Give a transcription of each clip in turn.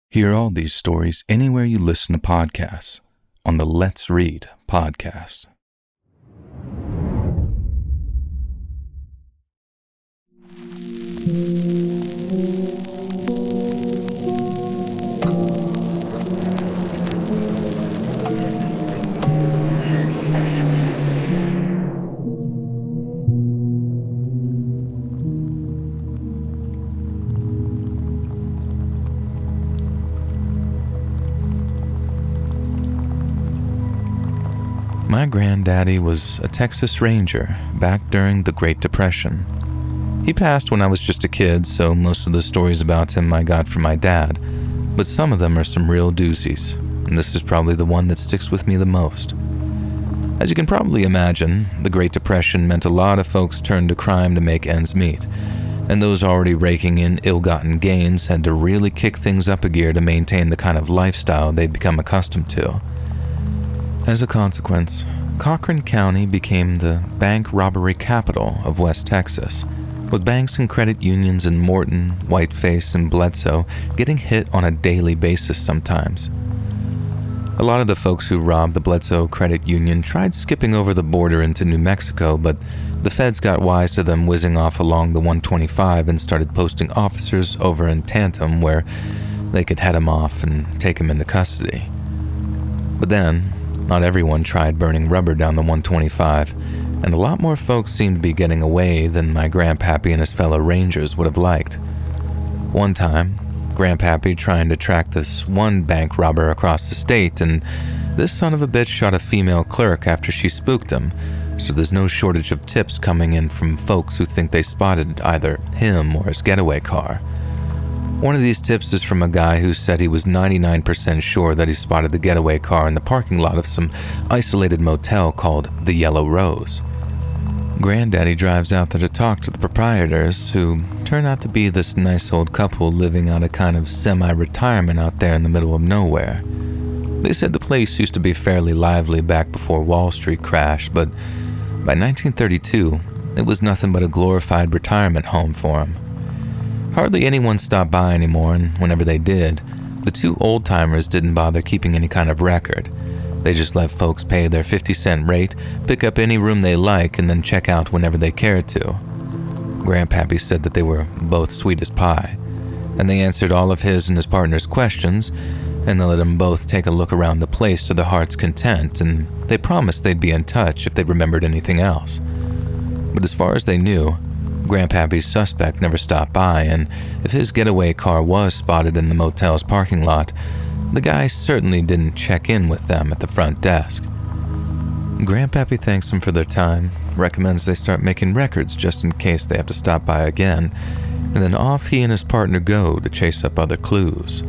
Hear all these stories anywhere you listen to podcasts on the Let's Read podcast. My granddaddy was a Texas Ranger back during the Great Depression. He passed when I was just a kid, so most of the stories about him I got from my dad, but some of them are some real doozies, and this is probably the one that sticks with me the most. As you can probably imagine, the Great Depression meant a lot of folks turned to crime to make ends meet, and those already raking in ill-gotten gains had to really kick things up a gear to maintain the kind of lifestyle they'd become accustomed to. As a consequence, Cochran County became the bank robbery capital of West Texas, with banks and credit unions in Morton, Whiteface, and Bledsoe getting hit on a daily basis sometimes. A lot of the folks who robbed the Bledsoe Credit Union tried skipping over the border into New Mexico, but the feds got wise to them whizzing off along the 125 and started posting officers over in Tantum where they could head them off and take them into custody. But then, not everyone tried burning rubber down the 125, and a lot more folks seemed to be getting away than my grandpappy and his fellow rangers would have liked. One time, grandpappy trying to track this one bank robber across the state, and this son of a bitch shot a female clerk after she spooked him, so there's no shortage of tips coming in from folks who think they spotted either him or his getaway car. One of these tips is from a guy who said he was 99% sure that he spotted the getaway car in the parking lot of some isolated motel called the Yellow Rose. Granddaddy drives out there to talk to the proprietors, who turn out to be this nice old couple living out a kind of semi-retirement out there in the middle of nowhere. They said the place used to be fairly lively back before Wall Street crashed, but by 1932, it was nothing but a glorified retirement home for him. Hardly anyone stopped by anymore, and whenever they did, the two old-timers didn't bother keeping any kind of record. They just let folks pay their 50-cent rate, pick up any room they like, and then check out whenever they cared to. Grandpappy said that they were both sweet as pie, and they answered all of his and his partner's questions, and they let them both take a look around the place to their heart's content, and they promised they'd be in touch if they remembered anything else. But as far as they knew, Grandpappy's suspect never stopped by, and if his getaway car was spotted in the motel's parking lot, the guy certainly didn't check in with them at the front desk. Grandpappy thanks them for their time, recommends they start making records just in case they have to stop by again, and then off he and his partner go to chase up other clues.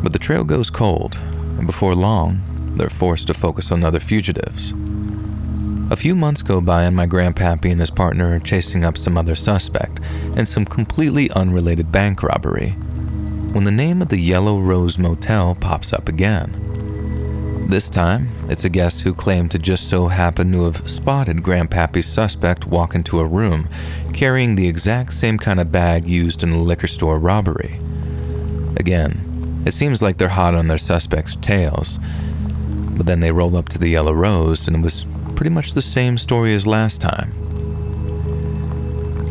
But the trail goes cold, and before long, they're forced to focus on other fugitives. A few months go by and my grandpappy and his partner are chasing up some other suspect and some completely unrelated bank robbery, when the name of the Yellow Rose Motel pops up again. This time, it's a guest who claimed to just so happen to have spotted grandpappy's suspect walk into a room carrying the exact same kind of bag used in a liquor store robbery. Again, it seems like they're hot on their suspect's tails, but then they roll up to the Yellow Rose and it was pretty much the same story as last time.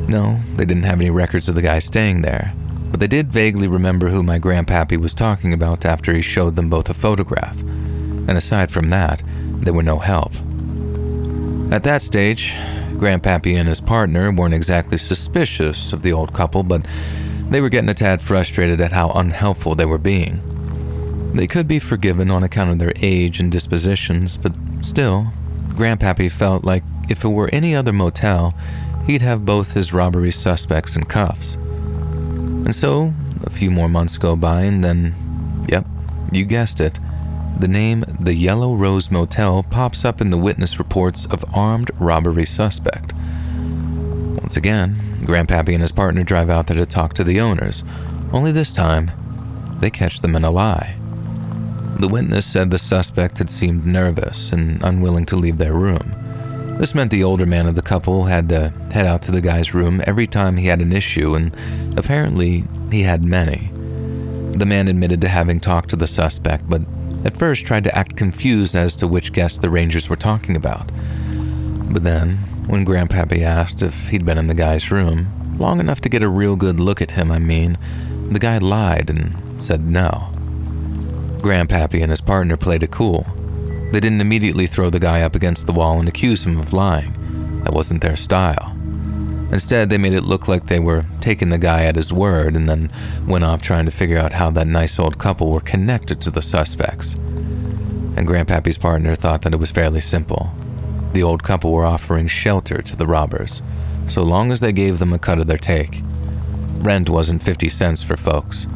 No, they didn't have any records of the guy staying there, but they did vaguely remember who my grandpappy was talking about after he showed them both a photograph, and aside from that, they were no help. At that stage, grandpappy and his partner weren't exactly suspicious of the old couple, but they were getting a tad frustrated at how unhelpful they were being. They could be forgiven on account of their age and dispositions, but still, Grandpappy felt like if it were any other motel, he'd have both his robbery suspects in cuffs. And so, a few more months go by and then, yep, you guessed it, the name The Yellow Rose Motel pops up in the witness reports of armed robbery suspect. Once again, Grandpappy and his partner drive out there to talk to the owners, only this time, they catch them in a lie. The witness said the suspect had seemed nervous and unwilling to leave their room. This meant the older man of the couple had to head out to the guy's room every time he had an issue, and apparently he had many. The man admitted to having talked to the suspect, but at first tried to act confused as to which guest the Rangers were talking about. But then, when Grandpappy asked if he'd been in the guy's room, long enough to get a real good look at him, the guy lied and said no. Grandpappy and his partner played it cool. They didn't immediately throw the guy up against the wall and accuse him of lying. That wasn't their style. Instead, they made it look like they were taking the guy at his word and then went off trying to figure out how that nice old couple were connected to the suspects. And Grandpappy's partner thought that it was fairly simple. The old couple were offering shelter to the robbers, so long as they gave them a cut of their take. Rent wasn't 50 cents for folks.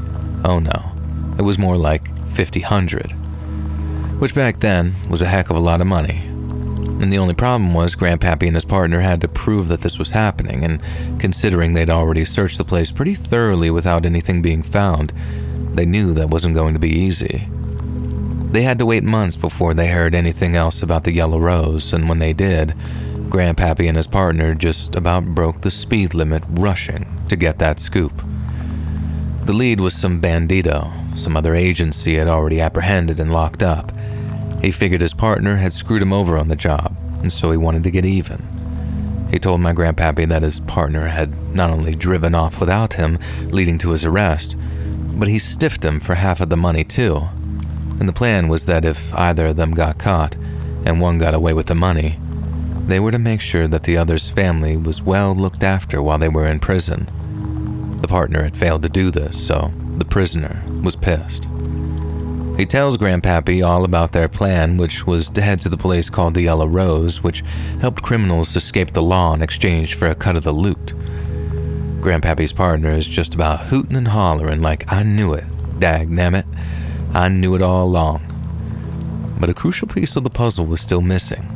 Oh no, it was more like 50-100, which back then was a heck of a lot of money. And the only problem was Grandpappy and his partner had to prove that this was happening, and considering they'd already searched the place pretty thoroughly without anything being found, they knew that wasn't going to be easy. They had to wait months before they heard anything else about the Yellow Rose, and when they did, Grandpappy and his partner just about broke the speed limit rushing to get that scoop. The lead was some bandito some other agency had already apprehended and locked up. He figured his partner had screwed him over on the job, and so he wanted to get even. He told my grandpappy that his partner had not only driven off without him, leading to his arrest, but he stiffed him for half of the money too. And the plan was that if either of them got caught, and one got away with the money, they were to make sure that the other's family was well looked after while they were in prison. The partner had failed to do this, so the prisoner was pissed. He tells Grandpappy all about their plan, which was to head to the place called the Yellow Rose, which helped criminals escape the law in exchange for a cut of the loot. Grandpappy's partner is just about hooting and hollering like, I knew it, dagnammit, I knew it all along. But a crucial piece of the puzzle was still missing.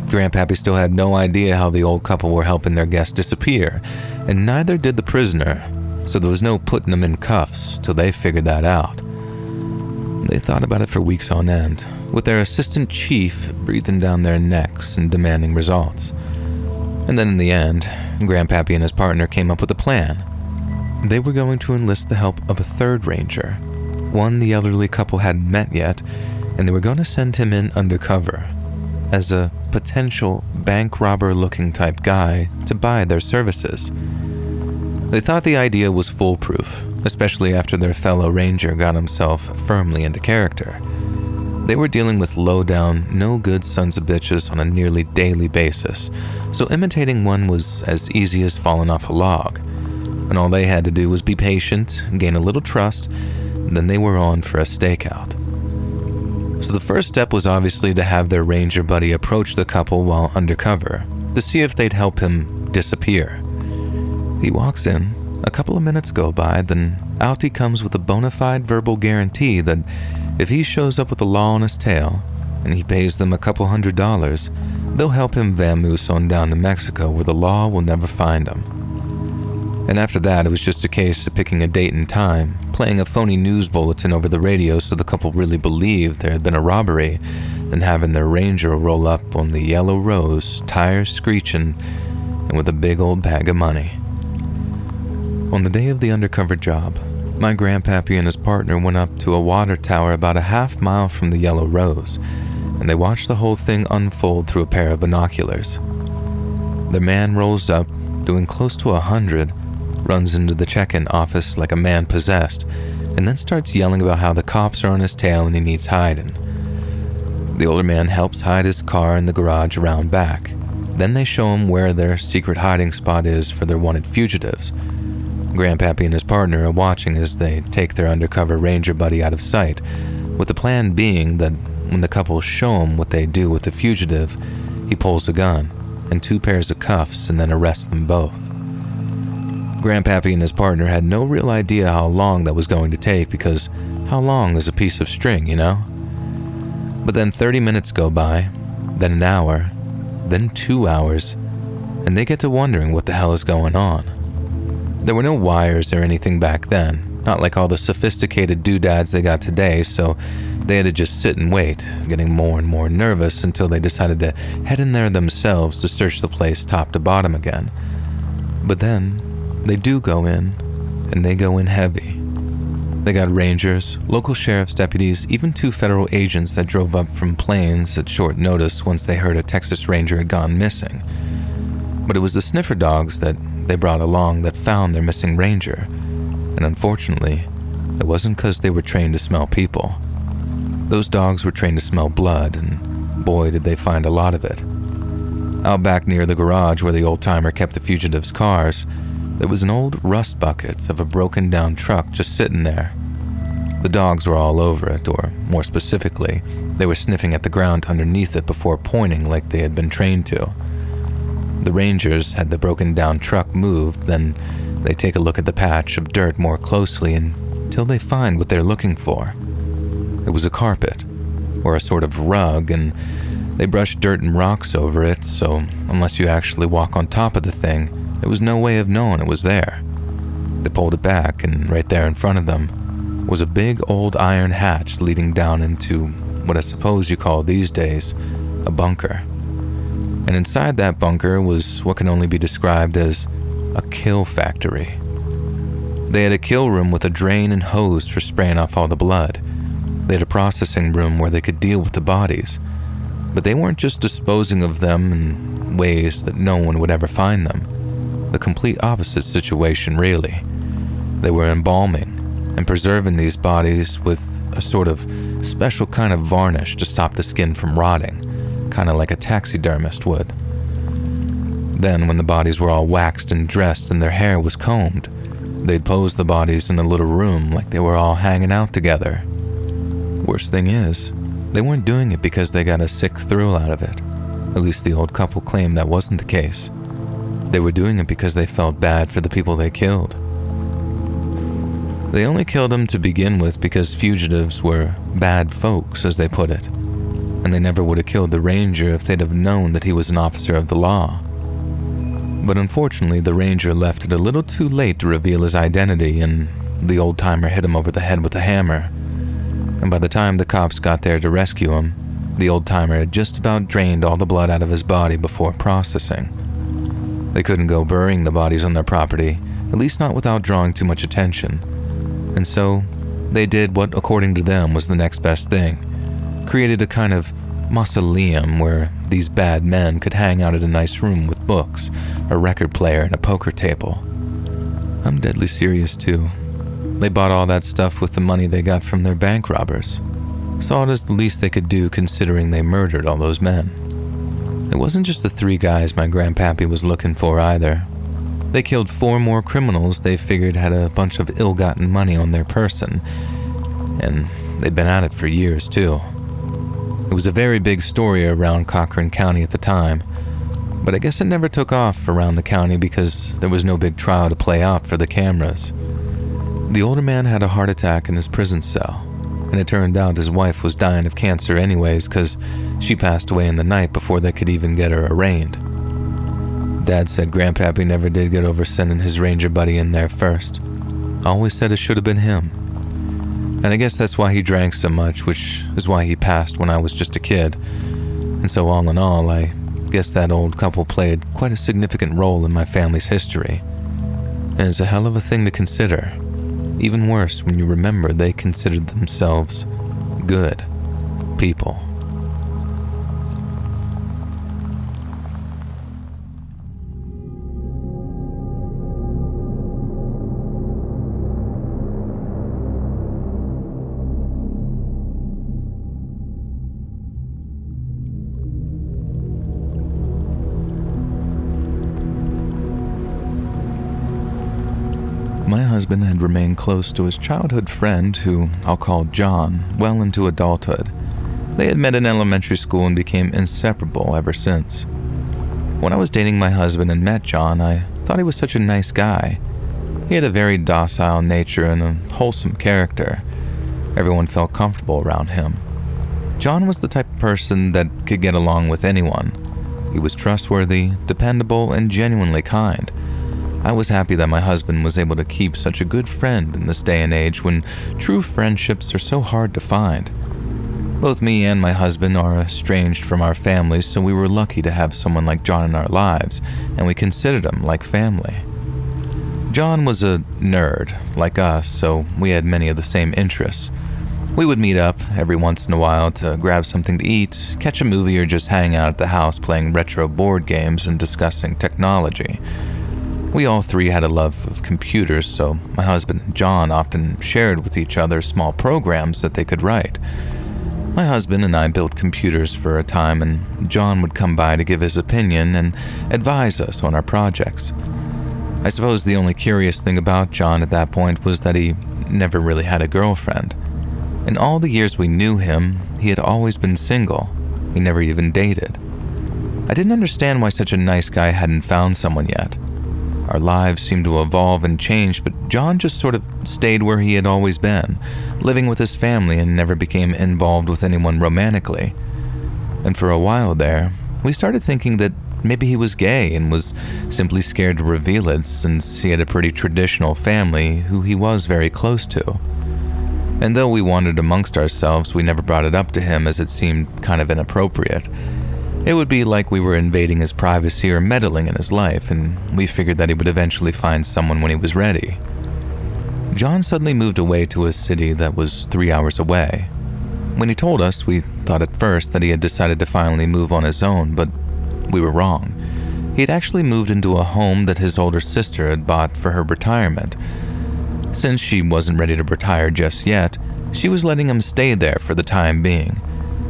Grandpappy still had no idea how the old couple were helping their guest disappear, and neither did the prisoner, so there was no putting them in cuffs till they figured that out. They thought about it for weeks on end, with their assistant chief breathing down their necks and demanding results. And then in the end, Grandpappy and his partner came up with a plan. They were going to enlist the help of a third ranger, one the elderly couple hadn't met yet, and they were going to send him in undercover as a potential bank robber-looking type guy to buy their services. They thought the idea was foolproof, especially after their fellow ranger got himself firmly into character. They were dealing with low-down, no-good sons of bitches on a nearly daily basis, so imitating one was as easy as falling off a log. And all they had to do was be patient, gain a little trust, and then they were on for a stakeout. So the first step was obviously to have their ranger buddy approach the couple while undercover to see if they'd help him disappear. He walks in, a couple of minutes go by, then out he comes with a bona fide verbal guarantee that if he shows up with the law on his tail and he pays them a couple $100, they'll help him vamoose on down to Mexico where the law will never find him. And after that, it was just a case of picking a date and time, playing a phony news bulletin over the radio so the couple really believed there had been a robbery, and having their ranger roll up on the Yellow Rose, tires screeching, and with a big old bag of money. On the day of the undercover job, my grandpappy and his partner went up to a water tower about a half mile from the Yellow Rose, and they watched the whole thing unfold through a pair of binoculars. Their man rolls up, doing close to 100, runs into the check-in office like a man possessed, and then starts yelling about how the cops are on his tail and he needs hiding. The older man helps hide his car in the garage around back. Then they show him where their secret hiding spot is for their wanted fugitives. Grandpappy and his partner are watching as they take their undercover ranger buddy out of sight, with the plan being that when the couple show him what they do with the fugitive, he pulls a gun and 2 pairs of cuffs and then arrests them both. Grandpappy and his partner had no real idea how long that was going to take because how long is a piece of string, you know? But then 30 minutes go by, then an hour, then 2 hours, and they get to wondering what the hell is going on. There were no wires or anything back then, not like all the sophisticated doodads they got today, so they had to just sit and wait, getting more and more nervous until they decided to head in there themselves to search the place top to bottom again. But then, they do go in, and they go in heavy. They got rangers, local sheriff's deputies, even 2 federal agents that drove up from planes at short notice once they heard a Texas Ranger had gone missing. But it was the sniffer dogs that they brought along that found their missing ranger, and unfortunately, it wasn't because they were trained to smell people. Those dogs were trained to smell blood, and boy did they find a lot of it. Out back near the garage where the old-timer kept the fugitives' cars, there was an old rust bucket of a broken-down truck just sitting there. The dogs were all over it, or more specifically, they were sniffing at the ground underneath it before pointing like they had been trained to. The rangers had the broken-down truck moved, then they take a look at the patch of dirt more closely until they find what they're looking for. It was a carpet, or a sort of rug, and they brushed dirt and rocks over it, so unless you actually walk on top of the thing, there was no way of knowing it was there. They pulled it back, and right there in front of them was a big old iron hatch leading down into what I suppose you call these days a bunker. And inside that bunker was what can only be described as a kill factory. They had a kill room with a drain and hose for spraying off all the blood. They had a processing room where they could deal with the bodies, but they weren't just disposing of them in ways that no one would ever find them. The complete opposite situation, really. They were embalming and preserving these bodies with a sort of special kind of varnish to stop the skin from rotting, kind of like a taxidermist would. Then, when the bodies were all waxed and dressed and their hair was combed, they'd pose the bodies in a little room like they were all hanging out together. Worst thing is, they weren't doing it because they got a sick thrill out of it. At least the old couple claimed that wasn't the case. They were doing it because they felt bad for the people they killed. They only killed them to begin with because fugitives were bad folks, as they put it, and they never would have killed the ranger if they'd have known that he was an officer of the law. But unfortunately, the ranger left it a little too late to reveal his identity, and the old-timer hit him over the head with a hammer. And by the time the cops got there to rescue him, the old-timer had just about drained all the blood out of his body before processing. They couldn't go burying the bodies on their property, at least not without drawing too much attention. And so, they did what, according to them, was the next best thing. Created a kind of mausoleum where these bad men could hang out in a nice room with books, a record player, and a poker table. I'm deadly serious, too. They bought all that stuff with the money they got from their bank robbers. Saw it as the least they could do considering they murdered all those men. It wasn't just the 3 guys my grandpappy was looking for either. They killed 4 more criminals they figured had a bunch of ill-gotten money on their person, and they'd been at it for years too. It was a very big story around Cochran County at the time, but I guess it never took off around the county because there was no big trial to play out for the cameras. The older man had a heart attack in his prison cell, and it turned out his wife was dying of cancer anyways because she passed away in the night before they could even get her arraigned. Dad said Grandpappy never did get over sending his ranger buddy in there first. Always said it should have been him. And I guess that's why he drank so much, which is why he passed when I was just a kid. And so all in all, I guess that old couple played quite a significant role in my family's history. And it's a hell of a thing to consider. Even worse when you remember they considered themselves good people. My husband had remained close to his childhood friend, who I'll call John, well into adulthood. They had met in elementary school and became inseparable ever since. When I was dating my husband and met John, I thought he was such a nice guy. He had a very docile nature and a wholesome character. Everyone felt comfortable around him. John was the type of person that could get along with anyone. He was trustworthy, dependable, and genuinely kind. I was happy that my husband was able to keep such a good friend in this day and age when true friendships are so hard to find. Both me and my husband are estranged from our families, so we were lucky to have someone like John in our lives, and we considered him like family. John was a nerd, like us, so we had many of the same interests. We would meet up every once in a while to grab something to eat, catch a movie, or just hang out at the house playing retro board games and discussing technology. We all three had a love of computers, so my husband and John often shared with each other small programs that they could write. My husband and I built computers for a time, and John would come by to give his opinion and advise us on our projects. I suppose the only curious thing about John at that point was that he never really had a girlfriend. In all the years we knew him, he had always been single. He never even dated. I didn't understand why such a nice guy hadn't found someone yet. Our lives seemed to evolve and change, but John just sort of stayed where he had always been, living with his family and never became involved with anyone romantically. And for a while there, we started thinking that maybe he was gay and was simply scared to reveal it since he had a pretty traditional family who he was very close to. And though we wondered amongst ourselves, we never brought it up to him as it seemed kind of inappropriate. It would be like we were invading his privacy or meddling in his life, and we figured that he would eventually find someone when he was ready. John suddenly moved away to a city that was 3 hours away. When he told us, we thought at first that he had decided to finally move on his own, but we were wrong. He had actually moved into a home that his older sister had bought for her retirement. Since she wasn't ready to retire just yet, she was letting him stay there for the time being,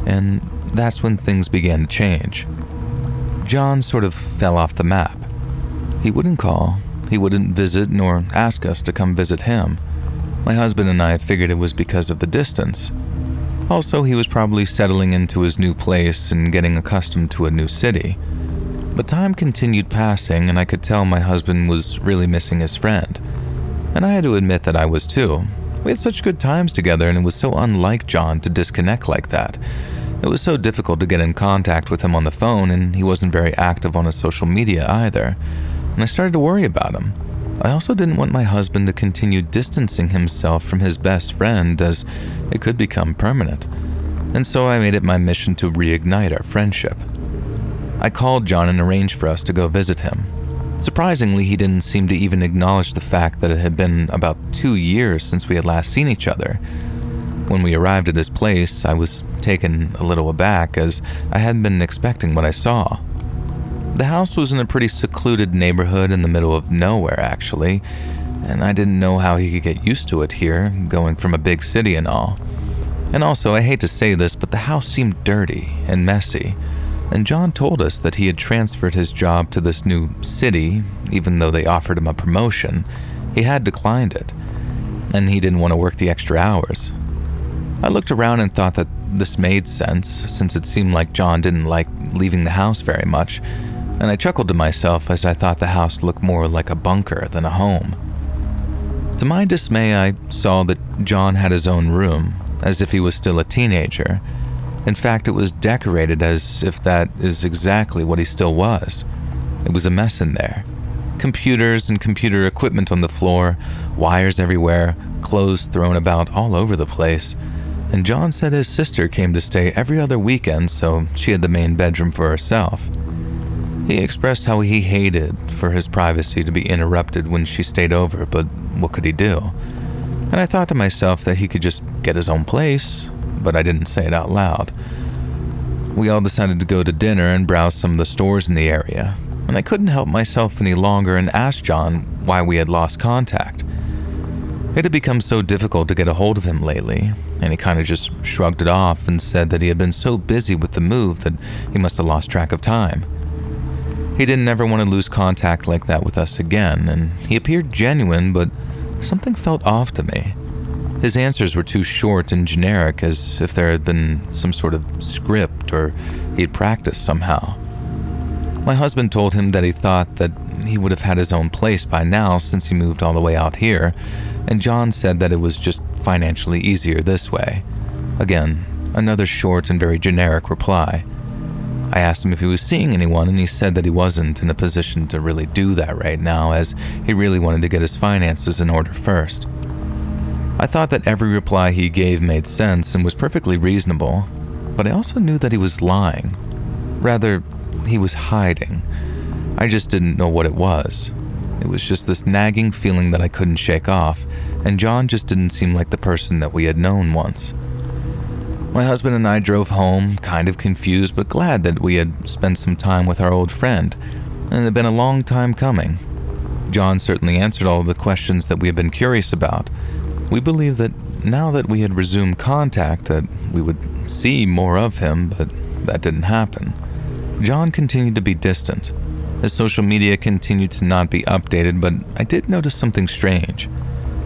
and that's when things began to change. John sort of fell off the map. He wouldn't call, he wouldn't visit nor ask us to come visit him. My husband and I figured it was because of the distance. Also, he was probably settling into his new place and getting accustomed to a new city. But time continued passing, and I could tell my husband was really missing his friend. And I had to admit that I was too. We had such good times together, and it was so unlike John to disconnect like that. It was so difficult to get in contact with him on the phone, and he wasn't very active on his social media either. And I started to worry about him. I also didn't want my husband to continue distancing himself from his best friend, as it could become permanent. And so I made it my mission to reignite our friendship. I called John and arranged for us to go visit him. Surprisingly, he didn't seem to even acknowledge the fact that it had been about 2 years since we had last seen each other. When we arrived at his place, I was taken a little aback, as I hadn't been expecting what I saw. The house was in a pretty secluded neighborhood in the middle of nowhere, actually, and I didn't know how he could get used to it here, going from a big city and all. And also, I hate to say this, but the house seemed dirty and messy. And John told us that he had transferred his job to this new city, even though they offered him a promotion. He had declined it, and he didn't want to work the extra hours. I looked around and thought that this made sense, since it seemed like John didn't like leaving the house very much, and I chuckled to myself as I thought the house looked more like a bunker than a home. To my dismay, I saw that John had his own room, as if he was still a teenager. In fact, it was decorated as if that is exactly what he still was. It was a mess in there. Computers and computer equipment on the floor, wires everywhere, clothes thrown about all over the place. And John said his sister came to stay every other weekend, so she had the main bedroom for herself. He expressed how he hated for his privacy to be interrupted when she stayed over, but what could he do? And I thought to myself that he could just get his own place, but I didn't say it out loud. We all decided to go to dinner and browse some of the stores in the area, and I couldn't help myself any longer and asked John why we had lost contact. It had become so difficult to get a hold of him lately, and he kind of just shrugged it off and said that he had been so busy with the move that he must have lost track of time. He didn't ever want to lose contact like that with us again, and he appeared genuine, but something felt off to me. His answers were too short and generic, as if there had been some sort of script or he had practiced somehow. My husband told him that he thought that he would have had his own place by now since he moved all the way out here, and John said that it was just financially easier this way. Again, another short and very generic reply. I asked him if he was seeing anyone, and he said that he wasn't in a position to really do that right now, as he really wanted to get his finances in order first. I thought that every reply he gave made sense and was perfectly reasonable, but I also knew that he was lying. Rather, he was hiding. I just didn't know what it was. It was just this nagging feeling that I couldn't shake off, and John just didn't seem like the person that we had known once. My husband and I drove home, kind of confused but glad that we had spent some time with our old friend, and it had been a long time coming. John certainly answered all of the questions that we had been curious about. We believed that now that we had resumed contact that we would see more of him, but that didn't happen. John continued to be distant. His social media continued to not be updated, but I did notice something strange.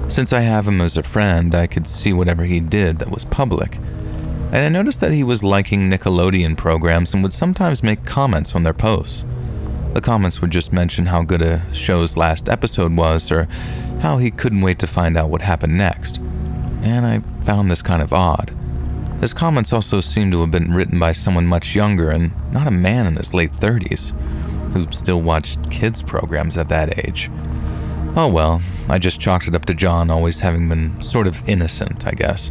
Since I have him as a friend, I could see whatever he did that was public. And I noticed that he was liking Nickelodeon programs and would sometimes make comments on their posts. The comments would just mention how good a show's last episode was or how he couldn't wait to find out what happened next. And I found this kind of odd. His comments also seemed to have been written by someone much younger and not a man in his late 30s, who still watched kids' programs at that age. Oh well, I just chalked it up to John always having been sort of innocent, I guess.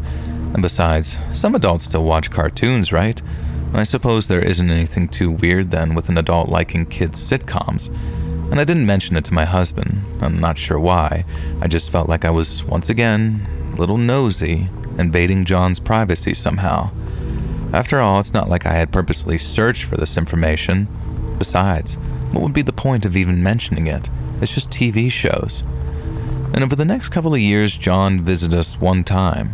And besides, some adults still watch cartoons, right? I suppose there isn't anything too weird then with an adult liking kids' sitcoms. And I didn't mention it to my husband. I'm not sure why. I just felt like I was, once again, a little nosy, invading John's privacy somehow. After all, it's not like I had purposely searched for this information. Besides, what would be the point of even mentioning it? It's just TV shows. And over the next couple of years, John visited us one time.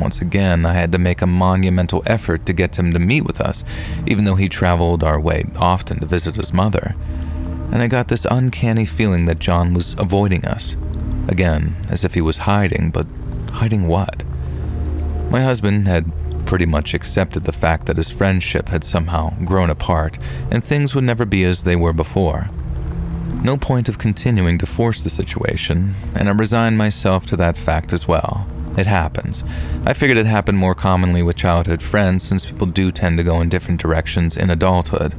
Once again, I had to make a monumental effort to get him to meet with us, even though he traveled our way often to visit his mother. And I got this uncanny feeling that John was avoiding us. Again, as if he was hiding, but hiding what? My husband had pretty much accepted the fact that his friendship had somehow grown apart and things would never be as they were before. No point of continuing to force the situation, and I resigned myself to that fact as well. It happens. I figured it happened more commonly with childhood friends since people do tend to go in different directions in adulthood.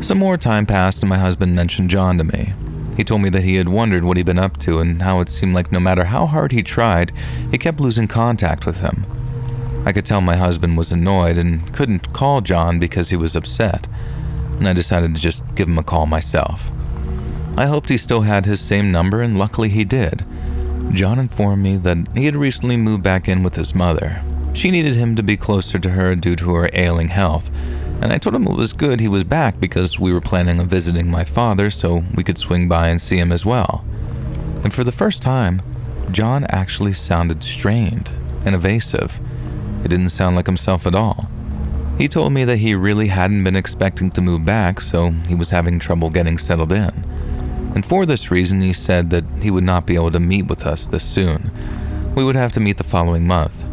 Some more time passed and my husband mentioned John to me. He told me that he had wondered what he'd been up to and how it seemed like no matter how hard he tried, he kept losing contact with him. I could tell my husband was annoyed and couldn't call John because he was upset, and I decided to just give him a call myself. I hoped he still had his same number, and luckily he did. John informed me that he had recently moved back in with his mother. She needed him to be closer to her due to her ailing health, and I told him it was good he was back because we were planning on visiting my father so we could swing by and see him as well. And for the first time, John actually sounded strained and evasive. It didn't sound like himself at all. He told me that he really hadn't been expecting to move back, so he was having trouble getting settled in. And for this reason, he said that he would not be able to meet with us this soon. We would have to meet the following month.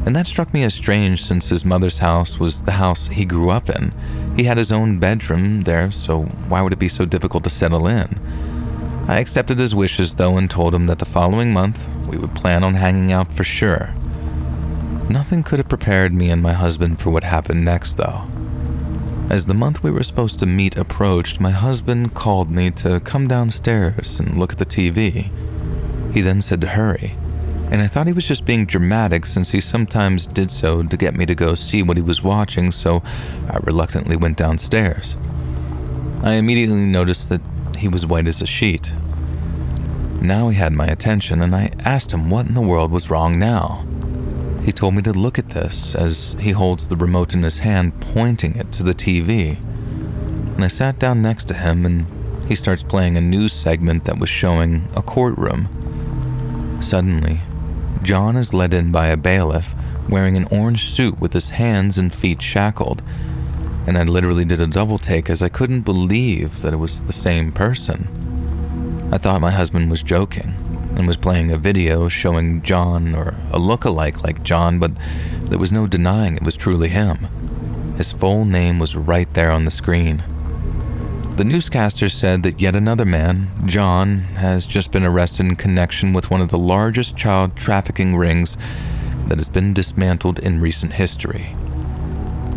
And that struck me as strange since his mother's house was the house he grew up in. He had his own bedroom there, so why would it be so difficult to settle in? I accepted his wishes though and told him that the following month we would plan on hanging out for sure. Nothing could have prepared me and my husband for what happened next though. As the month we were supposed to meet approached, my husband called me to come downstairs and look at the TV. He then said to hurry, and I thought he was just being dramatic since he sometimes did so to get me to go see what he was watching, so I reluctantly went downstairs. I immediately noticed that he was white as a sheet. Now he had my attention, and I asked him what in the world was wrong now. He told me to look at this as he holds the remote in his hand, pointing it to the TV. And I sat down next to him and he starts playing a news segment that was showing a courtroom. Suddenly, John is led in by a bailiff wearing an orange suit with his hands and feet shackled. And I literally did a double take as I couldn't believe that it was the same person. I thought my husband was joking and was playing a video showing John or a look-alike like John, but there was no denying it was truly him. His full name was right there on the screen. The newscaster said that yet another man, John, has just been arrested in connection with one of the largest child trafficking rings that has been dismantled in recent history.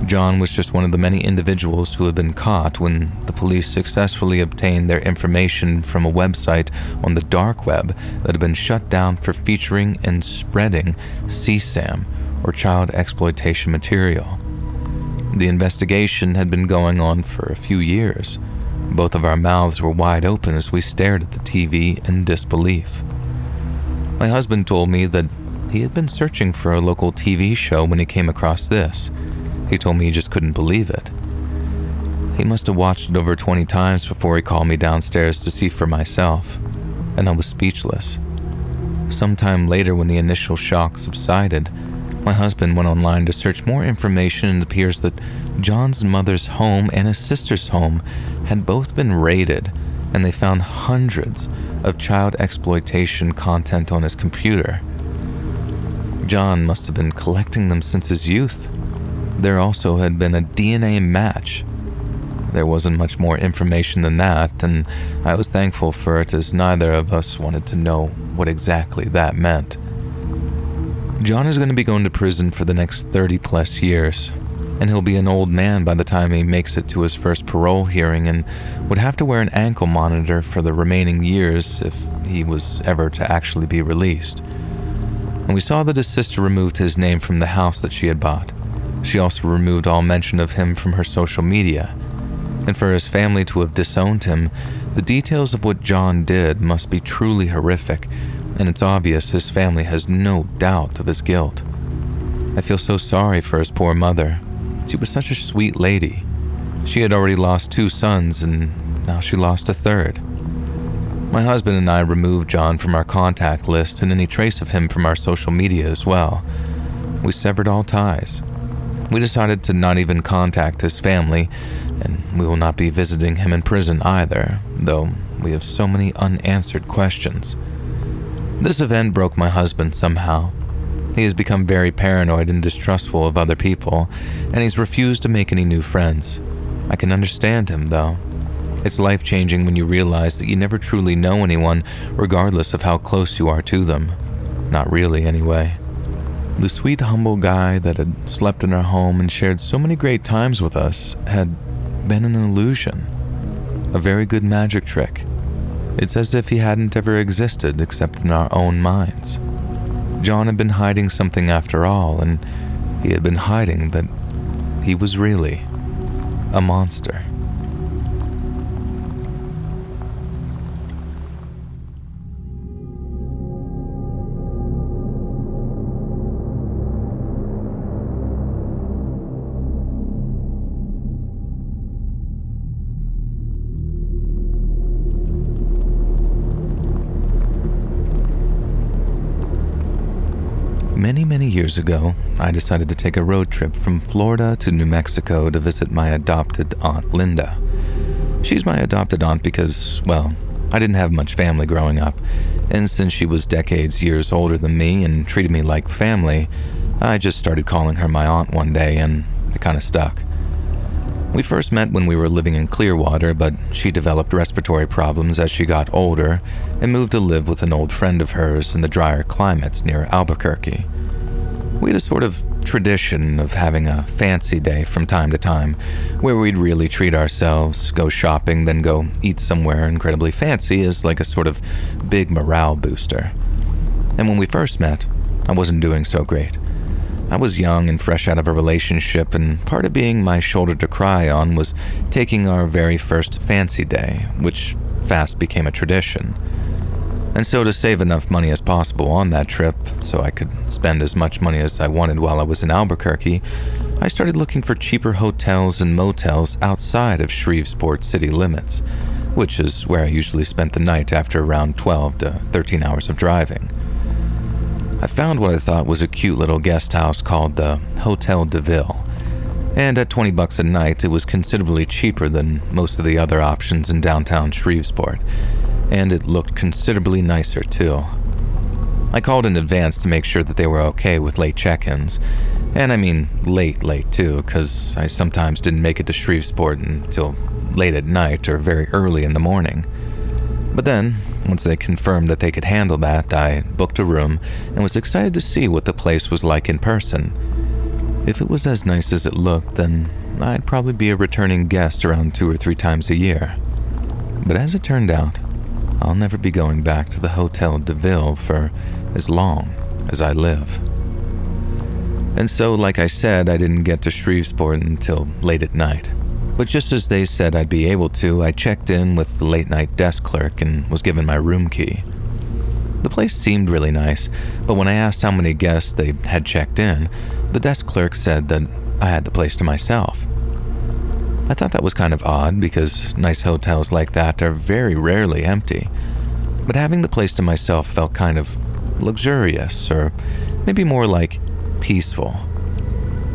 John was just one of the many individuals who had been caught when the police successfully obtained their information from a website on the dark web that had been shut down for featuring and spreading CSAM, or child exploitation material. The investigation had been going on for a few years, Both of our mouths were wide open as we stared at the TV in disbelief. My husband told me that he had been searching for a local TV show when he came across this. He told me he just couldn't believe it. He must have watched it over 20 times before he called me downstairs to see for myself, and I was speechless. Sometime later, when the initial shock subsided, my husband went online to search more information, and it appears that John's mother's home and his sister's home had both been raided, and they found hundreds of child exploitation content on his computer. John must have been collecting them since his youth. There also had been a DNA match. There wasn't much more information than that, and I was thankful for it as neither of us wanted to know what exactly that meant. John is going to be going to prison for the next 30 plus years, and he'll be an old man by the time he makes it to his first parole hearing and would have to wear an ankle monitor for the remaining years if he was ever to actually be released. And we saw that his sister removed his name from the house that she had bought. She also removed all mention of him from her social media. And for his family to have disowned him, the details of what John did must be truly horrific, and it's obvious his family has no doubt of his guilt. I feel so sorry for his poor mother. She was such a sweet lady. She had already lost 2 sons, and now she lost a third. My husband and I removed John from our contact list and any trace of him from our social media as well. We severed all ties. We decided to not even contact his family, and we will not be visiting him in prison either, though we have so many unanswered questions. This event broke my husband somehow. He has become very paranoid and distrustful of other people, and he's refused to make any new friends. I can understand him, though. It's life-changing when you realize that you never truly know anyone, regardless of how close you are to them. Not really, anyway. The sweet, humble guy that had slept in our home and shared so many great times with us had been an illusion. A very good magic trick. It's as if he hadn't ever existed except in our own minds. John had been hiding something after all, and he had been hiding that he was really a monster. Many years ago, I decided to take a road trip from Florida to New Mexico to visit my adopted Aunt Linda. She's my adopted aunt because, well, I didn't have much family growing up, and since she was years older than me and treated me like family, I just started calling her my aunt one day, and it kind of stuck. We first met when we were living in Clearwater, but she developed respiratory problems as she got older and moved to live with an old friend of hers in the drier climates near Albuquerque. We had a sort of tradition of having a fancy day from time to time, where we'd really treat ourselves, go shopping, then go eat somewhere incredibly fancy as like a sort of big morale booster. And when we first met, I wasn't doing so great. I was young and fresh out of a relationship, and part of being my shoulder to cry on was taking our very first fancy day, which fast became a tradition. And so to save enough money as possible on that trip, so I could spend as much money as I wanted while I was in Albuquerque, I started looking for cheaper hotels and motels outside of Shreveport city limits, which is where I usually spent the night after around 12 to 13 hours of driving. I found what I thought was a cute little guest house called the Hotel de Ville, and at $20 a night, it was considerably cheaper than most of the other options in downtown Shreveport, and it looked considerably nicer too. I called in advance to make sure that they were okay with late check-ins, and I mean late too, because I sometimes didn't make it to Shreveport until late at night or very early in the morning. But then, once they confirmed that they could handle that, I booked a room and was excited to see what the place was like in person. If it was as nice as it looked, then I'd probably be a returning guest around 2 or 3 times a year. But as it turned out, I'll never be going back to the Hotel de Ville for as long as I live. And so, like I said, I didn't get to Shreveport until late at night. But just as they said I'd be able to, I checked in with the late-night desk clerk and was given my room key. The place seemed really nice, but when I asked how many guests they had checked in, the desk clerk said that I had the place to myself. I thought that was kind of odd because nice hotels like that are very rarely empty, but having the place to myself felt kind of luxurious, or maybe more like peaceful.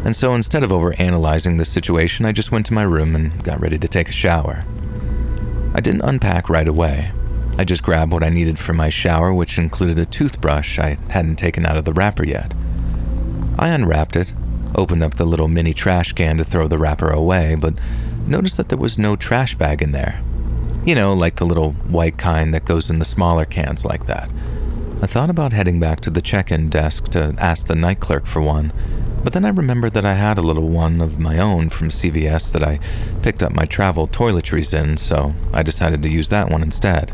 And so instead of overanalyzing the situation, I just went to my room and got ready to take a shower. I didn't unpack right away. I just grabbed what I needed for my shower, which included a toothbrush I hadn't taken out of the wrapper yet. I unwrapped it, opened up the little mini trash can to throw the wrapper away, but noticed that there was no trash bag in there. You know, like the little white kind that goes in the smaller cans like that. I thought about heading back to the check-in desk to ask the night clerk for one, but then I remembered that I had a little one of my own from CVS that I picked up my travel toiletries in, so I decided to use that one instead.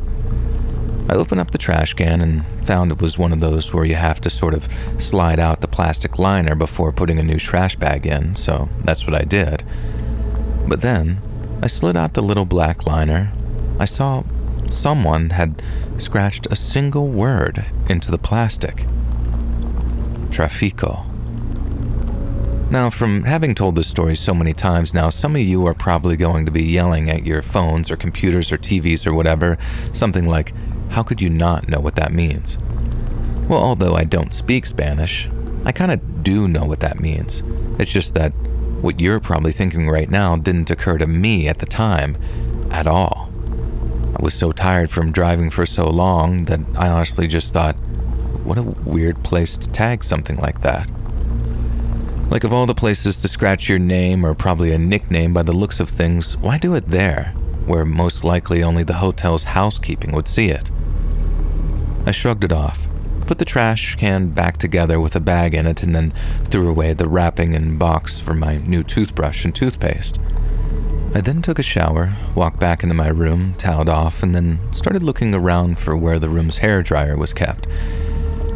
I opened up the trash can and found it was one of those where you have to sort of slide out the plastic liner before putting a new trash bag in, so that's what I did. But then, I slid out the little black liner. I saw someone had scratched a single word into the plastic. Trafico. Now, from having told this story so many times now, some of you are probably going to be yelling at your phones or computers or TVs or whatever, something like, how could you not know what that means? Well, although I don't speak Spanish, I kind of do know what that means. It's just that what you're probably thinking right now didn't occur to me at the time at all. I was so tired from driving for so long that I honestly just thought, what a weird place to tag something like that. Like, of all the places to scratch your name or probably a nickname by the looks of things, why do it there, where most likely only the hotel's housekeeping would see it? I shrugged it off, put the trash can back together with a bag in it, and then threw away the wrapping and box for my new toothbrush and toothpaste. I then took a shower, walked back into my room, toweled off, and then started looking around for where the room's hairdryer was kept.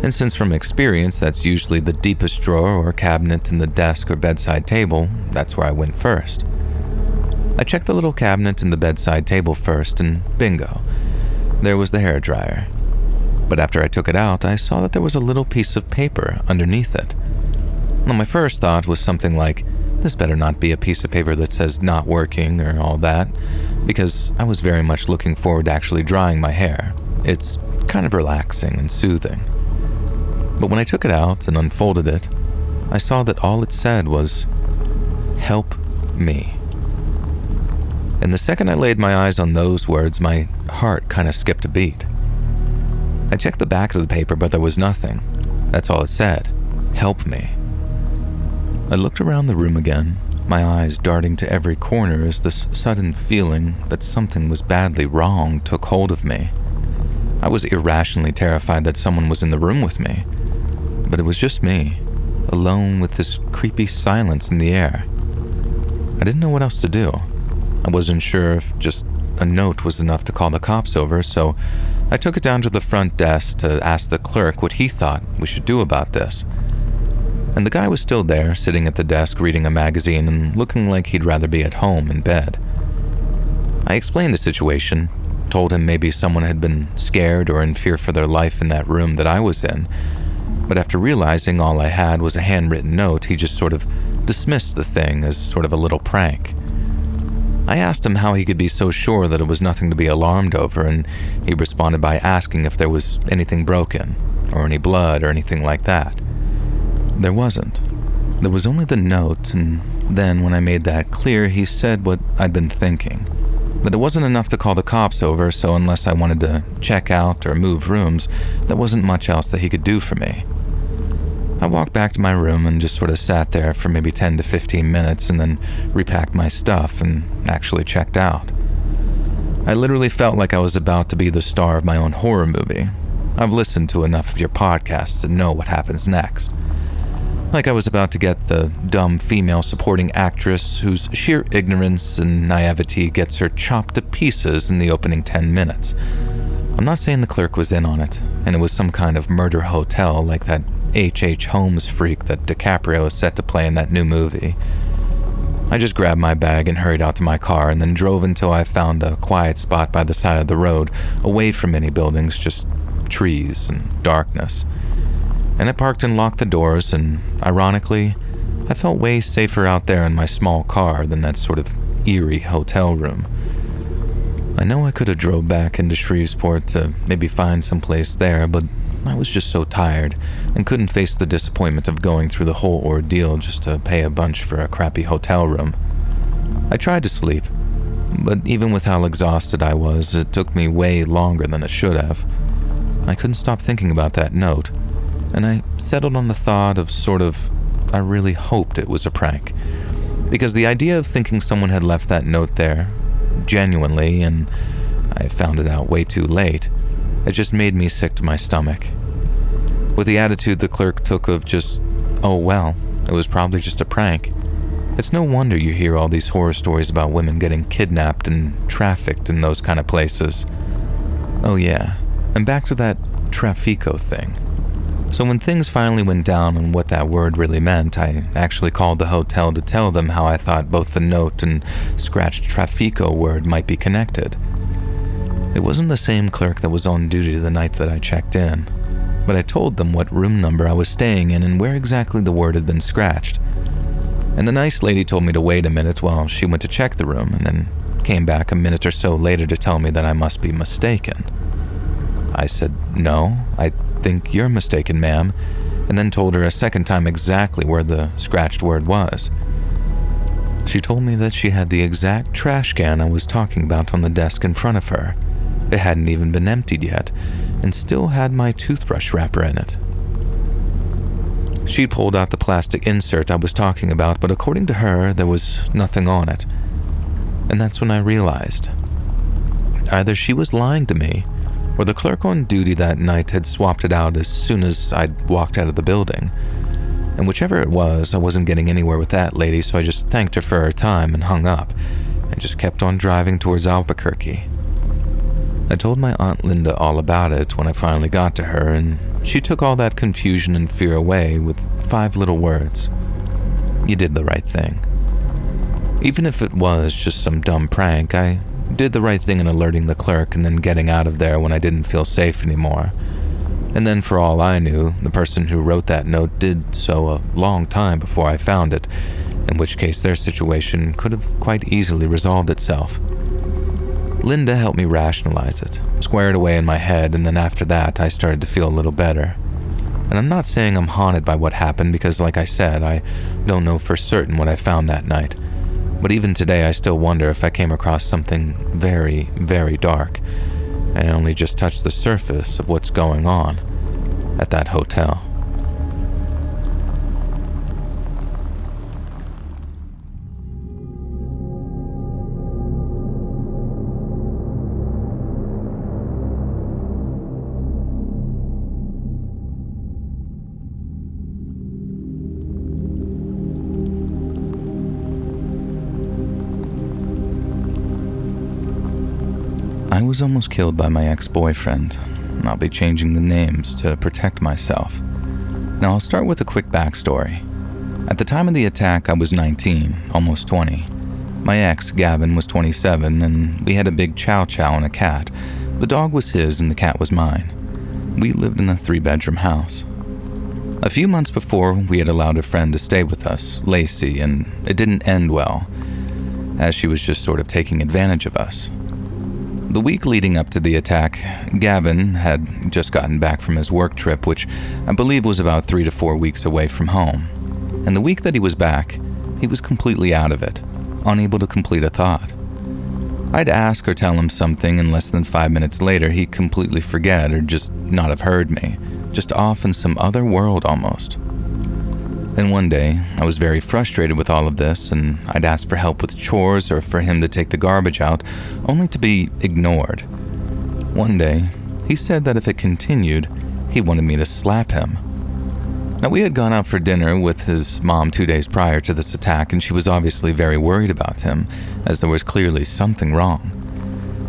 And since from experience that's usually the deepest drawer or cabinet in the desk or bedside table, that's where I went first. I checked the little cabinet and the bedside table first, and bingo, there was the hairdryer. But after I took it out, I saw that there was a little piece of paper underneath it. Now, my first thought was something like, this better not be a piece of paper that says not working or all that, because I was very much looking forward to actually drying my hair. It's kind of relaxing and soothing. But when I took it out and unfolded it, I saw that all it said was, "Help me." And the second I laid my eyes on those words, my heart kind of skipped a beat. I checked the back of the paper, but there was nothing. That's all it said, "Help me." I looked around the room again, my eyes darting to every corner as this sudden feeling that something was badly wrong took hold of me. I was irrationally terrified that someone was in the room with me, but it was just me, alone with this creepy silence in the air. I didn't know what else to do. I wasn't sure if just a note was enough to call the cops over, so I took it down to the front desk to ask the clerk what he thought we should do about this. And the guy was still there, sitting at the desk reading a magazine and looking like he'd rather be at home in bed. I explained the situation, told him maybe someone had been scared or in fear for their life in that room that I was in, but after realizing all I had was a handwritten note, he just sort of dismissed the thing as sort of a little prank. I asked him how he could be so sure that it was nothing to be alarmed over, and he responded by asking if there was anything broken, or any blood, or anything like that. There wasn't. There was only the note, and then when I made that clear, he said what I'd been thinking, that it wasn't enough to call the cops over, so unless I wanted to check out or move rooms, there wasn't much else that he could do for me. I walked back to my room and just sort of sat there for maybe 10 to 15 minutes and then repacked my stuff and actually checked out. I literally felt like I was about to be the star of my own horror movie. I've listened to enough of your podcasts to know what happens next. Like I was about to get the dumb female supporting actress whose sheer ignorance and naivety gets her chopped to pieces in the opening 10 minutes. I'm not saying the clerk was in on it, and it was some kind of murder hotel like that H.H. Holmes freak that DiCaprio is set to play in that new movie. I just grabbed my bag and hurried out to my car and then drove until I found a quiet spot by the side of the road, away from any buildings, just trees and darkness. And I parked and locked the doors, and ironically, I felt way safer out there in my small car than that sort of eerie hotel room. I know I could have drove back into Shreveport to maybe find some place there, but I was just so tired and couldn't face the disappointment of going through the whole ordeal just to pay a bunch for a crappy hotel room. I tried to sleep, but even with how exhausted I was, it took me way longer than it should have. I couldn't stop thinking about that note, and I settled on the thought of I really hoped it was a prank. Because the idea of thinking someone had left that note there, genuinely, and I found it out way too late, it just made me sick to my stomach. With the attitude the clerk took of just, oh well, it was probably just a prank. It's no wonder you hear all these horror stories about women getting kidnapped and trafficked in those kind of places. Oh yeah, and back to that traffico thing. So when things finally went down on what that word really meant, I actually called the hotel to tell them how I thought both the note and scratched traffico word might be connected. It wasn't the same clerk that was on duty the night that I checked in, but I told them what room number I was staying in and where exactly the word had been scratched. And the nice lady told me to wait a minute while she went to check the room, and then came back a minute or so later to tell me that I must be mistaken. I said, "No, I think you're mistaken, ma'am," and then told her a second time exactly where the scratched word was. She told me that she had the exact trash can I was talking about on the desk in front of her. It hadn't even been emptied yet, and still had my toothbrush wrapper in it. She pulled out the plastic insert I was talking about, but according to her, there was nothing on it. And that's when I realized. Either she was lying to me, or the clerk on duty that night had swapped it out as soon as I'd walked out of the building. And whichever it was, I wasn't getting anywhere with that lady, so I just thanked her for her time and hung up, and just kept on driving towards Albuquerque. I told my Aunt Linda all about it when I finally got to her, and she took all that confusion and fear away with 5 little words. You did the right thing. Even if it was just some dumb prank, I did the right thing in alerting the clerk and then getting out of there when I didn't feel safe anymore. And then for all I knew, the person who wrote that note did so a long time before I found it, in which case their situation could have quite easily resolved itself. Linda helped me rationalize it, square it away in my head, and then after that I started to feel a little better. And I'm not saying I'm haunted by what happened because, like I said, I don't know for certain what I found that night. But even today I still wonder if I came across something very, very dark, and only just touched the surface of what's going on at that hotel. I was almost killed by my ex-boyfriend, and I'll be changing the names to protect myself. Now I'll start with a quick backstory. At the time of the attack, I was 19, almost 20. My ex, Gavin, was 27, and we had a big chow-chow and a cat. The dog was his and the cat was mine. We lived in a 3-bedroom house. A few months before, we had allowed a friend to stay with us, Lacey, and it didn't end well, as she was just sort of taking advantage of us. The week leading up to the attack, Gavin had just gotten back from his work trip, which I believe was about 3 to 4 weeks away from home. And the week that he was back, he was completely out of it, unable to complete a thought. I'd ask or tell him something, and less than 5 minutes later, he'd completely forget or just not have heard me, just off in some other world almost. Then one day, I was very frustrated with all of this, and I'd ask for help with chores or for him to take the garbage out, only to be ignored. One day, he said that if it continued, he wanted me to slap him. Now, we had gone out for dinner with his mom 2 days prior to this attack, and she was obviously very worried about him, as there was clearly something wrong.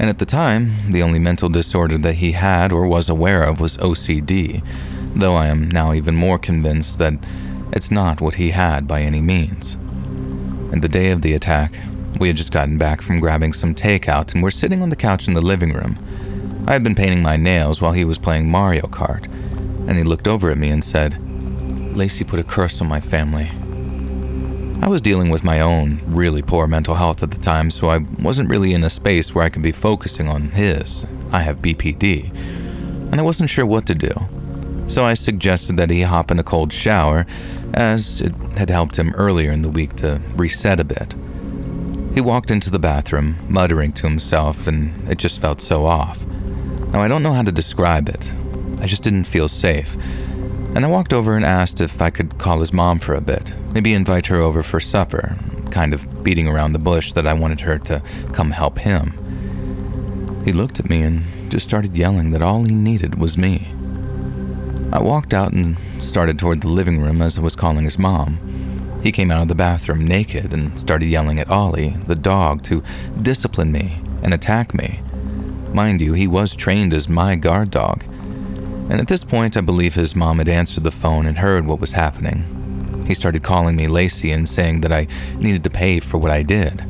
And at the time, the only mental disorder that he had or was aware of was OCD, though I am now even more convinced that it's not what he had by any means. And the day of the attack, we had just gotten back from grabbing some takeout and were sitting on the couch in the living room. I had been painting my nails while he was playing Mario Kart, and he looked over at me and said, "Lacey put a curse on my family." I was dealing with my own really poor mental health at the time, so I wasn't really in a space where I could be focusing on his. I have BPD, and I wasn't sure what to do. So I suggested that he hop in a cold shower, as it had helped him earlier in the week to reset a bit. He walked into the bathroom, muttering to himself, and it just felt so off. Now, I don't know how to describe it. I just didn't feel safe. And I walked over and asked if I could call his mom for a bit, maybe invite her over for supper, kind of beating around the bush that I wanted her to come help him. He looked at me and just started yelling that all he needed was me. I walked out and started toward the living room as I was calling his mom. He came out of the bathroom naked and started yelling at Ollie, the dog, to discipline me and attack me. Mind you, he was trained as my guard dog. And at this point, I believe his mom had answered the phone and heard what was happening. He started calling me Lacey and saying that I needed to pay for what I did.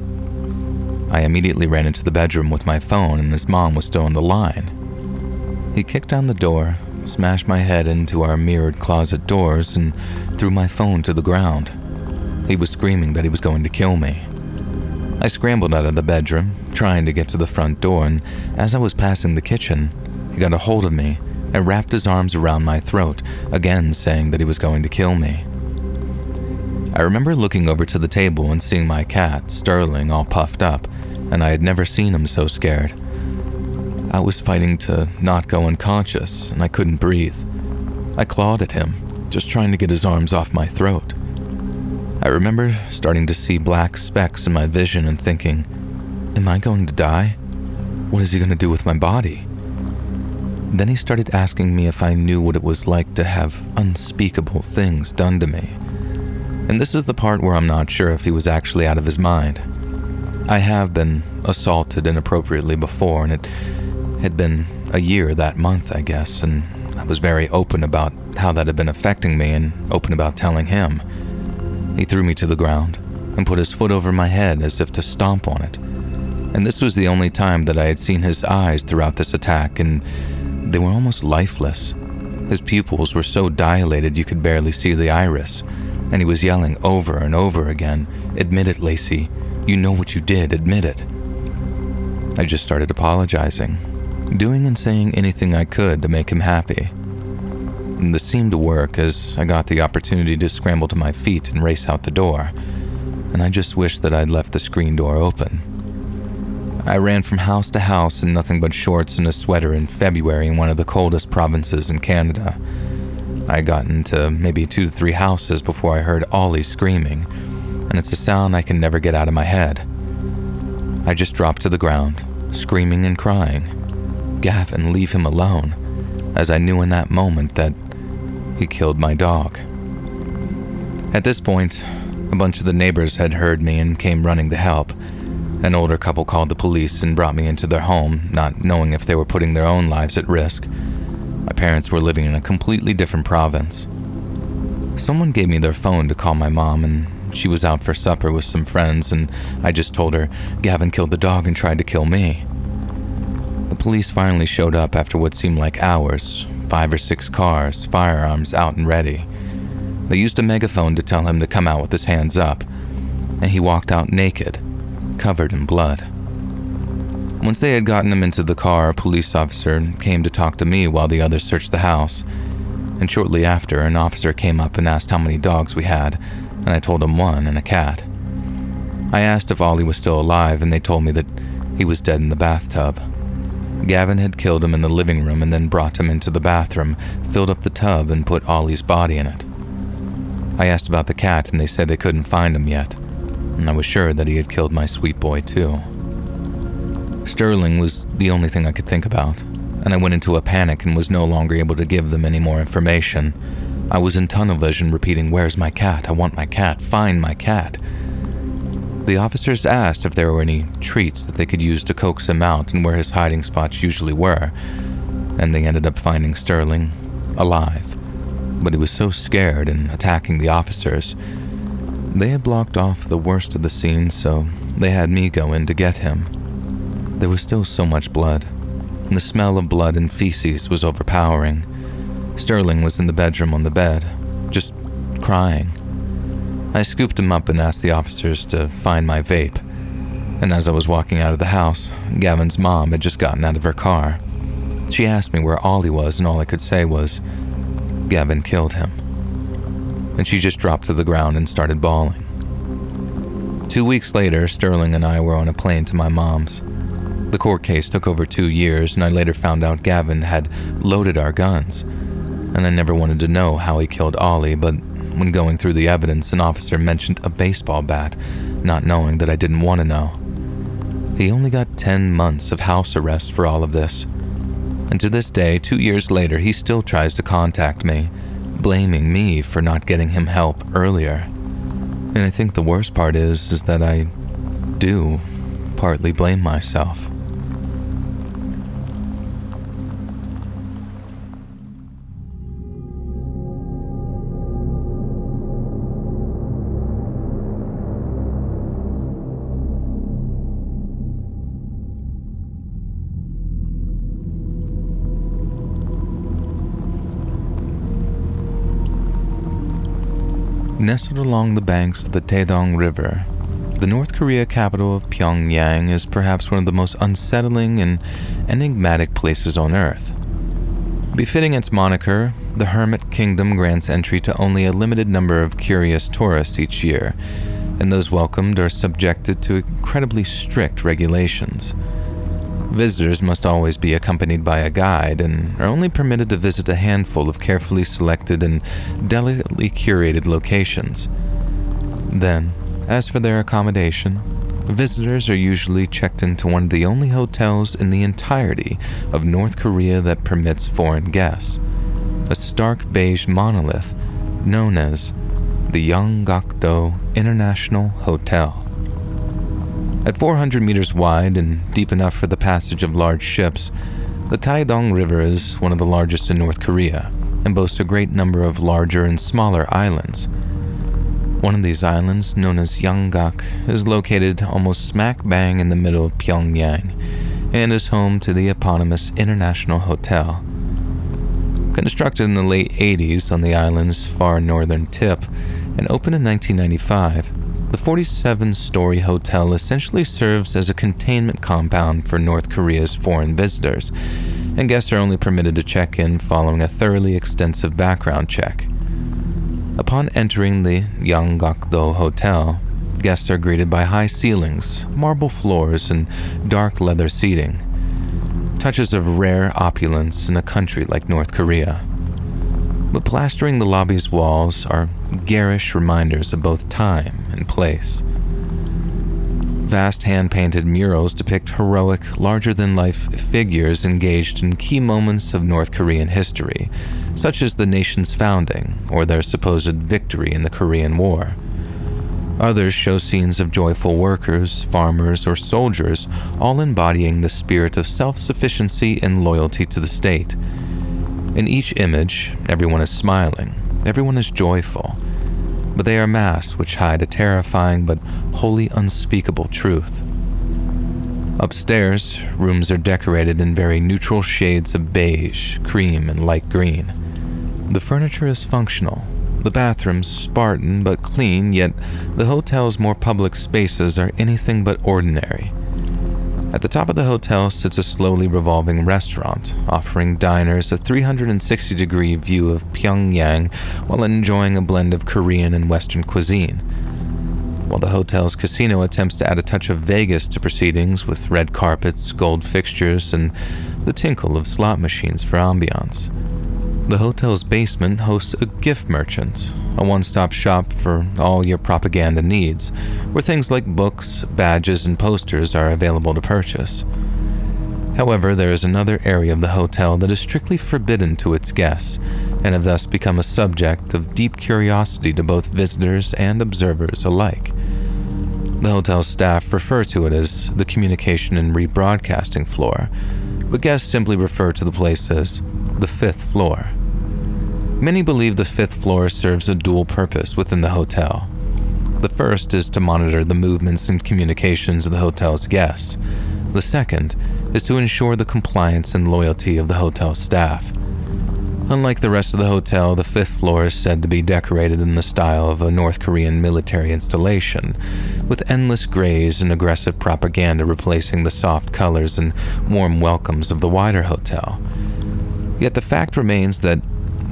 I immediately ran into the bedroom with my phone, and his mom was still on the line. He kicked down the door, smashed my head into our mirrored closet doors, and threw my phone to the ground. He was screaming that he was going to kill me. I scrambled out of the bedroom, trying to get to the front door, and as I was passing the kitchen, he got a hold of me and wrapped his arms around my throat, again saying that he was going to kill me. I remember looking over to the table and seeing my cat, Sterling, all puffed up, and I had never seen him so scared. I was fighting to not go unconscious, and I couldn't breathe. I clawed at him, just trying to get his arms off my throat. I remember starting to see black specks in my vision and thinking, am I going to die? What is he going to do with my body? Then he started asking me if I knew what it was like to have unspeakable things done to me. And this is the part where I'm not sure if he was actually out of his mind. I have been assaulted inappropriately before, and it had been a year that month, I guess, and I was very open about how that had been affecting me and open about telling him. He threw me to the ground and put his foot over my head as if to stomp on it. And this was the only time that I had seen his eyes throughout this attack, and they were almost lifeless. His pupils were so dilated you could barely see the iris, and he was yelling over and over again, "Admit it, Lacey. You know what you did, admit it." I just started apologizing, doing and saying anything I could to make him happy. And this seemed to work as I got the opportunity to scramble to my feet and race out the door, and I just wished that I'd left the screen door open. I ran from house to house in nothing but shorts and a sweater in February in one of the coldest provinces in Canada. I had gotten to maybe 2 to 3 houses before I heard Ollie screaming, and it's a sound I can never get out of my head. I just dropped to the ground, screaming and crying, "Gavin, leave him alone," as I knew in that moment that he killed my dog. At this point, a bunch of the neighbors had heard me and came running to help. An older couple called the police and brought me into their home, not knowing if they were putting their own lives at risk. My parents were living in a completely different province. Someone gave me their phone to call my mom, and she was out for supper with some friends, and I just told her, "Gavin killed the dog and tried to kill me." The police finally showed up after what seemed like hours, 5 or 6 cars, firearms out and ready. They used a megaphone to tell him to come out with his hands up, and he walked out naked, covered in blood. Once they had gotten him into the car, a police officer came to talk to me while the others searched the house. And shortly after, an officer came up and asked how many dogs we had, and I told him 1 and a cat. I asked if Ollie was still alive, and they told me that he was dead in the bathtub. Gavin had killed him in the living room and then brought him into the bathroom, filled up the tub, and put Ollie's body in it. I asked about the cat, and they said they couldn't find him yet, and I was sure that he had killed my sweet boy too. Sterling was the only thing I could think about, and I went into a panic and was no longer able to give them any more information. I was in tunnel vision repeating, "Where's my cat? I want my cat. Find my cat." The officers asked if there were any treats that they could use to coax him out and where his hiding spots usually were, and they ended up finding Sterling alive. But he was so scared and attacking the officers They had blocked off the worst of the scene, so they had me go in to get him. There was still so much blood, and the smell of blood and feces was overpowering. Sterling was in the bedroom on the bed, just crying. I scooped him up and asked the officers to find my vape. And as I was walking out of the house, Gavin's mom had just gotten out of her car. She asked me where Ollie was, and all I could say was, Gavin killed him. And she just dropped to the ground and started bawling. 2 weeks later, Sterling and I were on a plane to my mom's. The court case took over 2 years, and I later found out Gavin had loaded our guns. And I never wanted to know how he killed Ollie, but when going through the evidence, an officer mentioned a baseball bat, not knowing that I didn't want to know. He only got 10 months of house arrest for all of this. And to this day, 2 years later, he still tries to contact me, blaming me for not getting him help earlier. And I think the worst part is that I do partly blame myself. Nestled along the banks of the Taedong River, the North Korea capital of Pyongyang is perhaps one of the most unsettling and enigmatic places on Earth. Befitting its moniker, the Hermit Kingdom grants entry to only a limited number of curious tourists each year, and those welcomed are subjected to incredibly strict regulations. Visitors must always be accompanied by a guide and are only permitted to visit a handful of carefully selected and delicately curated locations. Then, as for their accommodation, visitors are usually checked into one of the only hotels in the entirety of North Korea that permits foreign guests, a stark beige monolith known as the Yeonggakdo International Hotel. At 400 meters wide and deep enough for the passage of large ships, the Taedong River is one of the largest in North Korea and boasts a great number of larger and smaller islands. One of these islands, known as Yeonggak, is located almost smack bang in the middle of Pyongyang and is home to the eponymous International Hotel. Constructed in the late 80s on the island's far northern tip and opened in 1995, the 47-story hotel essentially serves as a containment compound for North Korea's foreign visitors, and guests are only permitted to check in following a thoroughly extensive background check. Upon entering the Yeonggakdo Hotel, guests are greeted by high ceilings, marble floors, and dark leather seating. Touches of rare opulence in a country like North Korea. But plastering the lobby's walls are garish reminders of both time and place. Vast hand-painted murals depict heroic, larger-than-life figures engaged in key moments of North Korean history, such as the nation's founding or their supposed victory in the Korean War. Others show scenes of joyful workers, farmers, or soldiers, all embodying the spirit of self-sufficiency and loyalty to the state. In each image, everyone is smiling, everyone is joyful, but they are masks which hide a terrifying but wholly unspeakable truth. Upstairs, rooms are decorated in very neutral shades of beige, cream, and light green. The furniture is functional, the bathrooms Spartan but clean, yet the hotel's more public spaces are anything but ordinary. At the top of the hotel sits a slowly revolving restaurant, offering diners a 360-degree view of Pyongyang while enjoying a blend of Korean and Western cuisine. While the hotel's casino attempts to add a touch of Vegas to proceedings with red carpets, gold fixtures, and the tinkle of slot machines for ambience. The hotel's basement hosts a gift merchant, a one-stop shop for all your propaganda needs, where things like books, badges, and posters are available to purchase. However, there is another area of the hotel that is strictly forbidden to its guests, and have thus become a subject of deep curiosity to both visitors and observers alike. The hotel's staff refer to it as the communication and rebroadcasting floor, but guests simply refer to the place as the fifth floor. Many believe the fifth floor serves a dual purpose within the hotel. The first is to monitor the movements and communications of the hotel's guests. The second is to ensure the compliance and loyalty of the hotel staff. Unlike the rest of the hotel, the 5th floor is said to be decorated in the style of a North Korean military installation, with endless grays and aggressive propaganda replacing the soft colors and warm welcomes of the wider hotel. Yet the fact remains that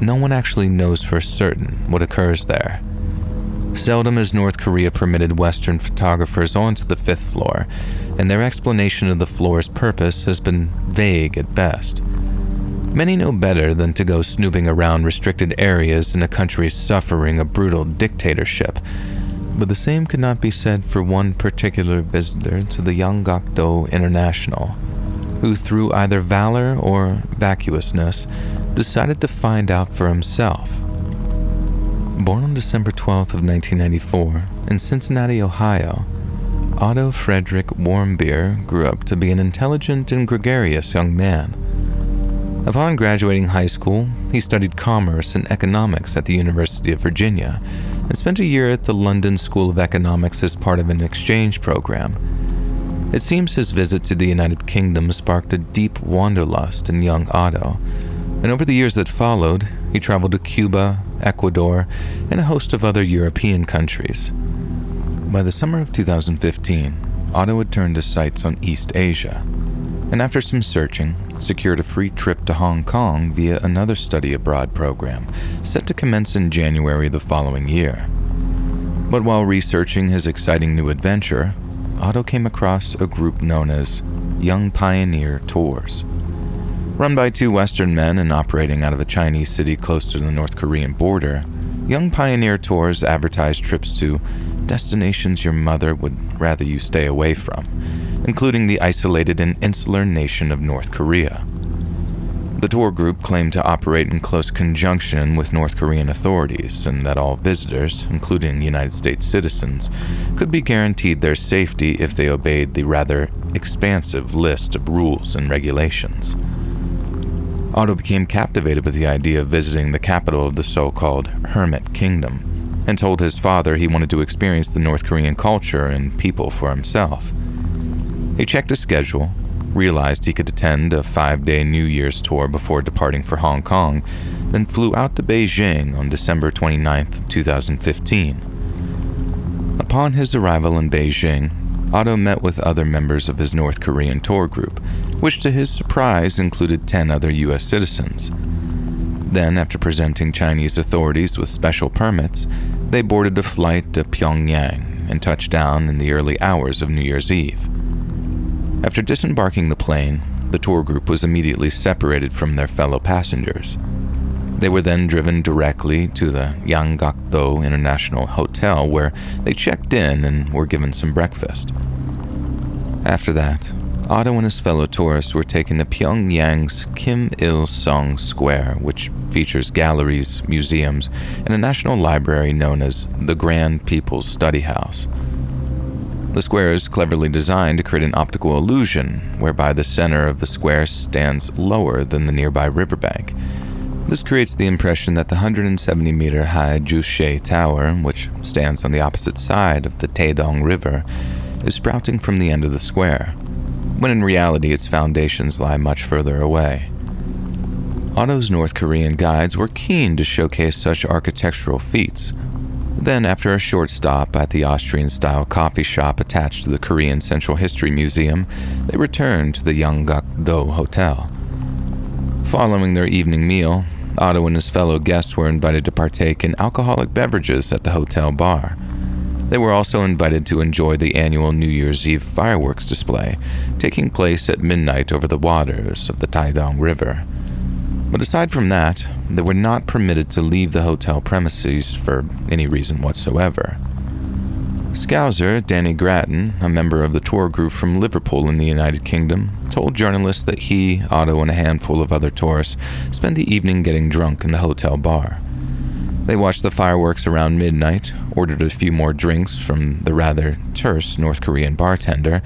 no one actually knows for certain what occurs there. Seldom has North Korea permitted Western photographers onto the 5th floor, and their explanation of the floor's purpose has been vague at best. Many know better than to go snooping around restricted areas in a country suffering a brutal dictatorship, but the same could not be said for one particular visitor to the Yanggakdo International, who through either valor or vacuousness decided to find out for himself. Born on December 12th of 1994 in Cincinnati, Ohio, Otto Frederick Warmbier grew up to be an intelligent and gregarious young man. Upon graduating high school, he studied commerce and economics at the University of Virginia and spent a year at the London School of Economics as part of an exchange program. It seems his visit to the United Kingdom sparked a deep wanderlust in young Otto, and over the years that followed, he traveled to Cuba, Ecuador, and a host of other European countries. By the summer of 2015, Otto had turned his sights on East Asia, and after some searching, secured a free trip to Hong Kong via another study abroad program set to commence in January the following year. But while researching his exciting new adventure, Otto came across a group known as Young Pioneer Tours. Run by 2 Western men and operating out of a Chinese city close to the North Korean border, Young Pioneer Tours advertised trips to destinations your mother would rather you stay away from, including the isolated and insular nation of North Korea. The tour group claimed to operate in close conjunction with North Korean authorities and that all visitors, including United States citizens, could be guaranteed their safety if they obeyed the rather expansive list of rules and regulations. Otto became captivated with the idea of visiting the capital of the so-called Hermit Kingdom and told his father he wanted to experience the North Korean culture and people for himself. He checked his schedule, realized he could attend a 5-day New Year's tour before departing for Hong Kong, then flew out to Beijing on December 29, 2015. Upon his arrival in Beijing, Otto met with other members of his North Korean tour group, which to his surprise included 10 other U.S. citizens. Then, after presenting Chinese authorities with special permits, they boarded a flight to Pyongyang and touched down in the early hours of New Year's Eve. After disembarking the plane, the tour group was immediately separated from their fellow passengers. They were then driven directly to the Yanggakdo International Hotel, where they checked in and were given some breakfast. After that, Otto and his fellow tourists were taken to Pyongyang's Kim Il-sung Square, which features galleries, museums, and a national library known as the Grand People's Study House. The square is cleverly designed to create an optical illusion, whereby the center of the square stands lower than the nearby riverbank. This creates the impression that the 170-meter-high Juche Tower, which stands on the opposite side of the Taedong River, is sprouting from the end of the square, when in reality its foundations lie much further away. Otto's North Korean guides were keen to showcase such architectural feats. Then, after a short stop at the Austrian-style coffee shop attached to the Korean Central History Museum, they returned to the Yanggakdo Hotel. Following their evening meal, Otto and his fellow guests were invited to partake in alcoholic beverages at the hotel bar. They were also invited to enjoy the annual New Year's Eve fireworks display, taking place at midnight over the waters of the Taedong River. But aside from that, they were not permitted to leave the hotel premises for any reason whatsoever. Scouser Danny Grattan, a member of the tour group from Liverpool in the United Kingdom, told journalists that he, Otto, and a handful of other tourists spent the evening getting drunk in the hotel bar. They watched the fireworks around midnight, ordered a few more drinks from the rather terse North Korean bartender,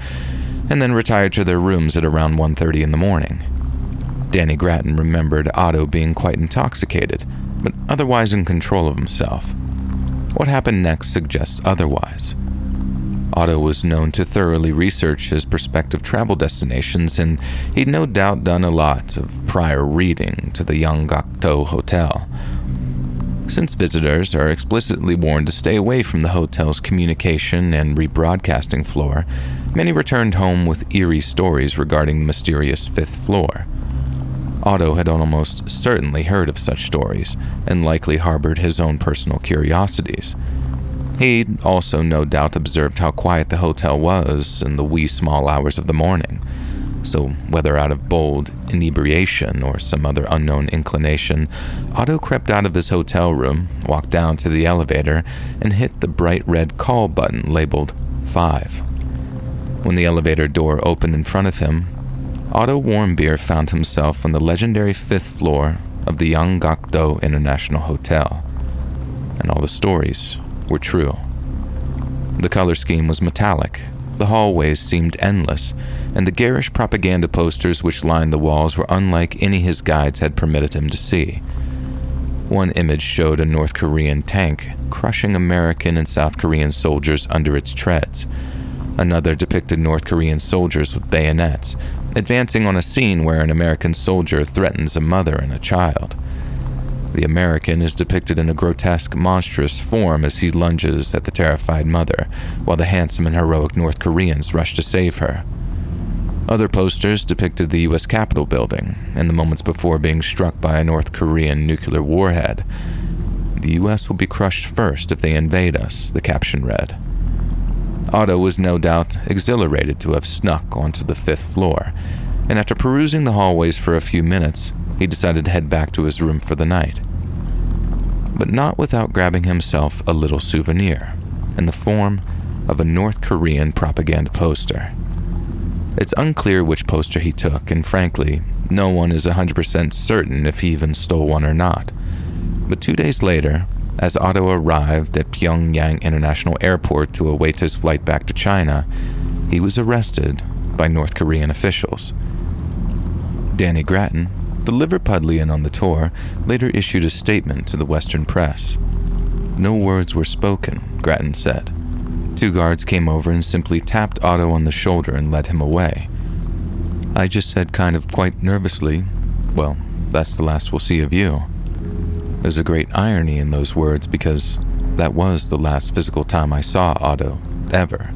and then retired to their rooms at around 1:30 in the morning. Danny Grattan remembered Otto being quite intoxicated, but otherwise in control of himself. What happened next suggests otherwise. Otto was known to thoroughly research his prospective travel destinations, and he'd no doubt done a lot of prior reading to the Yanggakdo Hotel. Since visitors are explicitly warned to stay away from the hotel's communication and rebroadcasting floor, many returned home with eerie stories regarding the mysterious fifth floor. Otto had almost certainly heard of such stories, and likely harbored his own personal curiosities. He'd also no doubt observed how quiet the hotel was in the wee small hours of the morning. So whether out of bold inebriation or some other unknown inclination, Otto crept out of his hotel room, walked down to the elevator, and hit the bright red call button labeled 5. When the elevator door opened in front of him, Otto Warmbier found himself on the legendary 5th floor of the Yanggakdo International Hotel. And all the stories were true. The color scheme was metallic, the hallways seemed endless, and the garish propaganda posters which lined the walls were unlike any his guides had permitted him to see. One image showed a North Korean tank crushing American and South Korean soldiers under its treads. Another depicted North Korean soldiers with bayonets, advancing on a scene where an American soldier threatens a mother and a child. The American is depicted in a grotesque, monstrous form as he lunges at the terrified mother, while the handsome and heroic North Koreans rush to save her. Other posters depicted the U.S. Capitol building, and the moments before being struck by a North Korean nuclear warhead. "The U.S. will be crushed first if they invade us," the caption read. Otto was no doubt exhilarated to have snuck onto the 5th floor, and after perusing the hallways for a few minutes, he decided to head back to his room for the night. But not without grabbing himself a little souvenir, in the form of a North Korean propaganda poster. It's unclear which poster he took, and frankly, no one is 100% certain if he even stole one or not. But 2 days later, as Otto arrived at Pyongyang International Airport to await his flight back to China, he was arrested by North Korean officials. Danny Grattan, the Liverpudlian on the tour, later issued a statement to the Western press. "No words were spoken," Grattan said. 2 guards came over and simply tapped Otto on the shoulder and led him away. "I just said kind of quite nervously, 'Well, that's the last we'll see of you.' There's a great irony in those words because that was the last physical time I saw Otto, ever.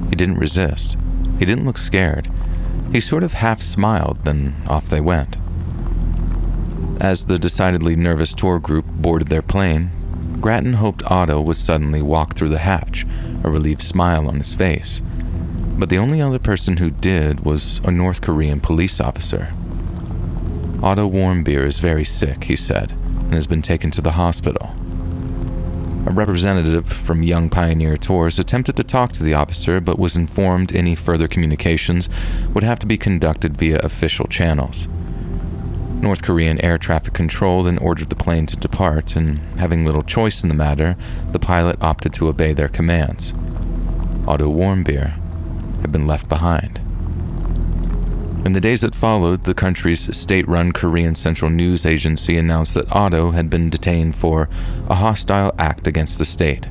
He didn't resist. He didn't look scared. He sort of half smiled, then off they went." As the decidedly nervous tour group boarded their plane, Grattan hoped Otto would suddenly walk through the hatch, a relieved smile on his face. But the only other person who did was a North Korean police officer. "Otto Warmbier is very sick," he said, and has been taken to the hospital. A representative from Young Pioneer Tours attempted to talk to the officer, but was informed any further communications would have to be conducted via official channels. North Korean air traffic control then ordered the plane to depart, and having little choice in the matter, the pilot opted to obey their commands. Otto Warmbier had been left behind. In the days that followed, the country's state-run Korean Central News Agency announced that Otto had been detained for a hostile act against the state.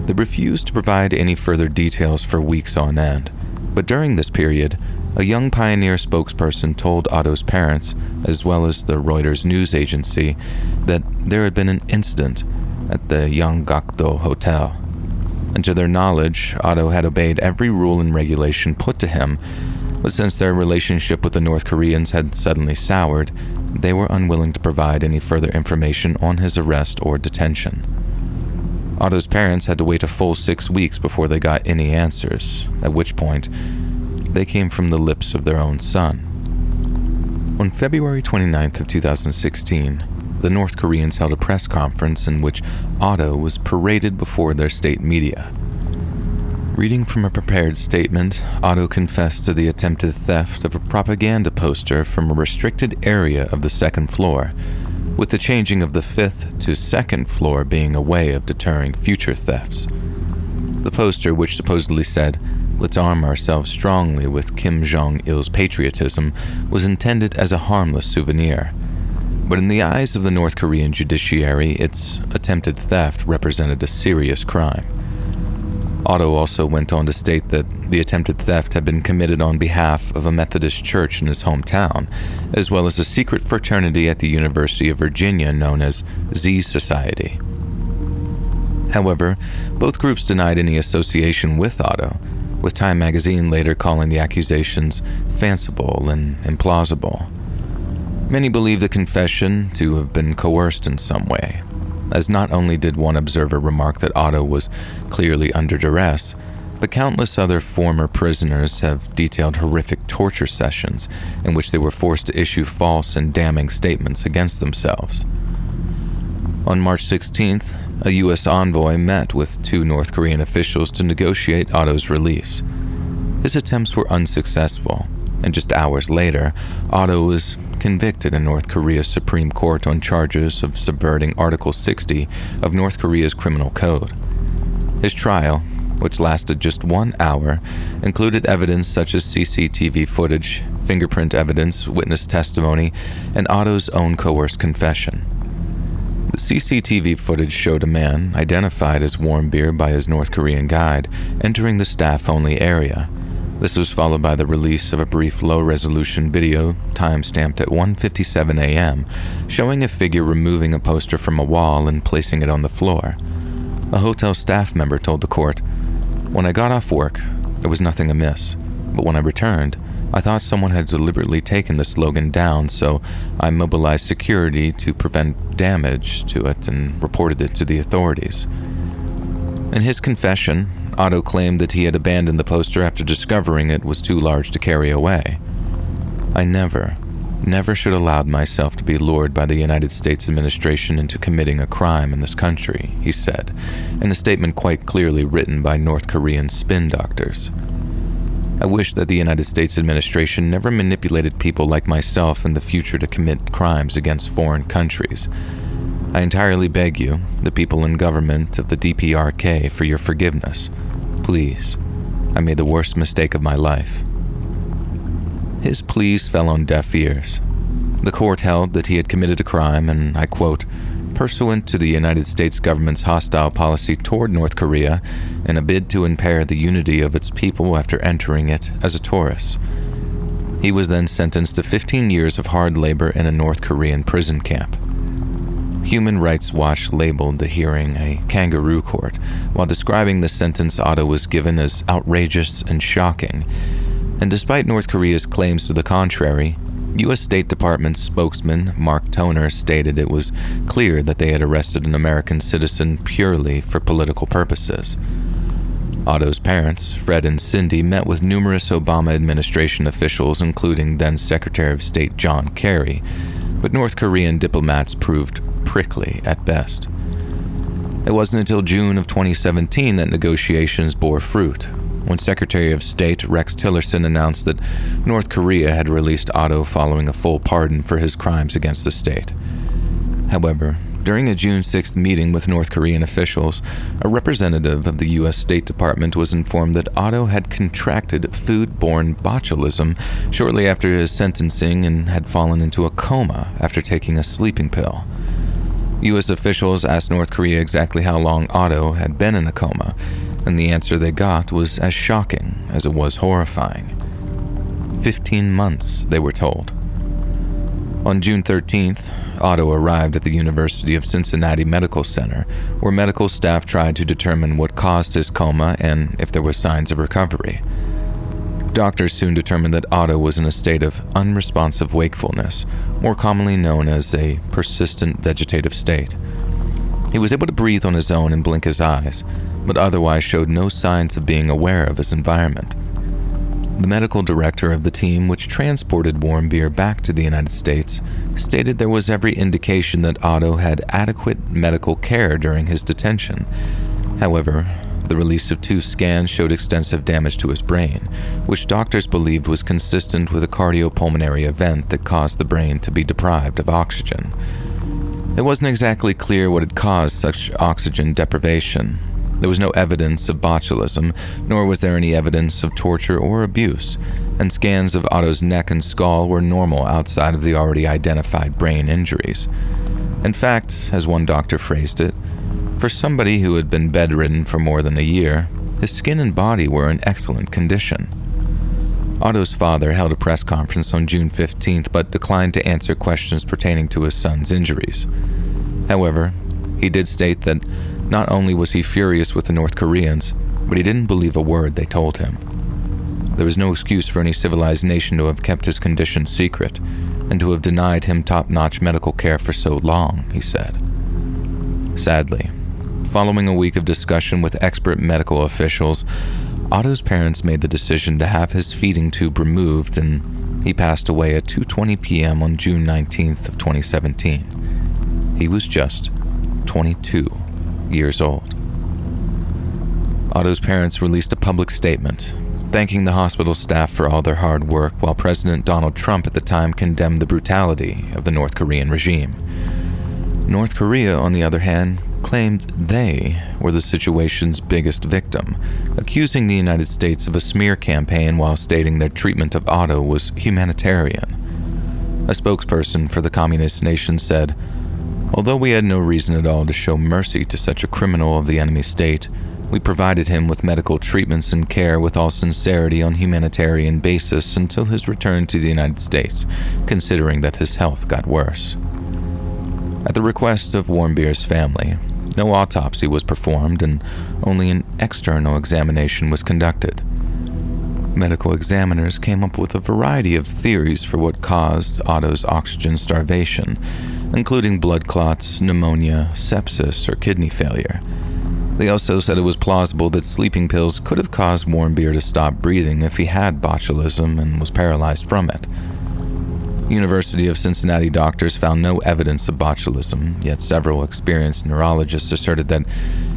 They refused to provide any further details for weeks on end, but during this period, a Young Pioneer spokesperson told Otto's parents, as well as the Reuters news agency, that there had been an incident at the Yanggakdo Hotel. And to their knowledge, Otto had obeyed every rule and regulation put to him, but since their relationship with the North Koreans had suddenly soured, they were unwilling to provide any further information on his arrest or detention. Otto's parents had to wait a full 6 weeks before they got any answers, at which point they came from the lips of their own son. On February 29th of 2016, the North Koreans held a press conference in which Otto was paraded before their state media. Reading from a prepared statement, Otto confessed to the attempted theft of a propaganda poster from a restricted area of the 2nd floor, with the changing of the 5th to 2nd floor being a way of deterring future thefts. The poster, which supposedly said, "Let's arm ourselves strongly with Kim Jong-il's patriotism," was intended as a harmless souvenir. but in the eyes of the North Korean judiciary, its attempted theft represented a serious crime. Otto also went on to state that the attempted theft had been committed on behalf of a Methodist church in his hometown, as well as a secret fraternity at the University of Virginia known as Z Society. However, both groups denied any association with Otto, with Time magazine later calling the accusations fanciful and implausible. Many believe the confession to have been coerced in some way, as not only did one observer remark that Otto was clearly under duress, but countless other former prisoners have detailed horrific torture sessions in which they were forced to issue false and damning statements against themselves. On March 16th, a U.S. envoy met with 2 North Korean officials to negotiate Otto's release. His attempts were unsuccessful, and just hours later, Otto was convicted in North Korea's Supreme Court on charges of subverting Article 60 of North Korea's Criminal Code. His trial, which lasted just 1 hour, included evidence such as CCTV footage, fingerprint evidence, witness testimony, and Otto's own coerced confession. The CCTV footage showed a man, identified as Warmbier by his North Korean guide, entering the staff-only area. This was followed by the release of a brief low-resolution video time-stamped at 1:57 a.m., showing a figure removing a poster from a wall and placing it on the floor. A hotel staff member told the court, "When I got off work, there was nothing amiss, but when I returned, I thought someone had deliberately taken the slogan down, so I mobilized security to prevent damage to it and reported it to the authorities." In his confession, Otto claimed that he had abandoned the poster after discovering it was too large to carry away. "I never should have allowed myself to be lured by the United States administration into committing a crime in this country," he said, in a statement quite clearly written by North Korean spin doctors. "I wish that the United States administration never manipulated people like myself in the future to commit crimes against foreign countries. I entirely beg you, the people in government of the DPRK, for your forgiveness. Please, I made the worst mistake of my life." His pleas fell on deaf ears. The court held that he had committed a crime, and I quote, "pursuant to the United States government's hostile policy toward North Korea in a bid to impair the unity of its people after entering it as a tourist." He was then sentenced to 15 years of hard labor in a North Korean prison camp. Human Rights Watch labeled the hearing a kangaroo court, while describing the sentence Otto was given as outrageous and shocking. And despite North Korea's claims to the contrary, U.S. State Department spokesman Mark Toner stated it was clear that they had arrested an American citizen purely for political purposes. Otto's parents, Fred and Cindy, met with numerous Obama administration officials, including then Secretary of State John Kerry, but North Korean diplomats proved prickly at best. It wasn't until June of 2017 that negotiations bore fruit, when Secretary of State Rex Tillerson announced that North Korea had released Otto following a full pardon for his crimes against the state. However, during a June 6th meeting with North Korean officials, a representative of the U.S. State Department was informed that Otto had contracted food-borne botulism shortly after his sentencing and had fallen into a coma after taking a sleeping pill. U.S. officials asked North Korea exactly how long Otto had been in a coma, and the answer they got was as shocking as it was horrifying. 15 months, they were told. On June 13th, Otto arrived at the University of Cincinnati Medical Center, where medical staff tried to determine what caused his coma and if there were signs of recovery. Doctors soon determined that Otto was in a state of unresponsive wakefulness, more commonly known as a persistent vegetative state. He was able to breathe on his own and blink his eyes, but otherwise showed no signs of being aware of his environment. The medical director of the team which transported Warmbier back to the United States stated there was every indication that Otto had adequate medical care during his detention. However, the release of 2 scans showed extensive damage to his brain, which doctors believed was consistent with a cardiopulmonary event that caused the brain to be deprived of oxygen. It wasn't exactly clear what had caused such oxygen deprivation, There was no evidence of botulism, nor was there any evidence of torture or abuse, and scans of Otto's neck and skull were normal outside of the already identified brain injuries. In fact, as one doctor phrased it, for somebody who had been bedridden for more than a year, his skin and body were in excellent condition. Otto's father held a press conference on June 15th but declined to answer questions pertaining to his son's injuries. However, he did state that not only was he furious with the North Koreans, but he didn't believe a word they told him. There was no excuse for any civilized nation to have kept his condition secret and to have denied him top-notch medical care for so long, he said. Sadly, following a week of discussion with expert medical officials, Otto's parents made the decision to have his feeding tube removed, and he passed away at 2:20 p.m. on June 19th of 2017. He was just 22 years old. Otto's parents released a public statement thanking the hospital staff for all their hard work, while President Donald Trump at the time condemned the brutality of the North Korean regime. North Korea, on the other hand, claimed they were the situation's biggest victim, accusing the United States of a smear campaign while stating their treatment of Otto was humanitarian. A spokesperson for the communist nation said, "Although we had no reason at all to show mercy to such a criminal of the enemy state, we provided him with medical treatments and care with all sincerity on humanitarian basis until his return to the United States, considering that his health got worse." At the request of Warmbier's family, no autopsy was performed and only an external examination was conducted. Medical examiners came up with a variety of theories for what caused Otto's oxygen starvation, including blood clots, pneumonia, sepsis, or kidney failure. They also said it was plausible that sleeping pills could have caused Warmbier to stop breathing if he had botulism and was paralyzed from it. University of Cincinnati doctors found no evidence of botulism, yet several experienced neurologists asserted that,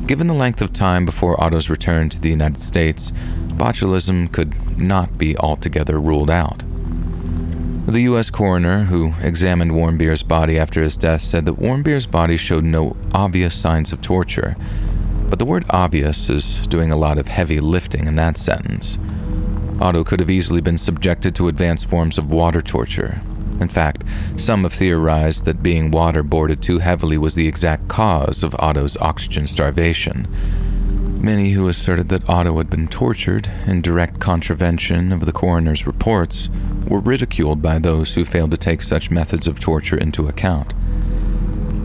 given the length of time before Otto's return to the United States, botulism could not be altogether ruled out. The U.S. coroner who examined Warmbier's body after his death said that Warmbier's body showed no obvious signs of torture, but the word obvious is doing a lot of heavy lifting in that sentence. Otto could have easily been subjected to advanced forms of water torture. In fact, some have theorized that being waterboarded too heavily was the exact cause of Otto's oxygen starvation. Many who asserted that Otto had been tortured in direct contravention of the coroner's reports were ridiculed by those who failed to take such methods of torture into account.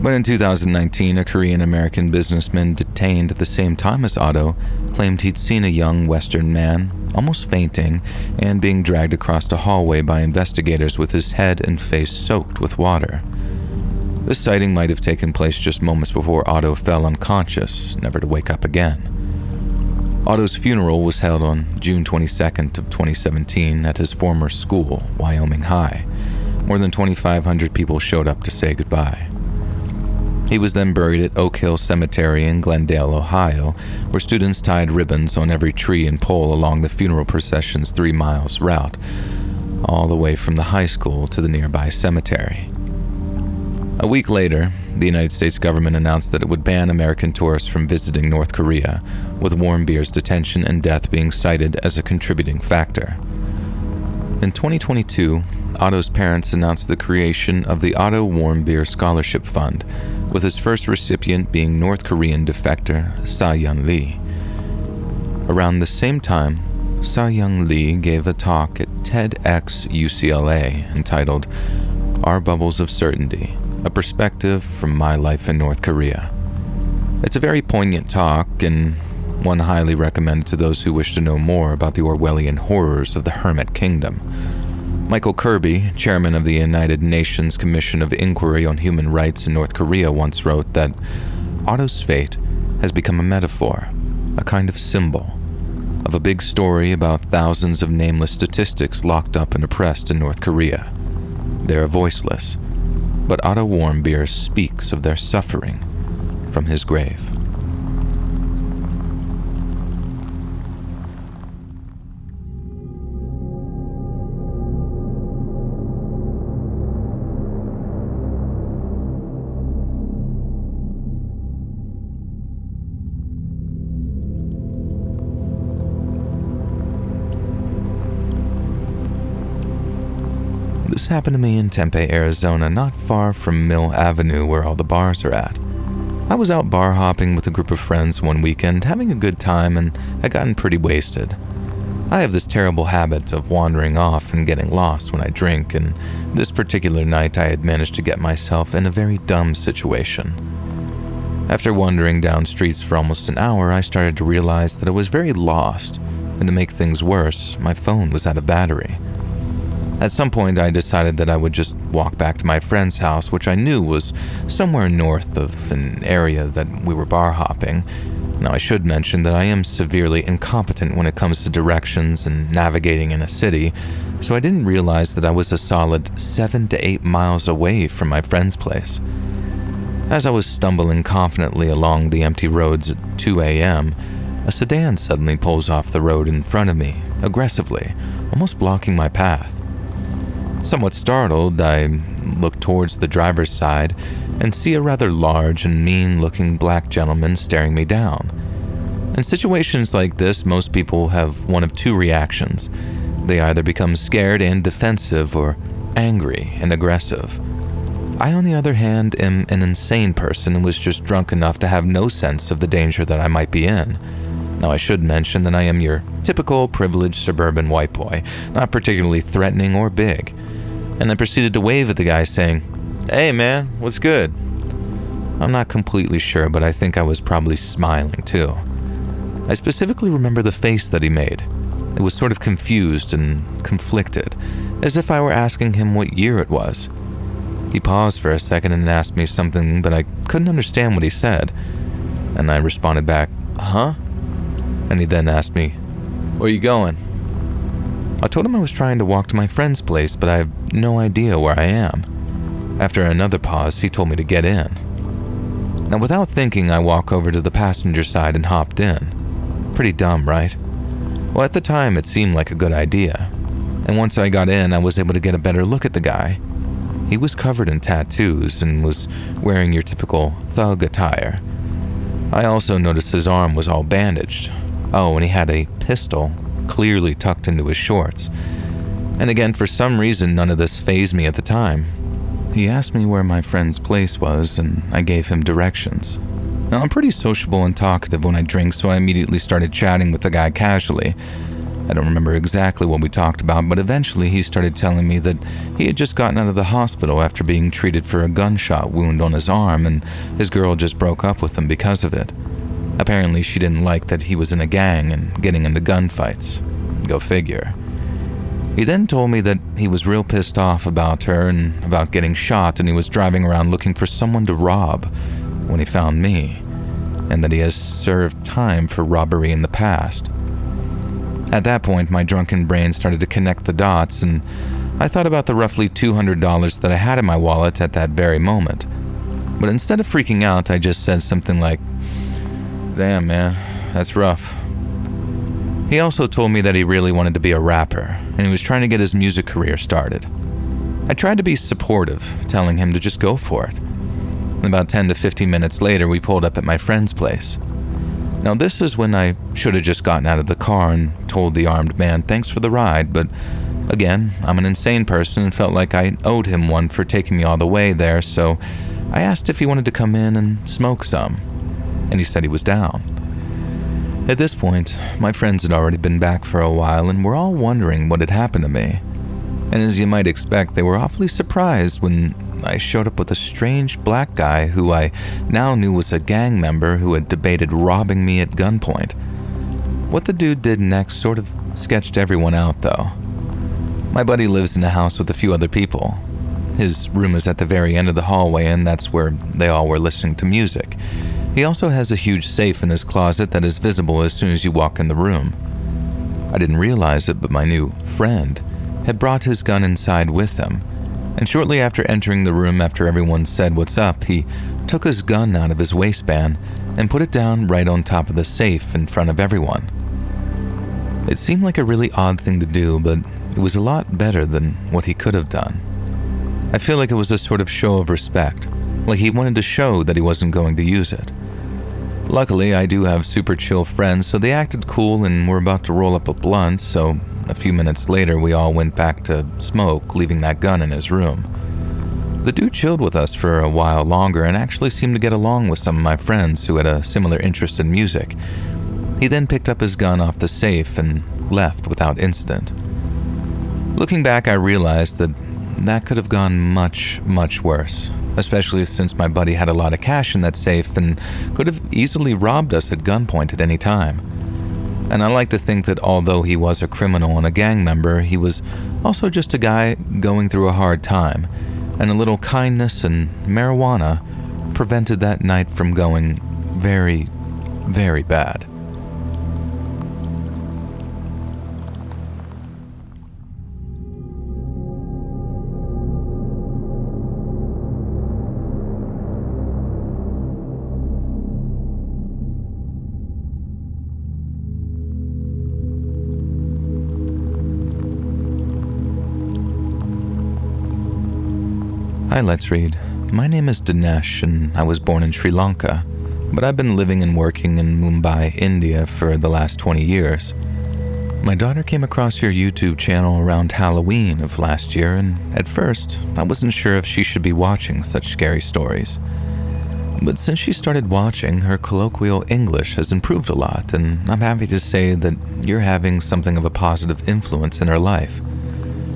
But in 2019, a Korean-American businessman detained at the same time as Otto claimed he'd seen a young Western man, almost fainting, and being dragged across a hallway by investigators with his head and face soaked with water. This sighting might have taken place just moments before Otto fell unconscious, never to wake up again. Otto's funeral was held on June 22nd of 2017 at his former school, Wyoming High. More than 2,500 people showed up to say goodbye. He was then buried at Oak Hill Cemetery in Glendale, Ohio, where students tied ribbons on every tree and pole along the funeral procession's 3 miles route, all the way from the high school to the nearby cemetery. A week later, the United States government announced that it would ban American tourists from visiting North Korea, with Warmbier's detention and death being cited as a contributing factor. In 2022, Otto's parents announced the creation of the Otto Warmbier Scholarship Fund, with his first recipient being North Korean defector Sa-Young Lee. Around the same time, Sa-Young Lee gave a talk at TEDx UCLA entitled "Our Bubbles of Certainty, a Perspective from My Life in North Korea." It's a very poignant talk and one highly recommended to those who wish to know more about the Orwellian horrors of the Hermit Kingdom. Michael Kirby, chairman of the United Nations Commission of Inquiry on Human Rights in North Korea, once wrote that Otto's fate has become a metaphor, a kind of symbol, of a big story about thousands of nameless statistics locked up and oppressed in North Korea. They are voiceless, but Otto Warmbier speaks of their suffering from his grave. happened to me in Tempe, Arizona, not far from Mill Avenue where all the bars are at. I was out bar hopping with a group of friends one weekend, having a good time, and I'd gotten pretty wasted. I have this terrible habit of wandering off and getting lost when I drink, and this particular night I had managed to get myself in a very dumb situation. After wandering down streets for almost an hour, I started to realize that I was very lost, and to make things worse, my phone was out of battery. At some point, I decided that I would just walk back to my friend's house, which I knew was somewhere north of an area that we were bar hopping. Now, I should mention that I am severely incompetent when it comes to directions and navigating in a city, so I didn't realize that I was a solid 7 to 8 miles away from my friend's place. As I was stumbling confidently along the empty roads at 2 a.m., a sedan suddenly pulls off the road in front of me, aggressively, almost blocking my path. Somewhat startled, I look towards the driver's side and see a rather large and mean-looking black gentleman staring me down. In situations like this, most people have one of two reactions. They either become scared and defensive or angry and aggressive. I, on the other hand, am an insane person and was just drunk enough to have no sense of the danger that I might be in. Now, I should mention that I am your typical privileged suburban white boy, not particularly threatening or big. And I proceeded to wave at the guy saying, "Hey man, what's good?" I'm not completely sure, but I think I was probably smiling too. I specifically remember the face that he made. It was sort of confused and conflicted, as if I were asking him what year it was. He paused for a second and asked me something, but I couldn't understand what he said. And I responded back, "Huh?" And he then asked me, "Where you going?" I told him I was trying to walk to my friend's place, but I have no idea where I am. After another pause, he told me to get in. Now, without thinking, I walk over to the passenger side and hopped in. Pretty dumb, right? Well, at the time, it seemed like a good idea. And once I got in, I was able to get a better look at the guy. He was covered in tattoos and was wearing your typical thug attire. I also noticed his arm was all bandaged. Oh, and he had a pistol clearly tucked into his shorts. And again, for some reason, none of this fazed me at the time. He asked me where my friend's place was, and I gave him directions. Now, I'm pretty sociable and talkative when I drink, so I immediately started chatting with the guy casually. I don't remember exactly what we talked about, but eventually he started telling me that he had just gotten out of the hospital after being treated for a gunshot wound on his arm, and his girl just broke up with him because of it. Apparently, she didn't like that he was in a gang and getting into gunfights. Go figure. He then told me that he was real pissed off about her and about getting shot, and he was driving around looking for someone to rob when he found me, and that he has served time for robbery in the past. At that point, my drunken brain started to connect the dots, and I thought about the roughly $200 that I had in my wallet at that very moment. But instead of freaking out, I just said something like, "Damn, man, that's rough." He also told me that he really wanted to be a rapper, and he was trying to get his music career started. I tried to be supportive, telling him to just go for it. And about 10 to 15 minutes later, we pulled up at my friend's place. Now, this is when I should have just gotten out of the car and told the armed man thanks for the ride, but again, I'm an insane person and felt like I owed him one for taking me all the way there, so I asked if he wanted to come in and smoke some, and he said he was down. At this point, my friends had already been back for a while and were all wondering what had happened to me. And as you might expect, they were awfully surprised when I showed up with a strange black guy who I now knew was a gang member who had debated robbing me at gunpoint. What the dude did next sort of sketched everyone out, though. My buddy lives in a house with a few other people. His room is at the very end of the hallway, and that's where they all were listening to music. He also has a huge safe in his closet that is visible as soon as you walk in the room. I didn't realize it, but my new friend had brought his gun inside with him, and shortly after entering the room after everyone said what's up, he took his gun out of his waistband and put it down right on top of the safe in front of everyone. It seemed like a really odd thing to do, but it was a lot better than what he could have done. I feel like it was a sort of show of respect, like he wanted to show that he wasn't going to use it. Luckily, I do have super chill friends, so they acted cool and were about to roll up a blunt, so a few minutes later we all went back to smoke, leaving that gun in his room. The dude chilled with us for a while longer and actually seemed to get along with some of my friends who had a similar interest in music. He then picked up his gun off the safe and left without incident. Looking back, I realized that could have gone much, much worse, especially since my buddy had a lot of cash in that safe and could have easily robbed us at gunpoint at any time. And I like to think that although he was a criminal and a gang member, he was also just a guy going through a hard time, and a little kindness and marijuana prevented that night from going very, very bad. Hi, let's read. My name is Dinesh and I was born in Sri Lanka, but I've been living and working in Mumbai, India for the last 20 years. My daughter came across your YouTube channel around Halloween of last year, and at first, I wasn't sure if she should be watching such scary stories. But since she started watching, her colloquial English has improved a lot, and I'm happy to say that you're having something of a positive influence in her life.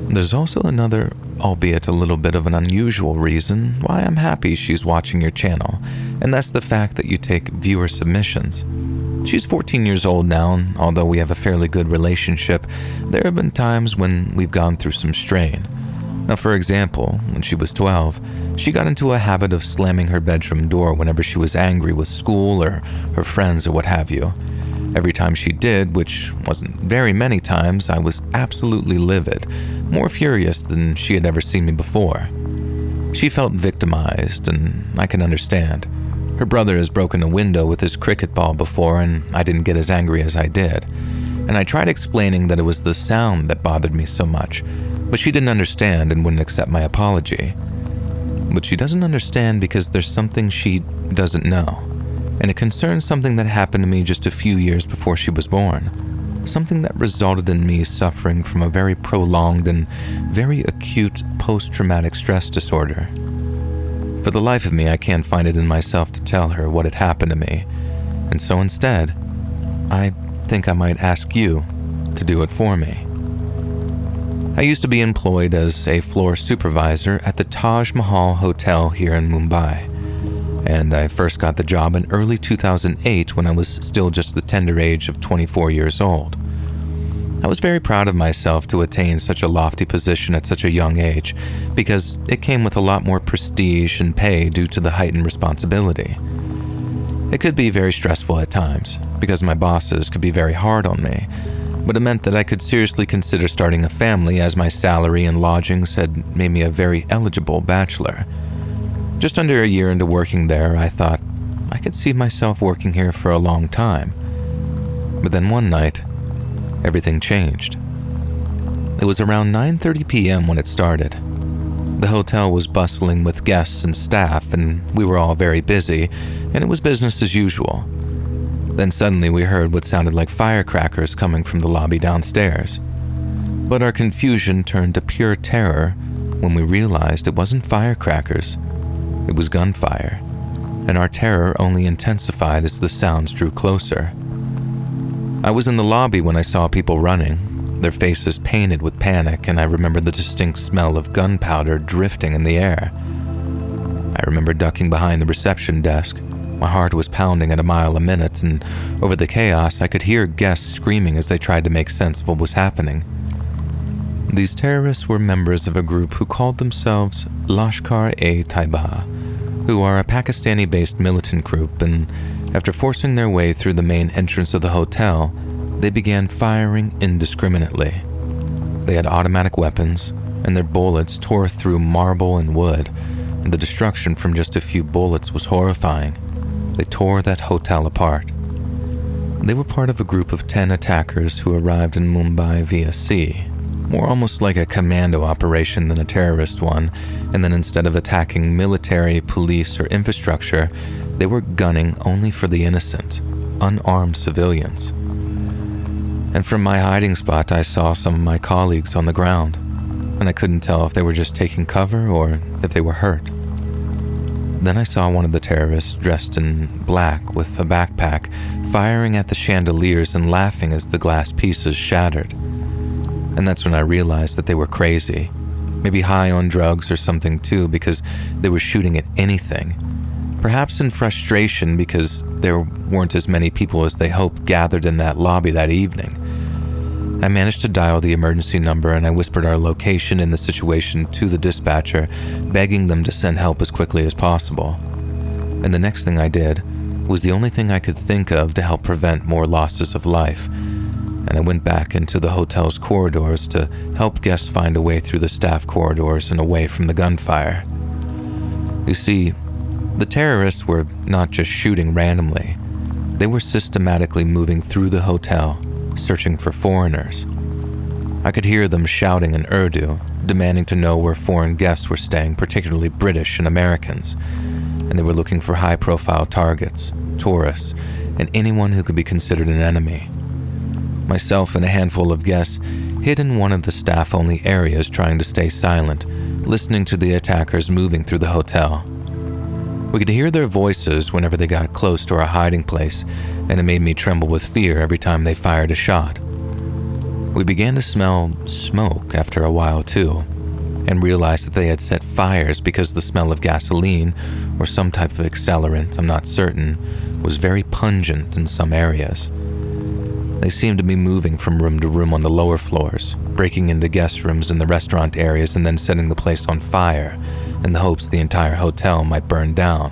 There's also another, albeit a little bit of an unusual reason why I'm happy she's watching your channel, and that's the fact that you take viewer submissions. She's 14 years old now, and although we have a fairly good relationship, there have been times when we've gone through some strain. Now, for example, when she was 12, she got into a habit of slamming her bedroom door whenever she was angry with school or her friends or what have you. Every time she did, which wasn't very many times, I was absolutely livid, more furious than she had ever seen me before. She felt victimized, and I can understand. Her brother has broken a window with his cricket ball before, and I didn't get as angry as I did. And I tried explaining that it was the sound that bothered me so much, but she didn't understand and wouldn't accept my apology. But she doesn't understand because there's something she doesn't know. And it concerns something that happened to me just a few years before she was born. Something that resulted in me suffering from a very prolonged and very acute post-traumatic stress disorder. For the life of me, I can't find it in myself to tell her what had happened to me. And so instead, I think I might ask you to do it for me. I used to be employed as a floor supervisor at the Taj Mahal Hotel here in Mumbai. And I first got the job in early 2008 when I was still just the tender age of 24 years old. I was very proud of myself to attain such a lofty position at such a young age, because it came with a lot more prestige and pay due to the heightened responsibility. It could be very stressful at times, because my bosses could be very hard on me, but it meant that I could seriously consider starting a family as my salary and lodgings had made me a very eligible bachelor. Just under a year into working there, I thought I could see myself working here for a long time. But then one night, everything changed. It was around 9:30 p.m. when it started. The hotel was bustling with guests and staff, and we were all very busy, and it was business as usual. Then suddenly we heard what sounded like firecrackers coming from the lobby downstairs. But our confusion turned to pure terror when we realized it wasn't firecrackers. It was gunfire, and our terror only intensified as the sounds drew closer. I was in the lobby when I saw people running, their faces painted with panic, and I remember the distinct smell of gunpowder drifting in the air. I remember ducking behind the reception desk. My heart was pounding at a mile a minute, and over the chaos, I could hear guests screaming as they tried to make sense of what was happening. These terrorists were members of a group who called themselves Lashkar-e-Taiba, who are a Pakistani-based militant group, and after forcing their way through the main entrance of the hotel, they began firing indiscriminately. They had automatic weapons, and their bullets tore through marble and wood, and the destruction from just a few bullets was horrifying. They tore that hotel apart. They were part of a group of 10 attackers who arrived in Mumbai via sea, more almost like a commando operation than a terrorist one, and then instead of attacking military, police, or infrastructure, they were gunning only for the innocent, unarmed civilians. And from my hiding spot, I saw some of my colleagues on the ground, and I couldn't tell if they were just taking cover or if they were hurt. Then I saw one of the terrorists dressed in black with a backpack firing at the chandeliers and laughing as the glass pieces shattered. And that's when I realized that they were crazy, maybe high on drugs or something too, because they were shooting at anything. Perhaps in frustration because there weren't as many people as they hoped gathered in that lobby that evening. I managed to dial the emergency number and I whispered our location and the situation to the dispatcher, begging them to send help as quickly as possible. And the next thing I did was the only thing I could think of to help prevent more losses of life. And I went back into the hotel's corridors to help guests find a way through the staff corridors and away from the gunfire. You see, the terrorists were not just shooting randomly. They were systematically moving through the hotel, searching for foreigners. I could hear them shouting in Urdu, demanding to know where foreign guests were staying, particularly British and Americans. And they were looking for high-profile targets, tourists, and anyone who could be considered an enemy. Myself and a handful of guests hid in one of the staff-only areas trying to stay silent, listening to the attackers moving through the hotel. We could hear their voices whenever they got close to our hiding place, and it made me tremble with fear every time they fired a shot. We began to smell smoke after a while too, and realized that they had set fires because the smell of gasoline, or some type of accelerant, I'm not certain, was very pungent in some areas. They seemed to be moving from room to room on the lower floors, breaking into guest rooms in the restaurant areas and then setting the place on fire, in the hopes the entire hotel might burn down.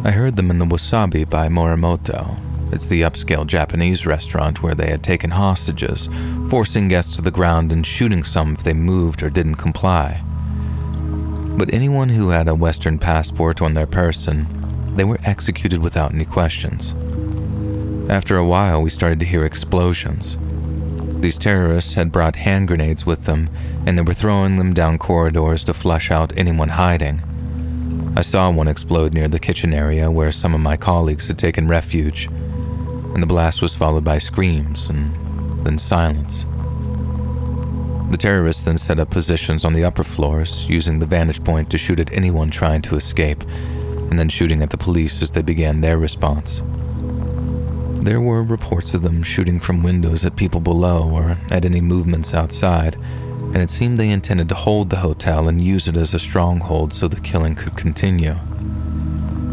I heard them in the Wasabi by Morimoto. It's the upscale Japanese restaurant where they had taken hostages, forcing guests to the ground and shooting some if they moved or didn't comply. But anyone who had a Western passport on their person, they were executed without any questions. After a while, we started to hear explosions. These terrorists had brought hand grenades with them, and they were throwing them down corridors to flush out anyone hiding. I saw one explode near the kitchen area where some of my colleagues had taken refuge, and the blast was followed by screams and then silence. The terrorists then set up positions on the upper floors, using the vantage point to shoot at anyone trying to escape, and then shooting at the police as they began their response. There were reports of them shooting from windows at people below or at any movements outside, and it seemed they intended to hold the hotel and use it as a stronghold so the killing could continue.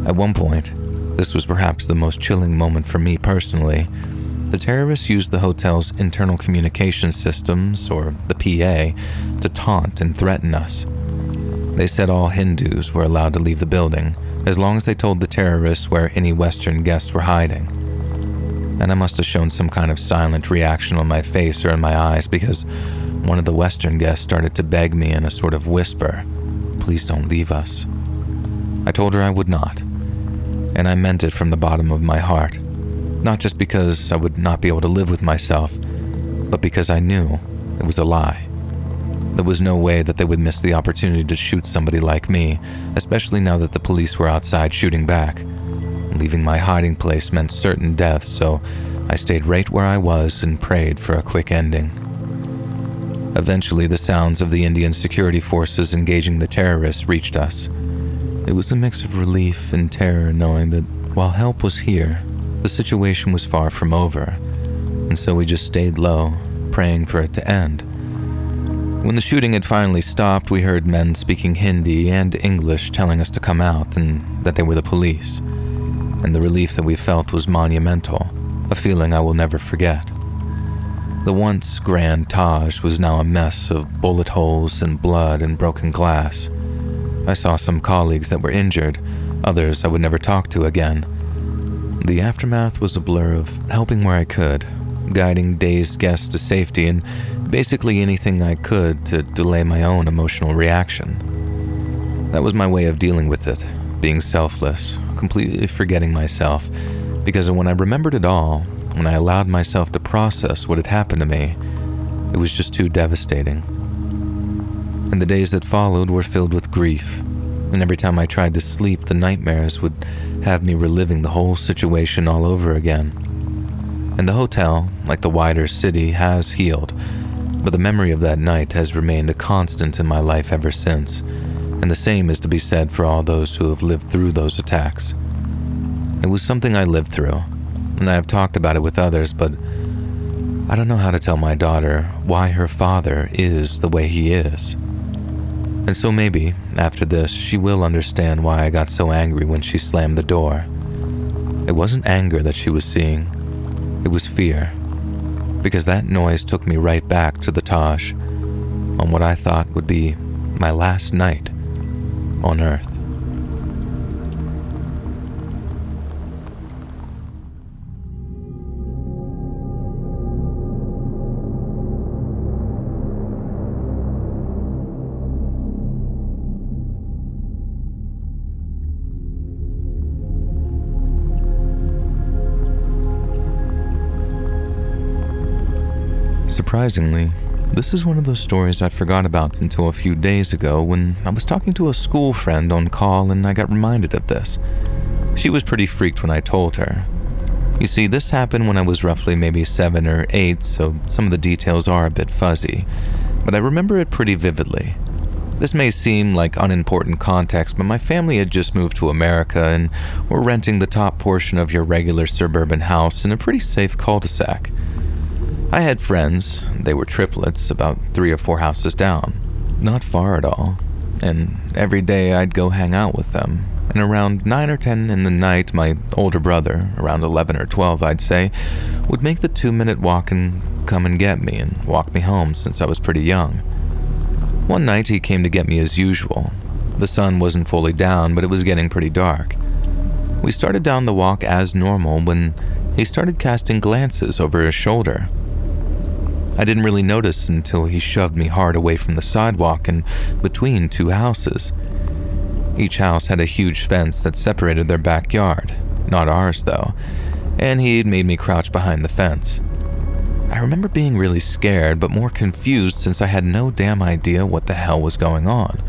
At one point, this was perhaps the most chilling moment for me personally, the terrorists used the hotel's internal communication systems, or the PA, to taunt and threaten us. They said all Hindus were allowed to leave the building, as long as they told the terrorists where any Western guests were hiding. And I must have shown some kind of silent reaction on my face or in my eyes because one of the Western guests started to beg me in a sort of whisper, "Please don't leave us." I told her I would not, and I meant it from the bottom of my heart, not just because I would not be able to live with myself, but because I knew it was a lie. There was no way that they would miss the opportunity to shoot somebody like me, especially now that the police were outside shooting back. Leaving my hiding place meant certain death, so I stayed right where I was and prayed for a quick ending. Eventually, the sounds of the Indian security forces engaging the terrorists reached us. It was a mix of relief and terror knowing that while help was here, the situation was far from over, and so we just stayed low, praying for it to end. When the shooting had finally stopped, we heard men speaking Hindi and English telling us to come out and that they were the police. And the relief that we felt was monumental, a feeling I will never forget. The once grand Taj was now a mess of bullet holes and blood and broken glass. I saw some colleagues that were injured, others I would never talk to again. The aftermath was a blur of helping where I could, guiding dazed guests to safety, and basically anything I could to delay my own emotional reaction. That was my way of dealing with it, being selfless, completely forgetting myself, because when I remembered it all, when I allowed myself to process what had happened to me, it was just too devastating. And the days that followed were filled with grief, and every time I tried to sleep, the nightmares would have me reliving the whole situation all over again. And the hotel, like the wider city, has healed, but the memory of that night has remained a constant in my life ever since, and the same is to be said for all those who have lived through those attacks. It was something I lived through, and I have talked about it with others, but I don't know how to tell my daughter why her father is the way he is. And so maybe, after this, she will understand why I got so angry when she slammed the door. It wasn't anger that she was seeing, it was fear, because that noise took me right back to the Taj, on what I thought would be my last night on Earth. Surprisingly, this is one of those stories I forgot about until a few days ago when I was talking to a school friend on call and I got reminded of this. She was pretty freaked when I told her. You see, this happened when I was roughly maybe 7 or 8, so some of the details are a bit fuzzy, but I remember it pretty vividly. This may seem like unimportant context, but my family had just moved to America and were renting the top portion of your regular suburban house in a pretty safe cul-de-sac. I had friends, they were triplets, about 3 or 4 houses down, not far at all, and every day I'd go hang out with them, and around 9 or 10 in the night, my older brother, around 11 or 12 I'd say, would make the 2-minute walk and come and get me and walk me home since I was pretty young. One night he came to get me as usual. The sun wasn't fully down, but it was getting pretty dark. We started down the walk as normal when he started casting glances over his shoulder. I didn't really notice until he shoved me hard away from the sidewalk and between 2 houses. Each house had a huge fence that separated their backyard, not ours though, and he'd made me crouch behind the fence. I remember being really scared but more confused since I had no damn idea what the hell was going on.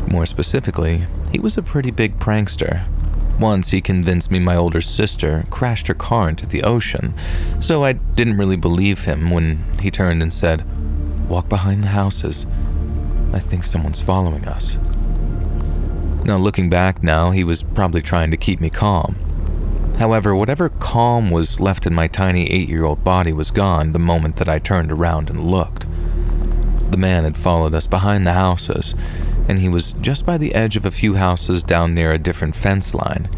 More specifically, he was a pretty big prankster. Once he convinced me my older sister crashed her car into the ocean, so I didn't really believe him when he turned and said, "Walk behind the houses. I think someone's following us." Now looking back now, he was probably trying to keep me calm. However, whatever calm was left in my tiny 8-year-old body was gone the moment that I turned around and looked. The man had followed us behind the houses, and he was just by the edge of a few houses down near a different fence line.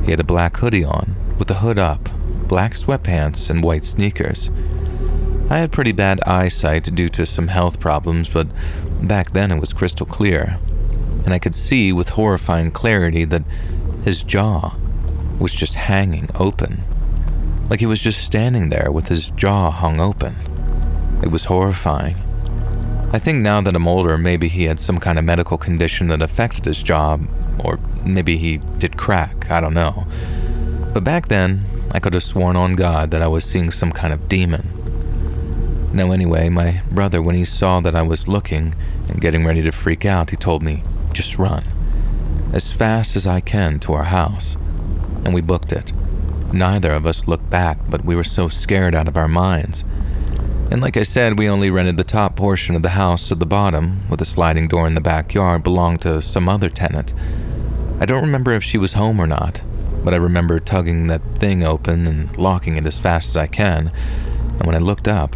He had a black hoodie on, with the hood up, black sweatpants, and white sneakers. I had pretty bad eyesight due to some health problems, but back then it was crystal clear, and I could see with horrifying clarity that his jaw was just hanging open, like he was just standing there with his jaw hung open. It was horrifying. I think now that I'm older, maybe he had some kind of medical condition that affected his jaw, or maybe he did crack, I don't know. But back then, I could have sworn on God that I was seeing some kind of demon. Now anyway, my brother, when he saw that I was looking and getting ready to freak out, he told me, "Just run, as fast as I can to our house." And we booked it. Neither of us looked back, but we were so scared out of our minds. And like I said, we only rented the top portion of the house, so the bottom, with a sliding door in the backyard, belonged to some other tenant. I don't remember if she was home or not, but I remember tugging that thing open and locking it as fast as I can, and when I looked up,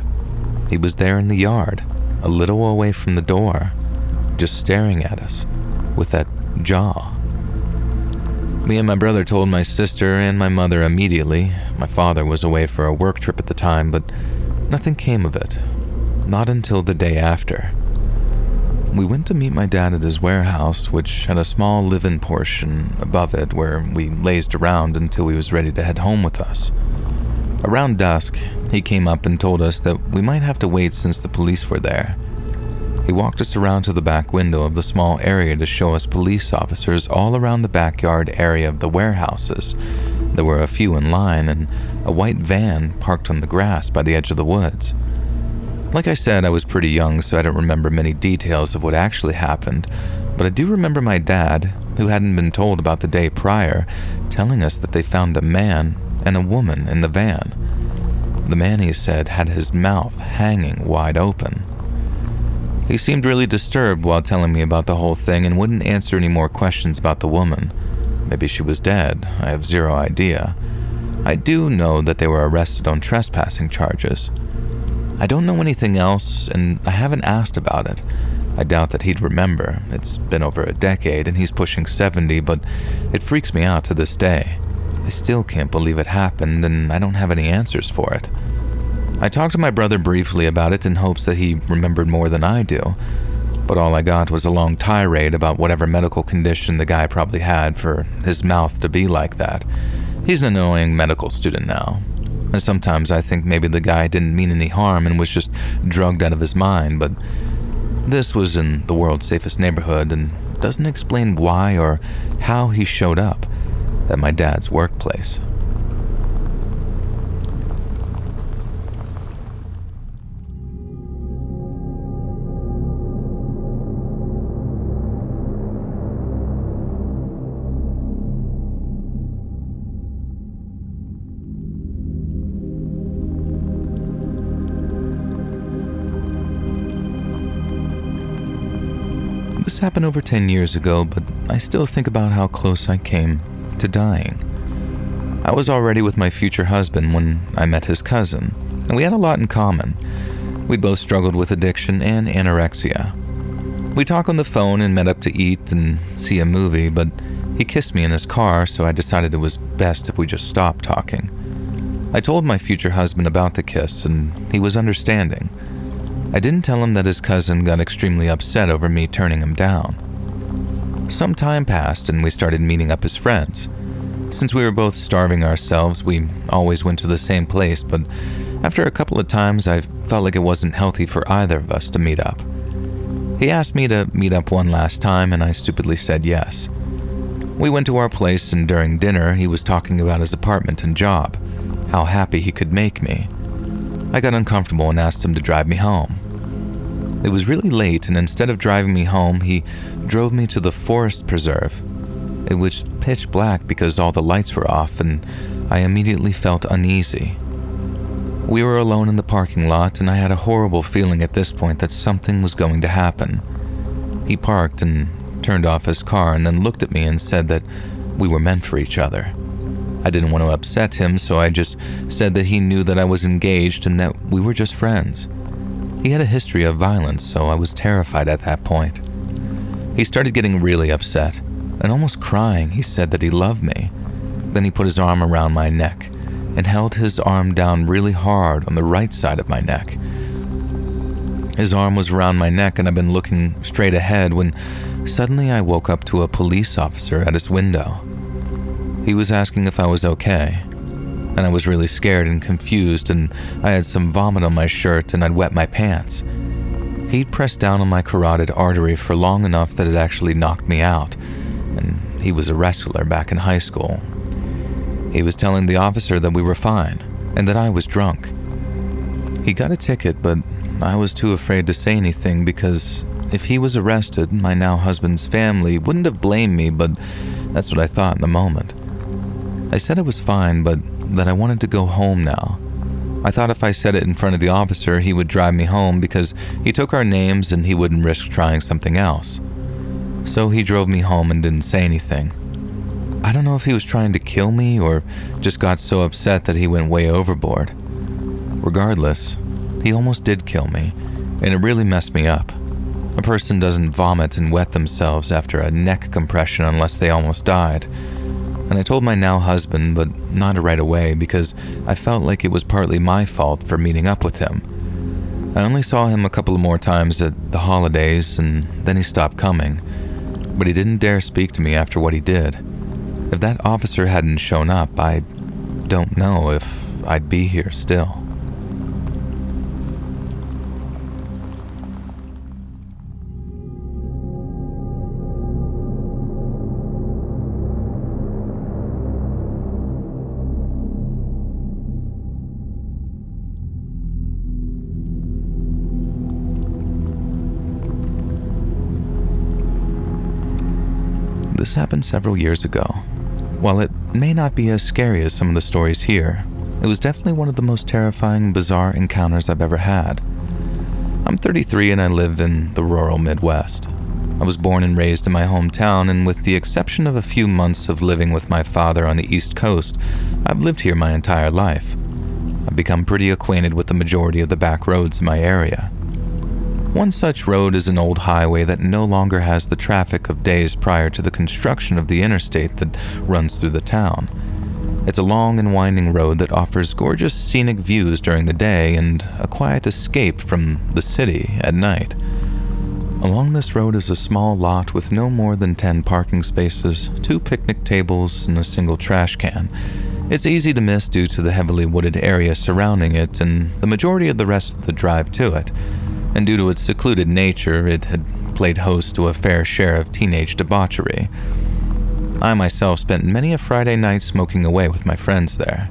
he was there in the yard, a little away from the door, just staring at us, with that jaw. Me and my brother told my sister and my mother immediately. My father was away for a work trip at the time, but nothing came of it, not until the day after. We went to meet my dad at his warehouse, which had a small live-in portion above it where we lazed around until he was ready to head home with us. Around dusk, he came up and told us that we might have to wait since the police were there. He walked us around to the back window of the small area to show us police officers all around the backyard area of the warehouses. There were a few in line and a white van parked on the grass by the edge of the woods. Like I said, I was pretty young, so I don't remember many details of what actually happened, but I do remember my dad, who hadn't been told about the day prior, telling us that they found a man and a woman in the van. The man, he said, had his mouth hanging wide open. He seemed really disturbed while telling me about the whole thing and wouldn't answer any more questions about the woman. Maybe she was dead. I have zero idea. I do know that they were arrested on trespassing charges. I don't know anything else, and I haven't asked about it. I doubt that he'd remember. It's been over a decade, and he's pushing 70, but it freaks me out to this day. I still can't believe it happened, and I don't have any answers for it. I talked to my brother briefly about it in hopes that he remembered more than I do, but all I got was a long tirade about whatever medical condition the guy probably had for his mouth to be like that. He's an annoying medical student now, and sometimes I think maybe the guy didn't mean any harm and was just drugged out of his mind, but this was in the world's safest neighborhood and doesn't explain why or how he showed up at my dad's workplace. This happened over 10 years ago, but I still think about how close I came to dying. I was already with my future husband when I met his cousin, and we had a lot in common. We'd both struggled with addiction and anorexia. We talked on the phone and met up to eat and see a movie, but he kissed me in his car, so I decided it was best if we just stopped talking. I told my future husband about the kiss, and he was understanding. I didn't tell him that his cousin got extremely upset over me turning him down. Some time passed and we started meeting up as friends. Since we were both starving ourselves, we always went to the same place, but after a couple of times I felt like it wasn't healthy for either of us to meet up. He asked me to meet up one last time and I stupidly said yes. We went to our place and during dinner he was talking about his apartment and job, how happy he could make me. I got uncomfortable and asked him to drive me home. It was really late, and instead of driving me home, he drove me to the forest preserve. It was pitch black because all the lights were off, and I immediately felt uneasy. We were alone in the parking lot, and I had a horrible feeling at this point that something was going to happen. He parked and turned off his car and then looked at me and said that we were meant for each other. I didn't want to upset him, so I just said that he knew that I was engaged and that we were just friends. He had a history of violence, so I was terrified at that point. He started getting really upset, and almost crying. He said that he loved me. Then he put his arm around my neck and held his arm down really hard on the right side of my neck. His arm was around my neck, and I've been looking straight ahead when suddenly I woke up to a police officer at his window. He was asking if I was okay, and I was really scared and confused, and I had some vomit on my shirt and I'd wet my pants. He'd pressed down on my carotid artery for long enough that it actually knocked me out, and he was a wrestler back in high school. He was telling the officer that we were fine and that I was drunk. He got a ticket, but I was too afraid to say anything because if he was arrested, my now husband's family wouldn't have blamed me, but that's what I thought in the moment. I said it was fine, but that I wanted to go home now. I thought if I said it in front of the officer, he would drive me home because he took our names and he wouldn't risk trying something else. So he drove me home and didn't say anything. I don't know if he was trying to kill me or just got so upset that he went way overboard. Regardless, he almost did kill me, and it really messed me up. A person doesn't vomit and wet themselves after a neck compression unless they almost died. And I told my now husband, but not right away because I felt like it was partly my fault for meeting up with him. I only saw him a couple of more times at the holidays and then he stopped coming, but he didn't dare speak to me after what he did. If that officer hadn't shown up, I don't know if I'd be here still. This happened several years ago. While it may not be as scary as some of the stories here, It was definitely one of the most terrifying, bizarre encounters I've ever had. I'm 33 and I live in the rural Midwest. I was born and raised in my hometown, and with the exception of a few months of living with my father on the East Coast, I've lived here my entire life. I've become pretty acquainted with the majority of the back roads in my area. One such road is an old highway that no longer has the traffic of days prior to the construction of the interstate that runs through the town. It's a long and winding road that offers gorgeous scenic views during the day and a quiet escape from the city at night. Along this road is a small lot with no more than 10 parking spaces, 2 picnic tables, and a single trash can. It's easy to miss due to the heavily wooded area surrounding it and the majority of the rest of the drive to it. And due to its secluded nature, it had played host to a fair share of teenage debauchery. I myself spent many a Friday night smoking away with my friends there.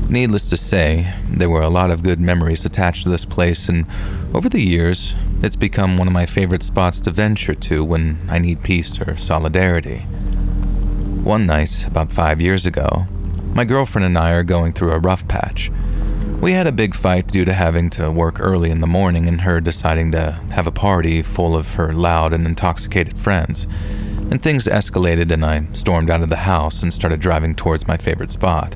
Needless to say, there were a lot of good memories attached to this place, and over the years, it's become one of my favorite spots to venture to when I need peace or solidarity. One night, about 5 years ago, my girlfriend and I are going through a rough patch. We had a big fight due to having to work early in the morning and her deciding to have a party full of her loud and intoxicated friends. And things escalated and I stormed out of the house and started driving towards my favorite spot.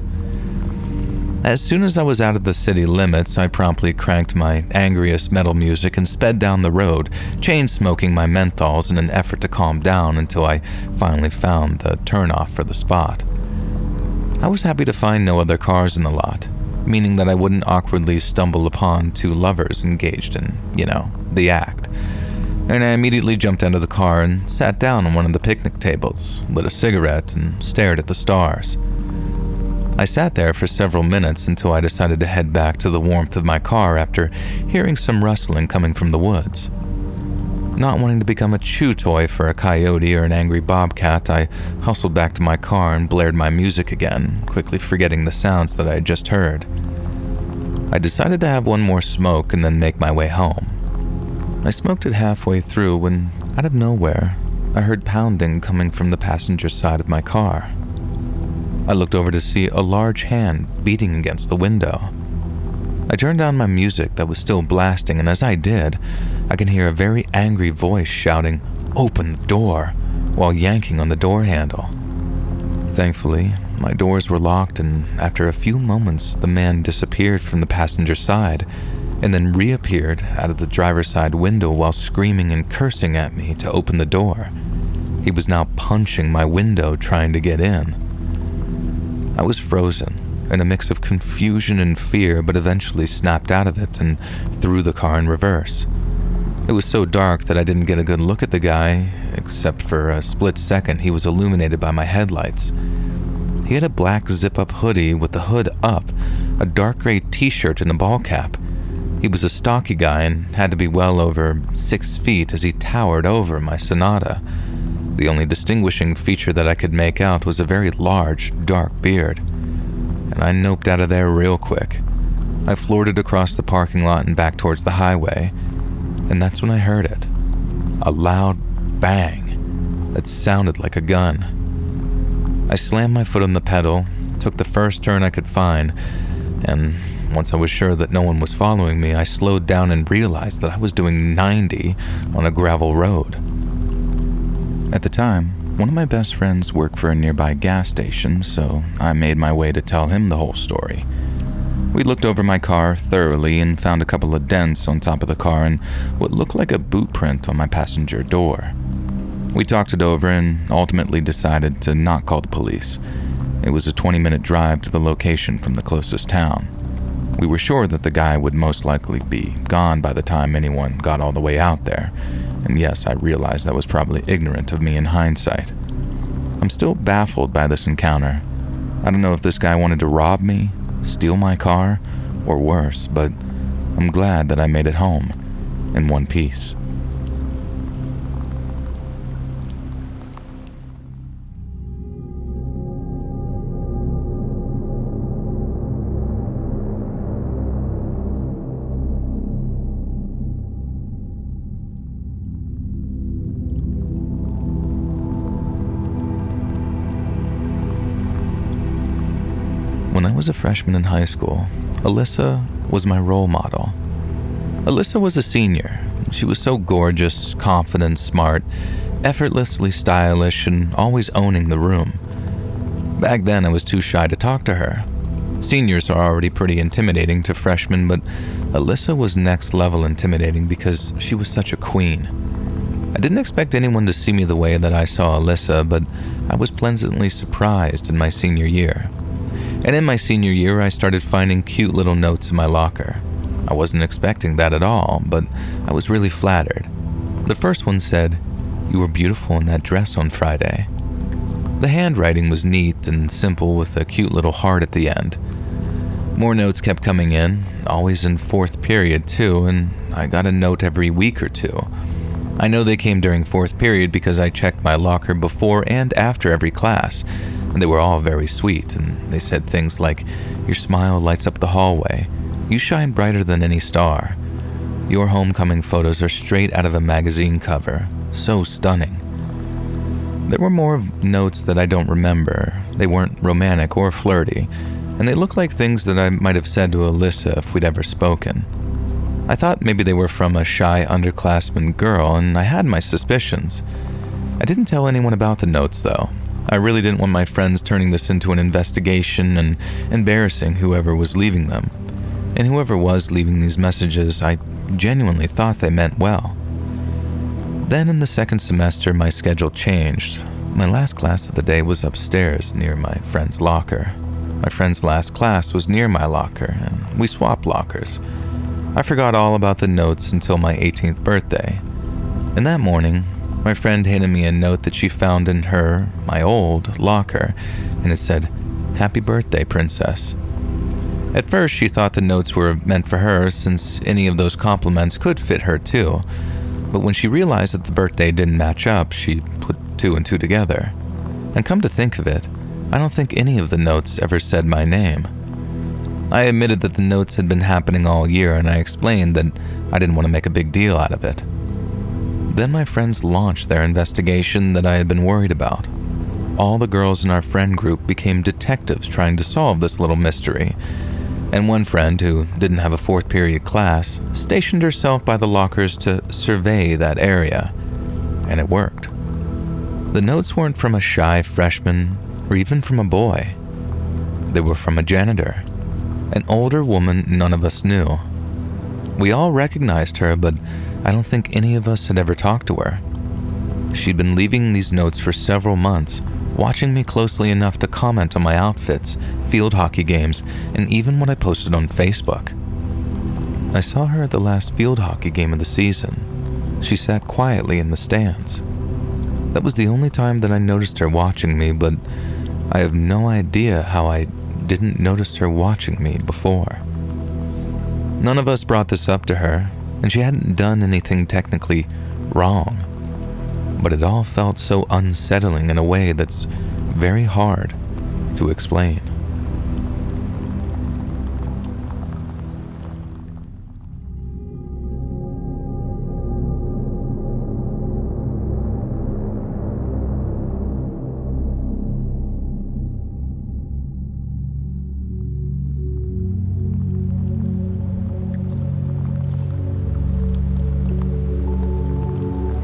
As soon as I was out of the city limits, I promptly cranked my angriest metal music and sped down the road, chain-smoking my menthols in an effort to calm down until I finally found the turnoff for the spot. I was happy to find no other cars in the lot, meaning that I wouldn't awkwardly stumble upon 2 lovers engaged in, the act. And I immediately jumped out of the car and sat down on one of the picnic tables, lit a cigarette, and stared at the stars. I sat there for several minutes until I decided to head back to the warmth of my car after hearing some rustling coming from the woods. Not wanting to become a chew toy for a coyote or an angry bobcat, I hustled back to my car and blared my music again, quickly forgetting the sounds that I had just heard. I decided to have one more smoke and then make my way home. I smoked it halfway through when, out of nowhere, I heard pounding coming from the passenger side of my car. I looked over to see a large hand beating against the window. I turned down my music that was still blasting, and as I did, I can hear a very angry voice shouting, "Open the door," while yanking on the door handle. Thankfully, my doors were locked, and after a few moments, the man disappeared from the passenger side and then reappeared out of the driver's side window while screaming and cursing at me to open the door. He was now punching my window trying to get in. I was frozen, in a mix of confusion and fear, but eventually snapped out of it and threw the car in reverse. It was so dark that I didn't get a good look at the guy, except for a split second he was illuminated by my headlights. He had a black zip-up hoodie with the hood up, a dark gray t-shirt and a ball cap. He was a stocky guy and had to be well over 6 feet as he towered over my Sonata. The only distinguishing feature that I could make out was a very large, dark beard. And I noped out of there real quick. I floored it across the parking lot and back towards the highway, and that's when I heard it. A loud bang that sounded like a gun. I slammed my foot on the pedal, took the first turn I could find, and once I was sure that no one was following me, I slowed down and realized that I was doing 90 on a gravel road. At the time, one of my best friends worked for a nearby gas station, so I made my way to tell him the whole story. We looked over my car thoroughly and found a couple of dents on top of the car and what looked like a boot print on my passenger door. We talked it over and ultimately decided to not call the police. It was a 20-minute drive to the location from the closest town. We were sure that the guy would most likely be gone by the time anyone got all the way out there. And yes, I realized that was probably ignorant of me in hindsight. I'm still baffled by this encounter. I don't know if this guy wanted to rob me, steal my car, or worse, but I'm glad that I made it home in one piece. When I was a freshman in high school, Alyssa was my role model. Alyssa was a senior. She was so gorgeous, confident, smart, effortlessly stylish, and always owning the room. Back then, I was too shy to talk to her. Seniors are already pretty intimidating to freshmen, but Alyssa was next level intimidating because she was such a queen. I didn't expect anyone to see me the way that I saw Alyssa, but I was pleasantly surprised in my senior year. And in my senior year, I started finding cute little notes in my locker. I wasn't expecting that at all, but I was really flattered. The first one said, "You were beautiful in that dress on Friday." The handwriting was neat and simple with a cute little heart at the end. More notes kept coming in, always in fourth period too, and I got a note every week or two. I know they came during fourth period because I checked my locker before and after every class, and they were all very sweet, and they said things like, "Your smile lights up the hallway. You shine brighter than any star. Your homecoming photos are straight out of a magazine cover. So stunning." There were more notes that I don't remember. They weren't romantic or flirty, and they looked like things that I might have said to Alyssa if we'd ever spoken. I thought maybe they were from a shy underclassman girl, and I had my suspicions. I didn't tell anyone about the notes, though. I really didn't want my friends turning this into an investigation and embarrassing whoever was leaving them. And whoever was leaving these messages, I genuinely thought they meant well. Then in the second semester, my schedule changed. My last class of the day was upstairs near my friend's locker. My friend's last class was near my locker, and we swapped lockers. I forgot all about the notes until my 18th birthday. And that morning, my friend handed me a note that she found in my old locker, and it said, "Happy birthday, princess." At first, she thought the notes were meant for her since any of those compliments could fit her too. But when she realized that the birthday didn't match up, she put two and two together. And come to think of it, I don't think any of the notes ever said my name. I admitted that the notes had been happening all year, and I explained that I didn't want to make a big deal out of it. Then my friends launched their investigation that I had been worried about. All the girls in our friend group became detectives trying to solve this little mystery. And one friend, who didn't have a fourth period class, stationed herself by the lockers to survey that area. And it worked. The notes weren't from a shy freshman or even from a boy. They were from a janitor, an older woman none of us knew. We all recognized her, but I don't think any of us had ever talked to her. She'd been leaving these notes for several months, watching me closely enough to comment on my outfits, field hockey games, and even what I posted on Facebook. I saw her at the last field hockey game of the season. She sat quietly in the stands. That was the only time that I noticed her watching me, but I have no idea how I didn't notice her watching me before. None of us brought this up to her, and she hadn't done anything technically wrong. But it all felt so unsettling in a way that's very hard to explain.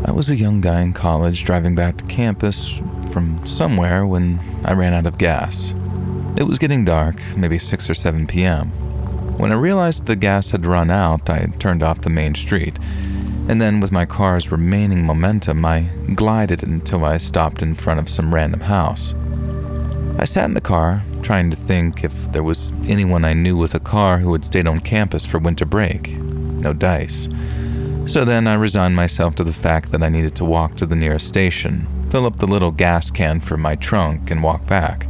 I was a young guy in college driving back to campus from somewhere when I ran out of gas. It was getting dark, maybe 6 or 7 p.m. When I realized the gas had run out, I turned off the main street, and then with my car's remaining momentum, I glided until I stopped in front of some random house. I sat in the car, trying to think if there was anyone I knew with a car who had stayed on campus for winter break. No dice. So then I resigned myself to the fact that I needed to walk to the nearest station, fill up the little gas can for my trunk, and walk back.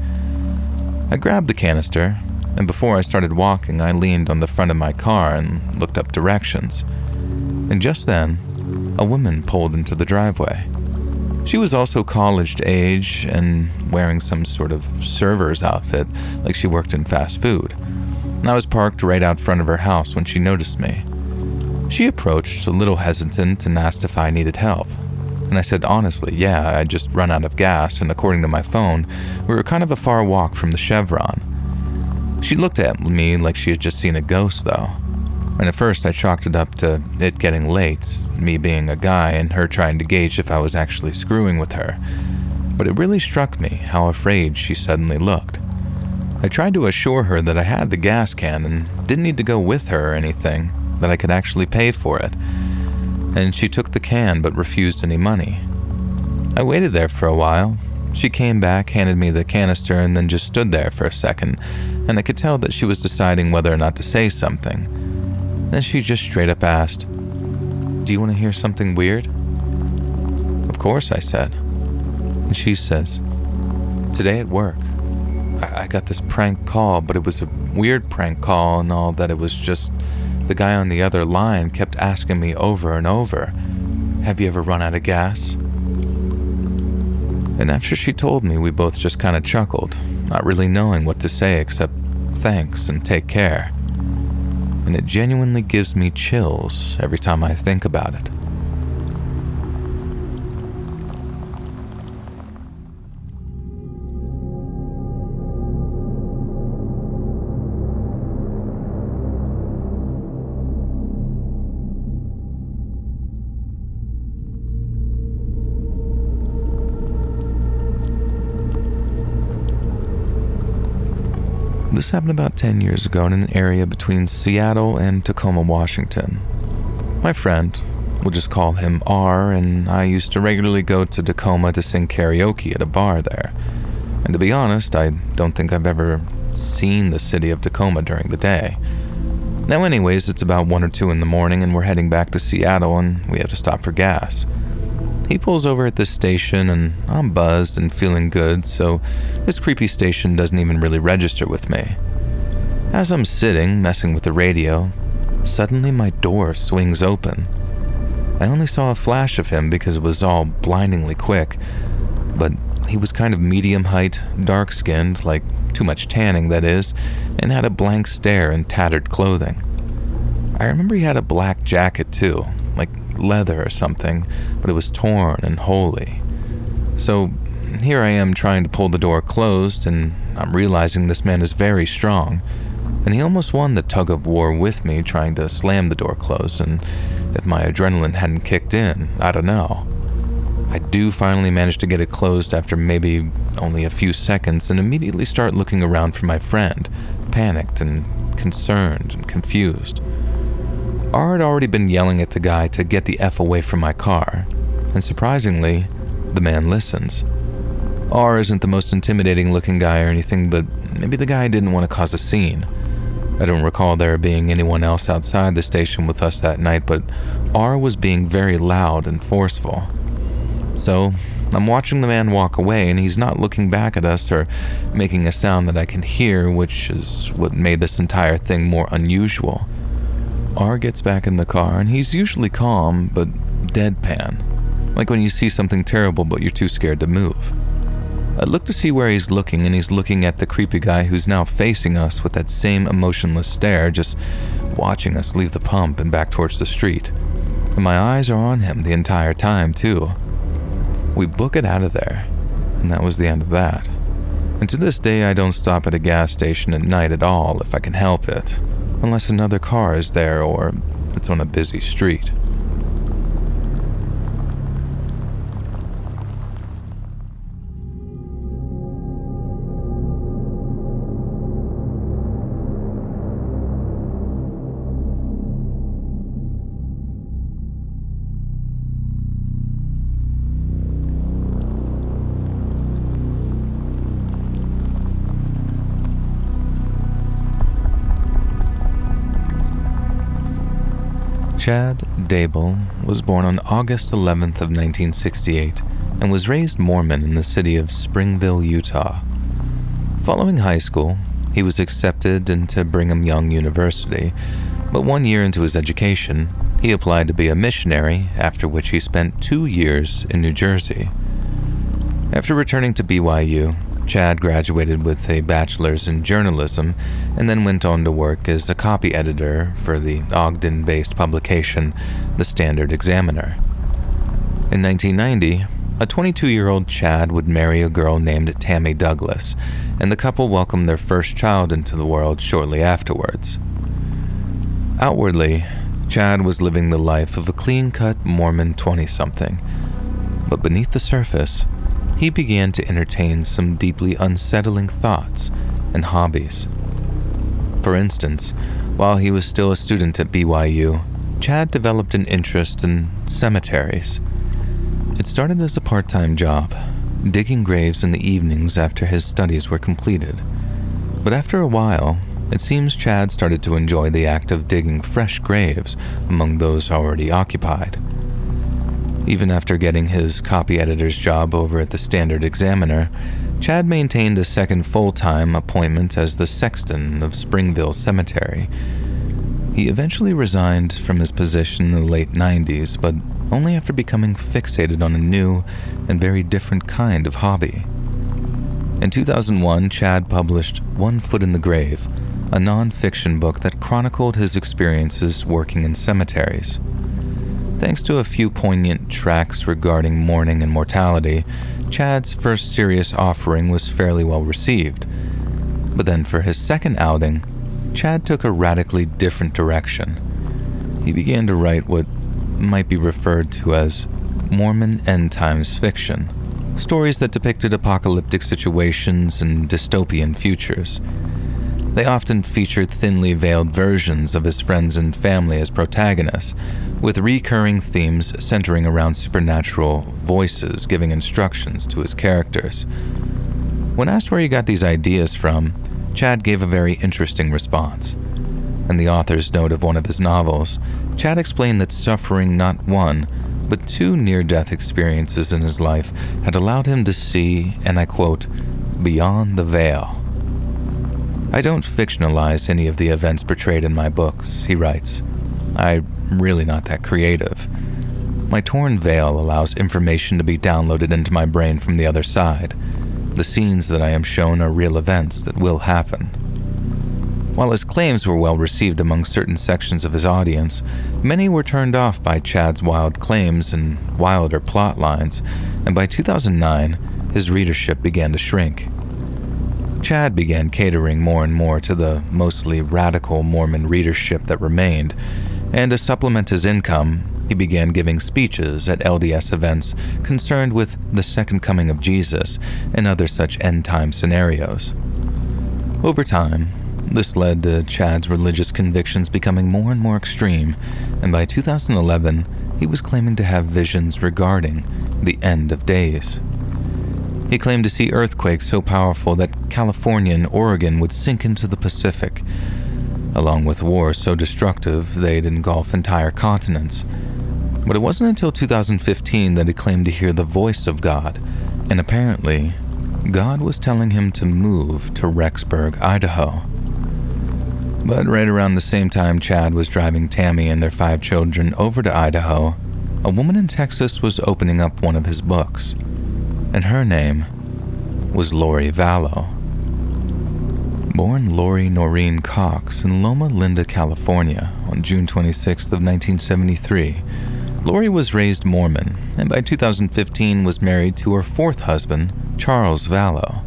I grabbed the canister, and before I started walking, I leaned on the front of my car and looked up directions. And just then, a woman pulled into the driveway. She was also college age and wearing some sort of server's outfit, like she worked in fast food. I was parked right out front of her house when she noticed me. She approached, a little hesitant, and asked if I needed help. And I said honestly, yeah, I'd just run out of gas, and according to my phone, we were kind of a far walk from the Chevron. She looked at me like she had just seen a ghost, though. And at first I chalked it up to it getting late, me being a guy and her trying to gauge if I was actually screwing with her. But it really struck me how afraid she suddenly looked. I tried to assure her that I had the gas can and didn't need to go with her or anything, that I could actually pay for it. And she took the can but refused any money. I waited there for a while. She came back, handed me the canister, and then just stood there for a second, and I could tell that she was deciding whether or not to say something. Then she just straight up asked, "Do you want to hear something weird?" "Of course," I said. And she says, "Today at work, I got this prank call, but it was a weird prank call and all that. It was just the guy on the other line kept asking me over and over, 'Have you ever run out of gas?'" And after she told me, we both just kind of chuckled, not really knowing what to say except thanks and take care. And it genuinely gives me chills every time I think about it. This happened about 10 years ago in an area between Seattle and Tacoma, Washington. My friend, we'll just call him R, and I used to regularly go to Tacoma to sing karaoke at a bar there. And to be honest, I don't think I've ever seen the city of Tacoma during the day. Now anyways, it's about 1 or 2 in the morning and we're heading back to Seattle and we have to stop for gas. He pulls over at this station and I'm buzzed and feeling good, so this creepy station doesn't even really register with me. As I'm sitting, messing with the radio, suddenly my door swings open. I only saw a flash of him because it was all blindingly quick, but he was kind of medium height, dark-skinned, like too much tanning that is, and had a blank stare and tattered clothing. I remember he had a black jacket too, like leather or something, but it was torn and holey. So here I am trying to pull the door closed, and I'm realizing this man is very strong, and he almost won the tug of war with me trying to slam the door closed, and if my adrenaline hadn't kicked in, I don't know. I do finally manage to get it closed after maybe only a few seconds and immediately start looking around for my friend, panicked and concerned and confused. R had already been yelling at the guy to get the F away from my car, and surprisingly, the man listens. R isn't the most intimidating looking guy or anything, but maybe the guy didn't want to cause a scene. I don't recall there being anyone else outside the station with us that night, but R was being very loud and forceful. So, I'm watching the man walk away and he's not looking back at us or making a sound that I can hear, which is what made this entire thing more unusual. R gets back in the car and he's usually calm, but deadpan. Like when you see something terrible but you're too scared to move. I look to see where he's looking and he's looking at the creepy guy who's now facing us with that same emotionless stare, just watching us leave the pump and back towards the street. And my eyes are on him the entire time too. We book it out of there, and that was the end of that. And to this day I don't stop at a gas station at night at all if I can help it, unless another car is there or it's on a busy street. Chad Dable was born on August 11th of 1968 and was raised Mormon in the city of Springville, Utah. Following high school, he was accepted into Brigham Young University, but 1 year into his education, he applied to be a missionary, after which he spent 2 years in New Jersey. After returning to BYU, Chad graduated with a bachelor's in journalism and then went on to work as a copy editor for the Ogden-based publication, The Standard Examiner. In 1990, a 22-year-old Chad would marry a girl named Tammy Douglas, and the couple welcomed their first child into the world shortly afterwards. Outwardly, Chad was living the life of a clean-cut Mormon 20-something, but beneath the surface, he began to entertain some deeply unsettling thoughts and hobbies. For instance, while he was still a student at BYU, Chad developed an interest in cemeteries. It started as a part-time job, digging graves in the evenings after his studies were completed. But after a while, it seems Chad started to enjoy the act of digging fresh graves among those already occupied. Even after getting his copy editor's job over at the Standard Examiner, Chad maintained a second full-time appointment as the sexton of Springville Cemetery. He eventually resigned from his position in the late 90s, but only after becoming fixated on a new and very different kind of hobby. In 2001, Chad published One Foot in the Grave, a non-fiction book that chronicled his experiences working in cemeteries. Thanks to a few poignant tracks regarding mourning and mortality, Chad's first serious offering was fairly well received. But then for his second outing, Chad took a radically different direction. He began to write what might be referred to as Mormon end times fiction, stories that depicted apocalyptic situations and dystopian futures. They often featured thinly veiled versions of his friends and family as protagonists, with recurring themes centering around supernatural voices giving instructions to his characters. When asked where he got these ideas from, Chad gave a very interesting response. In the author's note of one of his novels, Chad explained that suffering not one, but two near-death experiences in his life had allowed him to see, and I quote, beyond the veil. I don't fictionalize any of the events portrayed in my books, he writes. I'm really not that creative. My torn veil allows information to be downloaded into my brain from the other side. The scenes that I am shown are real events that will happen. While his claims were well received among certain sections of his audience, many were turned off by Chad's wild claims and wilder plot lines, and by 2009, his readership began to shrink. Chad began catering more and more to the mostly radical Mormon readership that remained, and to supplement his income, he began giving speeches at LDS events concerned with the second coming of Jesus and other such end-time scenarios. Over time, this led to Chad's religious convictions becoming more and more extreme, and by 2011, he was claiming to have visions regarding the end of days. He claimed to see earthquakes so powerful that California and Oregon would sink into the Pacific, along with wars so destructive they'd engulf entire continents. But it wasn't until 2015 that he claimed to hear the voice of God, and apparently, God was telling him to move to Rexburg, Idaho. But right around the same time Chad was driving Tammy and their 5 children over to Idaho, a woman in Texas was opening up one of his books, and her name was Lori Vallow. Born Lori Noreen Cox in Loma Linda, California on June 26th of 1973, Lori was raised Mormon and by 2015 was married to her 4th husband, Charles Vallow.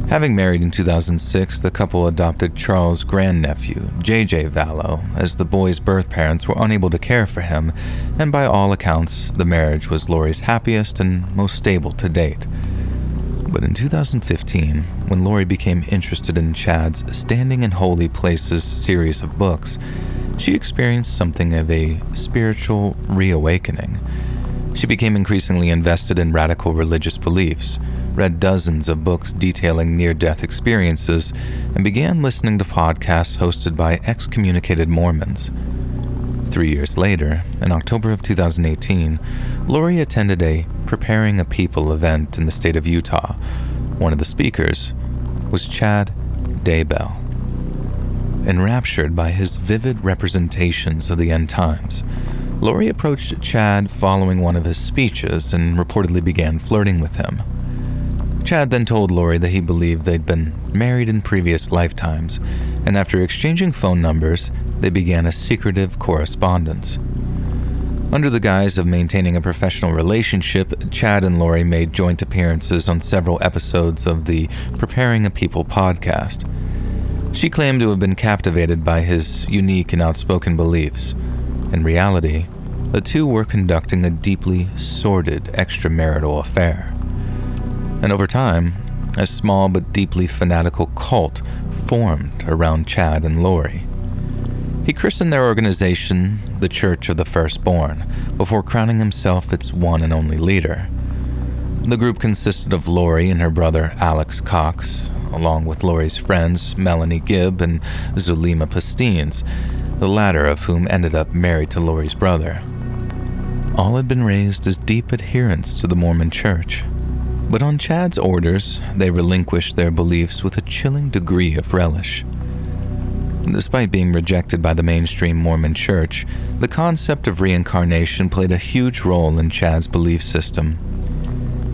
Having married in 2006, the couple adopted Charles' grandnephew, J.J. Vallow, as the boy's birth parents were unable to care for him, and by all accounts, the marriage was Lori's happiest and most stable to date. But in 2015, when Lori became interested in Chad's Standing in Holy Places series of books, she experienced something of a spiritual reawakening. She became increasingly invested in radical religious beliefs, read dozens of books detailing near-death experiences, and began listening to podcasts hosted by excommunicated Mormons. 3 years later, in October of 2018, Lori attended a Preparing a People event in the state of Utah. One of the speakers was Chad Daybell. Enraptured by his vivid representations of the end times, Lori approached Chad following one of his speeches and reportedly began flirting with him. Chad then told Lori that he believed they'd been married in previous lifetimes, and after exchanging phone numbers, they began a secretive correspondence. Under the guise of maintaining a professional relationship, Chad and Lori made joint appearances on several episodes of the Preparing a People podcast. She claimed to have been captivated by his unique and outspoken beliefs. In reality, the two were conducting a deeply sordid extramarital affair. And over time, a small but deeply fanatical cult formed around Chad and Lori. He christened their organization the Church of the Firstborn before crowning himself its one and only leader. The group consisted of Lori and her brother Alex Cox, along with Lori's friends Melanie Gibb and Zulema Pastines, the latter of whom ended up married to Lori's brother. All had been raised as deep adherents to the Mormon Church, but on Chad's orders, they relinquished their beliefs with a chilling degree of relish. Despite being rejected by the mainstream Mormon Church, the concept of reincarnation played a huge role in Chad's belief system.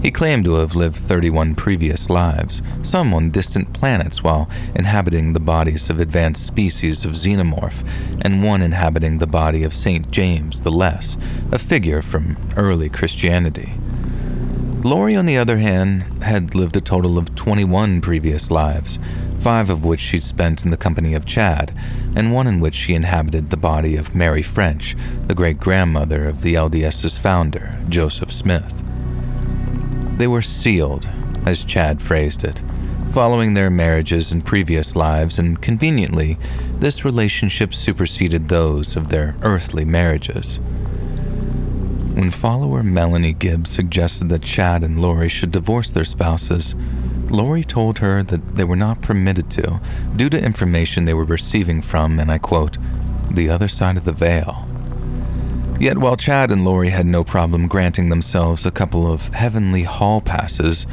He claimed to have lived 31 previous lives, some on distant planets while inhabiting the bodies of advanced species of xenomorph, and one inhabiting the body of St. James the Less, a figure from early Christianity. Lori, on the other hand, had lived a total of 21 previous lives, 5 of which she'd spent in the company of Chad, and one in which she inhabited the body of Mary French, the great-grandmother of the LDS's founder, Joseph Smith. They were sealed, as Chad phrased it, following their marriages in previous lives, and conveniently, this relationship superseded those of their earthly marriages. When follower Melanie Gibb suggested that Chad and Lori should divorce their spouses, Lori told her that they were not permitted to, due to information they were receiving from, and I quote, the other side of the veil. Yet while Chad and Lori had no problem granting themselves a couple of heavenly hall passes,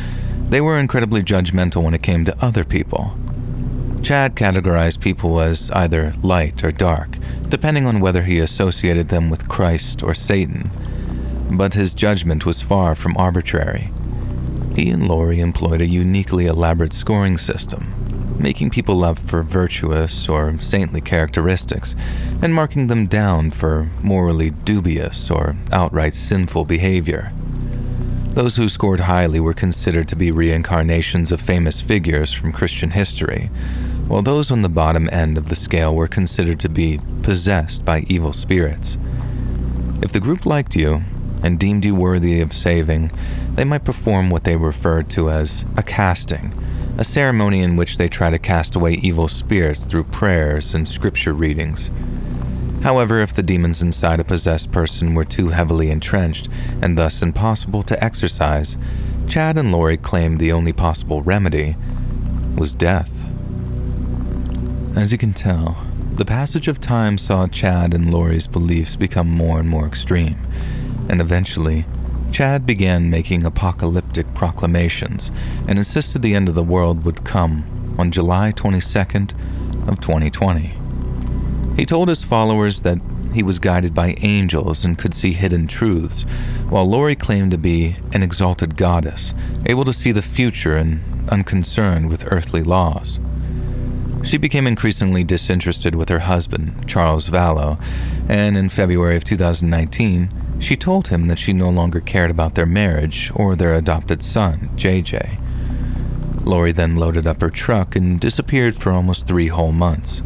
they were incredibly judgmental when it came to other people. Chad categorized people as either light or dark, depending on whether he associated them with Christ or Satan. But his judgment was far from arbitrary. He and Lori employed a uniquely elaborate scoring system, making people up for virtuous or saintly characteristics, and marking them down for morally dubious or outright sinful behavior. Those who scored highly were considered to be reincarnations of famous figures from Christian history, while those on the bottom end of the scale were considered to be possessed by evil spirits. If the group liked you and deemed you worthy of saving, they might perform what they referred to as a casting, a ceremony in which they try to cast away evil spirits through prayers and scripture readings. However, if the demons inside a possessed person were too heavily entrenched and thus impossible to exorcise, Chad and Lori claimed the only possible remedy was death. As you can tell, the passage of time saw Chad and Lori's beliefs become more and more extreme, and eventually, Chad began making apocalyptic proclamations and insisted the end of the world would come on July 22nd of 2020. He told his followers that he was guided by angels and could see hidden truths, while Lori claimed to be an exalted goddess, able to see the future and unconcerned with earthly laws. She became increasingly disinterested with her husband, Charles Vallow, and in February of 2019, she told him that she no longer cared about their marriage or their adopted son, JJ. Lori then loaded up her truck and disappeared for almost 3 whole months.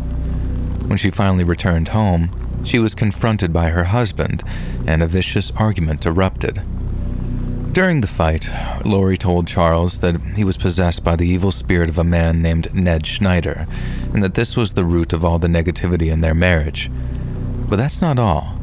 When she finally returned home, she was confronted by her husband, and a vicious argument erupted. During the fight, Lori told Charles that he was possessed by the evil spirit of a man named Ned Schneider, and that this was the root of all the negativity in their marriage. But that's not all.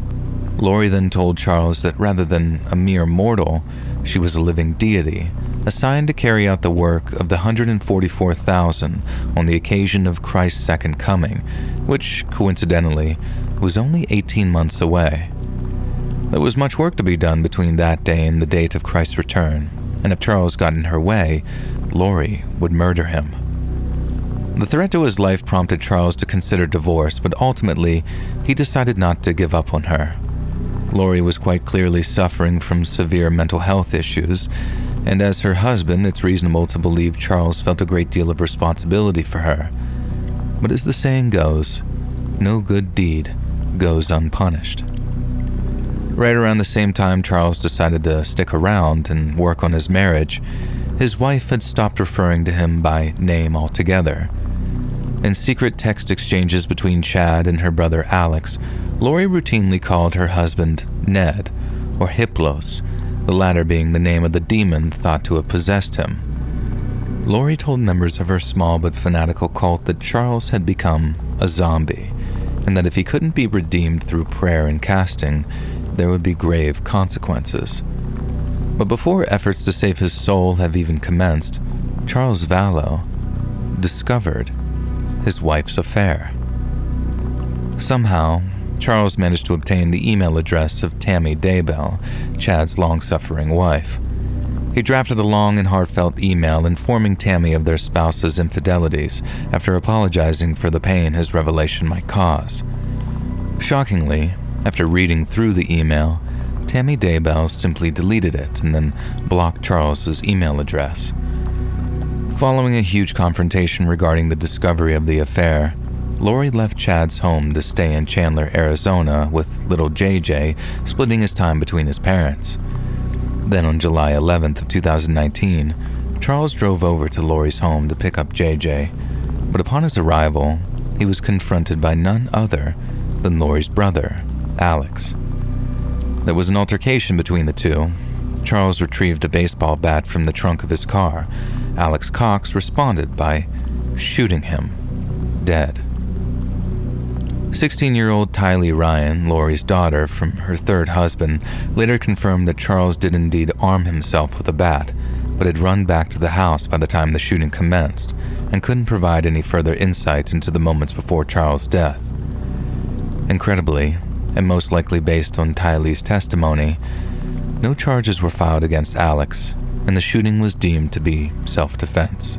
Lori then told Charles that rather than a mere mortal, she was a living deity, assigned to carry out the work of the 144,000 on the occasion of Christ's second coming, which, coincidentally, was only 18 months away. There was much work to be done between that day and the date of Christ's return, and if Charles got in her way, Lori would murder him. The threat to his life prompted Charles to consider divorce, but ultimately, he decided not to give up on her. Lori was quite clearly suffering from severe mental health issues, and as her husband, it's reasonable to believe Charles felt a great deal of responsibility for her. But as the saying goes, no good deed goes unpunished. Right around the same time Charles decided to stick around and work on his marriage, his wife had stopped referring to him by name altogether. In secret text exchanges between Chad and her brother Alex, Lori routinely called her husband Ned, or Hiplos, the latter being the name of the demon thought to have possessed him. Lori told members of her small but fanatical cult that Charles had become a zombie, and that if he couldn't be redeemed through prayer and casting, there would be grave consequences. But before efforts to save his soul have even commenced, Charles Vallow discovered his wife's affair. Somehow, Charles managed to obtain the email address of Tammy Daybell, Chad's long-suffering wife. He drafted a long and heartfelt email informing Tammy of their spouse's infidelities after apologizing for the pain his revelation might cause. Shockingly, after reading through the email, Tammy Daybell simply deleted it and then blocked Charles's email address. Following a huge confrontation regarding the discovery of the affair, Lori left Chad's home to stay in Chandler, Arizona, with little JJ splitting his time between his parents. Then on July 11th of 2019, Charles drove over to Lori's home to pick up JJ, but upon his arrival, he was confronted by none other than Lori's brother, Alex. There was an altercation between the two. Charles retrieved a baseball bat from the trunk of his car. Alex Cox responded by shooting him dead. 16-year-old Tylee Ryan, Lori's daughter from her third husband, later confirmed that Charles did indeed arm himself with a bat, but had run back to the house by the time the shooting commenced and couldn't provide any further insight into the moments before Charles' death. Incredibly, and most likely based on Tylee's testimony, no charges were filed against Alex, and the shooting was deemed to be self-defense.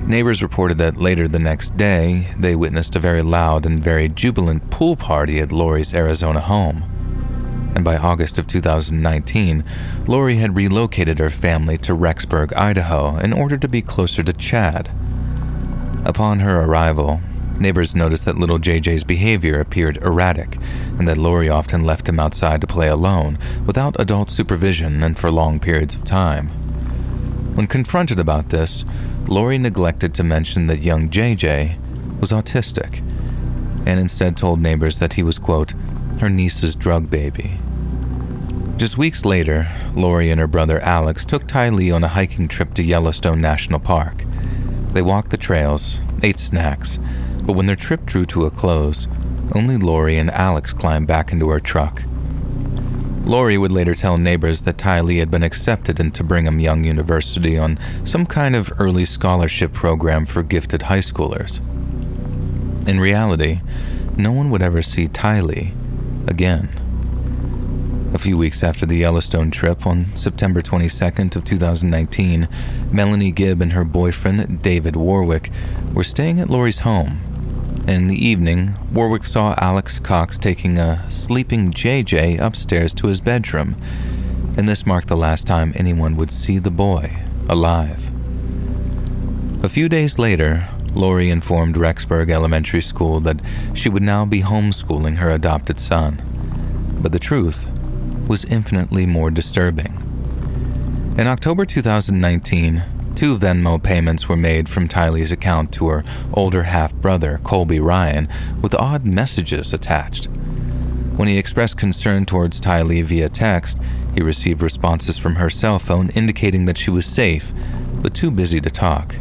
Neighbors reported that later the next day, they witnessed a very loud and very jubilant pool party at Lori's Arizona home. And by August of 2019, Lori had relocated her family to Rexburg, Idaho, in order to be closer to Chad. Upon her arrival, neighbors noticed that little JJ's behavior appeared erratic, and that Lori often left him outside to play alone, without adult supervision and for long periods of time. When confronted about this, Lori neglected to mention that young JJ was autistic, and instead told neighbors that he was, quote, her niece's drug baby. Just weeks later, Lori and her brother Alex took Tylee on a hiking trip to Yellowstone National Park. They walked the trails, ate snacks, but when their trip drew to a close, only Lori and Alex climbed back into her truck. Lori would later tell neighbors that Tylee had been accepted into Brigham Young University on some kind of early scholarship program for gifted high schoolers. In reality, no one would ever see Tylee again. A few weeks after the Yellowstone trip, on September 22nd of 2019, Melanie Gibb and her boyfriend, David Warwick, were staying at Lori's home. In the evening, Warwick saw Alex Cox taking a sleeping JJ upstairs to his bedroom, and this marked the last time anyone would see the boy alive. A few days later, Lori informed Rexburg Elementary School that she would now be homeschooling her adopted son. But the truth was infinitely more disturbing. In October 2019, 2 Venmo payments were made from Tylee's account to her older half-brother, Colby Ryan, with odd messages attached. When he expressed concern towards Tylee via text, he received responses from her cell phone indicating that she was safe, but too busy to talk.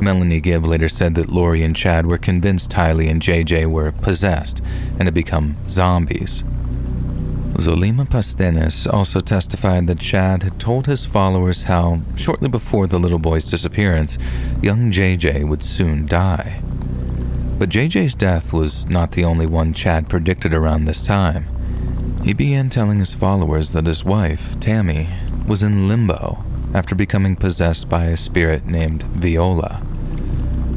Melanie Gibb later said that Lori and Chad were convinced Tylee and JJ were possessed and had become zombies. Zolima Pastenes also testified that Chad had told his followers how, shortly before the little boy's disappearance, young JJ would soon die. But JJ's death was not the only one Chad predicted around this time. He began telling his followers that his wife, Tammy, was in limbo after becoming possessed by a spirit named Viola.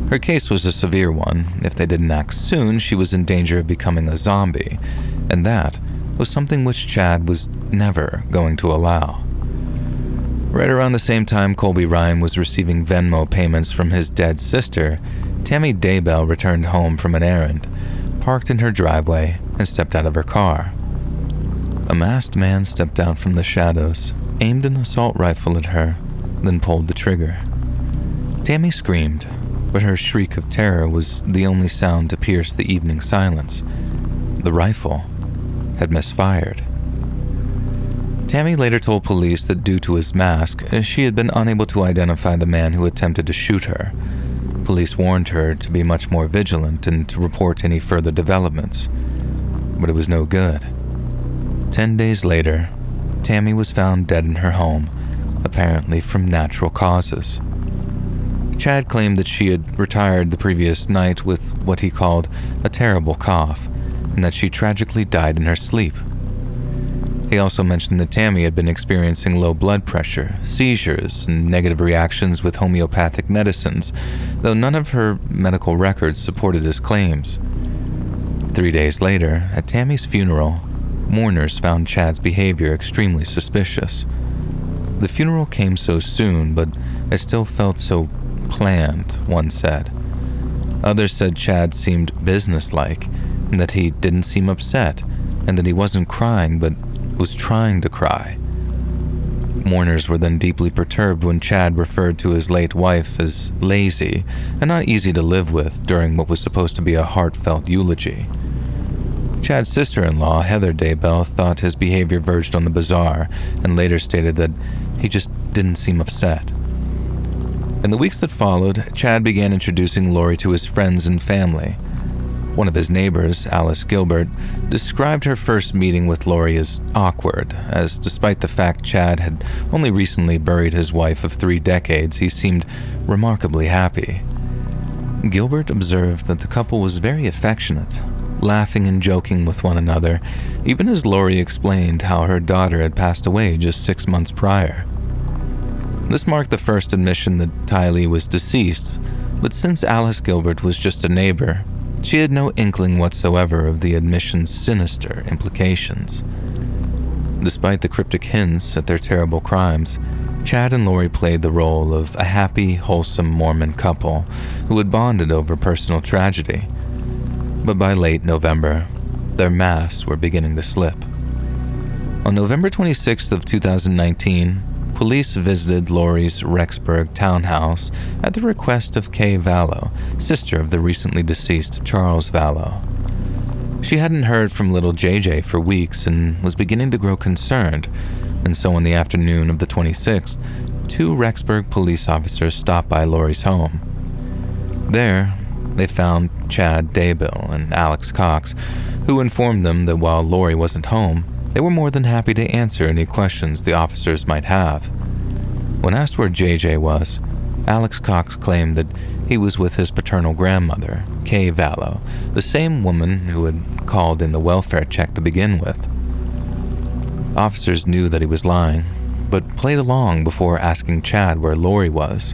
Her case was a severe one. If they didn't act soon, she was in danger of becoming a zombie, and that was something which Chad was never going to allow. Right around the same time Colby Ryan was receiving Venmo payments from his dead sister, Tammy Daybell returned home from an errand, parked in her driveway, and stepped out of her car. A masked man stepped out from the shadows, aimed an assault rifle at her, then pulled the trigger. Tammy screamed, but her shriek of terror was the only sound to pierce the evening silence. The rifle had misfired. Tammy later told police that due to his mask, she had been unable to identify the man who attempted to shoot her. Police warned her to be much more vigilant and to report any further developments, but it was no good. 10 days later, Tammy was found dead in her home, apparently from natural causes. Chad claimed that she had retired the previous night with what he called a terrible cough, and that she tragically died in her sleep. He also mentioned that Tammy had been experiencing low blood pressure, seizures, and negative reactions with homeopathic medicines, though none of her medical records supported his claims. 3 days later, at Tammy's funeral, mourners found Chad's behavior extremely suspicious. The funeral came so soon, but it still felt so planned, one said. Others said Chad seemed businesslike, and that he didn't seem upset, and that he wasn't crying but was trying to cry. Mourners were then deeply perturbed when Chad referred to his late wife as lazy and not easy to live with during what was supposed to be a heartfelt eulogy. Chad's sister-in-law, Heather Daybell, thought his behavior verged on the bizarre and later stated that he just didn't seem upset. In the weeks that followed, Chad began introducing Lori to his friends and family. One of his neighbors, Alice Gilbert, described her first meeting with Lori as awkward, as despite the fact Chad had only recently buried his wife of 3 decades, he seemed remarkably happy. Gilbert observed that the couple was very affectionate, laughing and joking with one another, even as Lori explained how her daughter had passed away just 6 months prior. This marked the first admission that Tylee was deceased, but since Alice Gilbert was just a neighbor, she had no inkling whatsoever of the admission's sinister implications. Despite the cryptic hints at their terrible crimes, Chad and Lori played the role of a happy, wholesome Mormon couple who had bonded over personal tragedy. But by late November, their masks were beginning to slip. On November 26th of 2019, police visited Lori's Rexburg townhouse at the request of Kay Vallow, sister of the recently deceased Charles Vallow. She hadn't heard from little JJ for weeks and was beginning to grow concerned, and so on the afternoon of the 26th, 2 Rexburg police officers stopped by Lori's home. There, they found Chad Daybell and Alex Cox, who informed them that while Lori wasn't home, they were more than happy to answer any questions the officers might have. When asked where JJ was, Alex Cox claimed that he was with his paternal grandmother, Kay Vallow, the same woman who had called in the welfare check to begin with. Officers knew that he was lying, but played along before asking Chad where Lori was.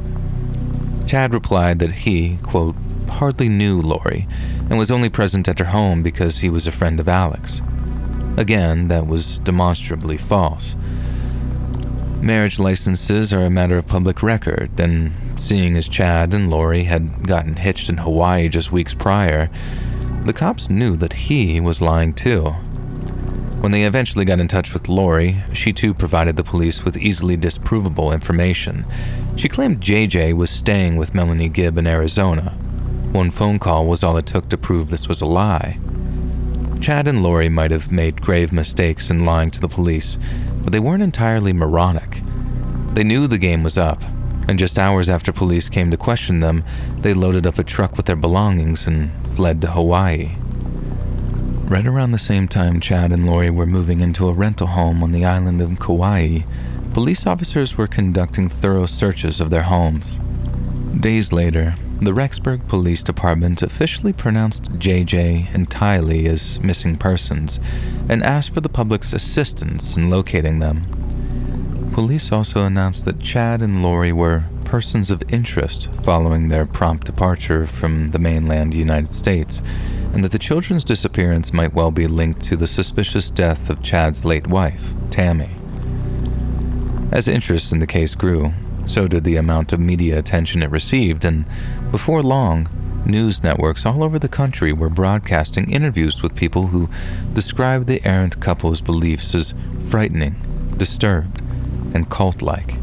Chad replied that he, quote, hardly knew Lori and was only present at her home because he was a friend of Alex. Again, that was demonstrably false. Marriage licenses are a matter of public record, and seeing as Chad and Lori had gotten hitched in Hawaii just weeks prior, the cops knew that he was lying too. When they eventually got in touch with Lori, she too provided the police with easily disprovable information. She claimed JJ was staying with Melanie Gibb in Arizona. One phone call was all it took to prove this was a lie. Chad and Lori might have made grave mistakes in lying to the police, but they weren't entirely moronic. They knew the game was up, and just hours after police came to question them, they loaded up a truck with their belongings and fled to Hawaii. Right around the same time Chad and Lori were moving into a rental home on the island of Kauai, police officers were conducting thorough searches of their homes. Days later, the Rexburg Police Department officially pronounced JJ and Tylee as missing persons and asked for the public's assistance in locating them. Police also announced that Chad and Lori were persons of interest following their prompt departure from the mainland United States, and that the children's disappearance might well be linked to the suspicious death of Chad's late wife, Tammy. As interest in the case grew, so did the amount of media attention it received, and before long, News networks all over the country were broadcasting interviews with people who described the errant couple's beliefs as frightening, disturbed, and cult-like.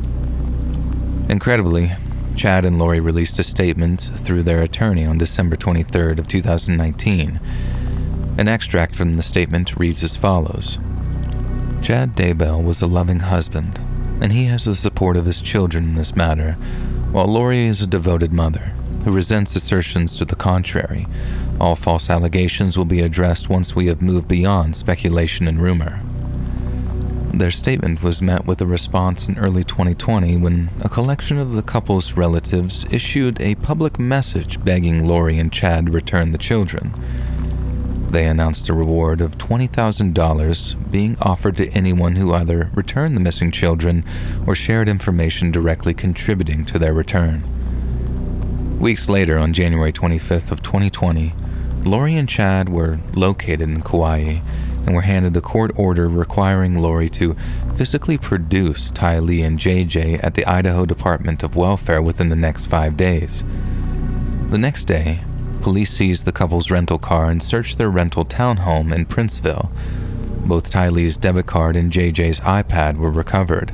Incredibly, Chad and Lori released a statement through their attorney on December 23rd of 2019. An extract from the statement reads as follows. Chad Daybell was a loving husband, and he has the support of his children in this matter, while Lori is a devoted mother who resents assertions to the contrary. All false allegations will be addressed once we have moved beyond speculation and rumor. Their statement was met with a response in early 2020 when a collection of the couple's relatives issued a public message begging Lori and Chad to return the children. They announced a reward of $20,000 being offered to anyone who either returned the missing children or shared information directly contributing to their return. Weeks later, on January 25th of 2020, Lori and Chad were located in Kauai and were handed a court order requiring Lori to physically produce Ty Lee and JJ at the Idaho Department of Welfare within the next 5 days. The next day, police seized the couple's rental car and searched their rental townhome in Princeville. Both Ty Lee's debit card and JJ's iPad were recovered.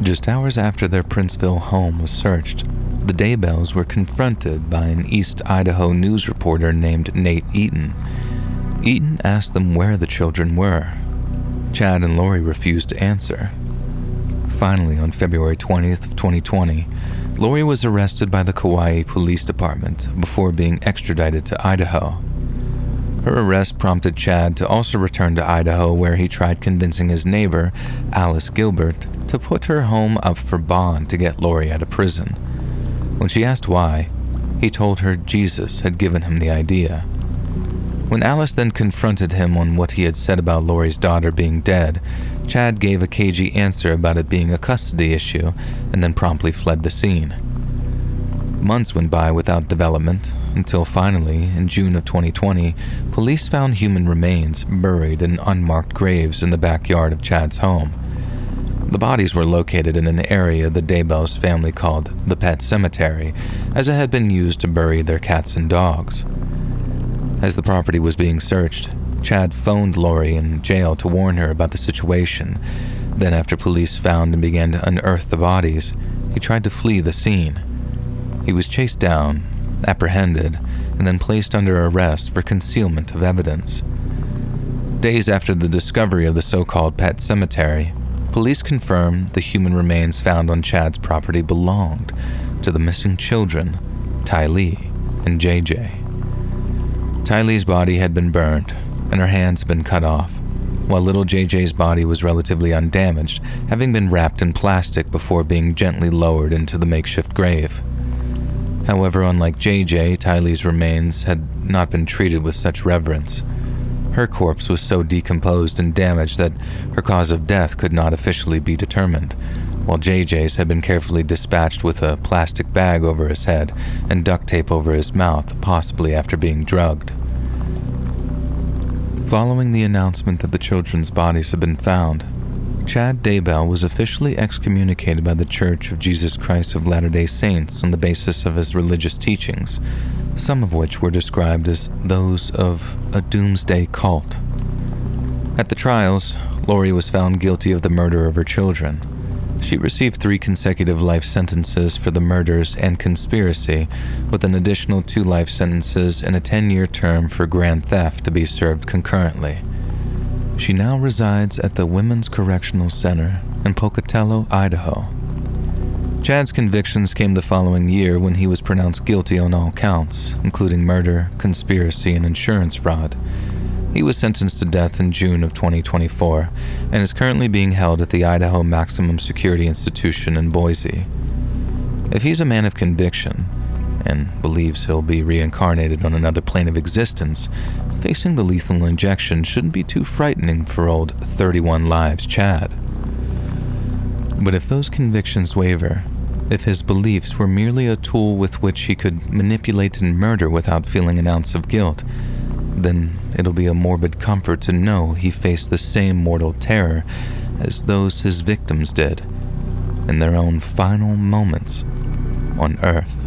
Just hours after their Princeville home was searched, the Daybells were confronted by an East Idaho news reporter named Nate Eaton. Eaton asked them where the children were. Chad and Lori refused to answer. Finally, on February 20th of 2020, Lori was arrested by the Kauai Police Department before being extradited to Idaho. Her arrest prompted Chad to also return to Idaho, where he tried convincing his neighbor, Alice Gilbert, to put her home up for bond to get Lori out of prison. When she asked why, he told her Jesus had given him the idea. When Alice then confronted him on what he had said about Lori's daughter being dead, Chad gave a cagey answer about it being a custody issue and then promptly fled the scene. Months went by without development until finally, in June of 2020, police found human remains buried in unmarked graves in the backyard of Chad's home. The bodies were located in an area the Daybell's family called the Pet Cemetery, as it had been used to bury their cats and dogs. As the property was being searched, Chad phoned Lori in jail to warn her about the situation. Then, after police found and began to unearth the bodies, he tried to flee the scene. He was chased down, apprehended, and then placed under arrest for concealment of evidence. Days after the discovery of the so-called Pet Cemetery, police confirmed the human remains found on Chad's property belonged to the missing children, Ty Lee and JJ. Ty Lee's body had been burned, and her hands had been cut off, while little JJ's body was relatively undamaged, having been wrapped in plastic before being gently lowered into the makeshift grave. However, unlike JJ, Ty Lee's remains had not been treated with such reverence. Her corpse was so decomposed and damaged that her cause of death could not officially be determined, while JJ's had been carefully dispatched with a plastic bag over his head and duct tape over his mouth, possibly after being drugged. Following the announcement that the children's bodies had been found, Chad Daybell was officially excommunicated by the Church of Jesus Christ of Latter-day Saints on the basis of his religious teachings, some of which were described as those of a doomsday cult. At the trials, Lori was found guilty of the murder of her children. She received 3 consecutive life sentences for the murders and conspiracy, with an additional 2 life sentences and a 10-year term for grand theft to be served concurrently. She now resides at the Women's Correctional Center in Pocatello, Idaho. Chad's convictions came the following year when he was pronounced guilty on all counts, including murder, conspiracy, and insurance fraud. He was sentenced to death in June of 2024 and is currently being held at the Idaho Maximum Security Institution in Boise. If he's a man of conviction and believes he'll be reincarnated on another plane of existence, facing the lethal injection shouldn't be too frightening for old 31 lives Chad. But if those convictions waver, if his beliefs were merely a tool with which he could manipulate and murder without feeling an ounce of guilt, then it'll be a morbid comfort to know he faced the same mortal terror as those his victims did in their own final moments on Earth.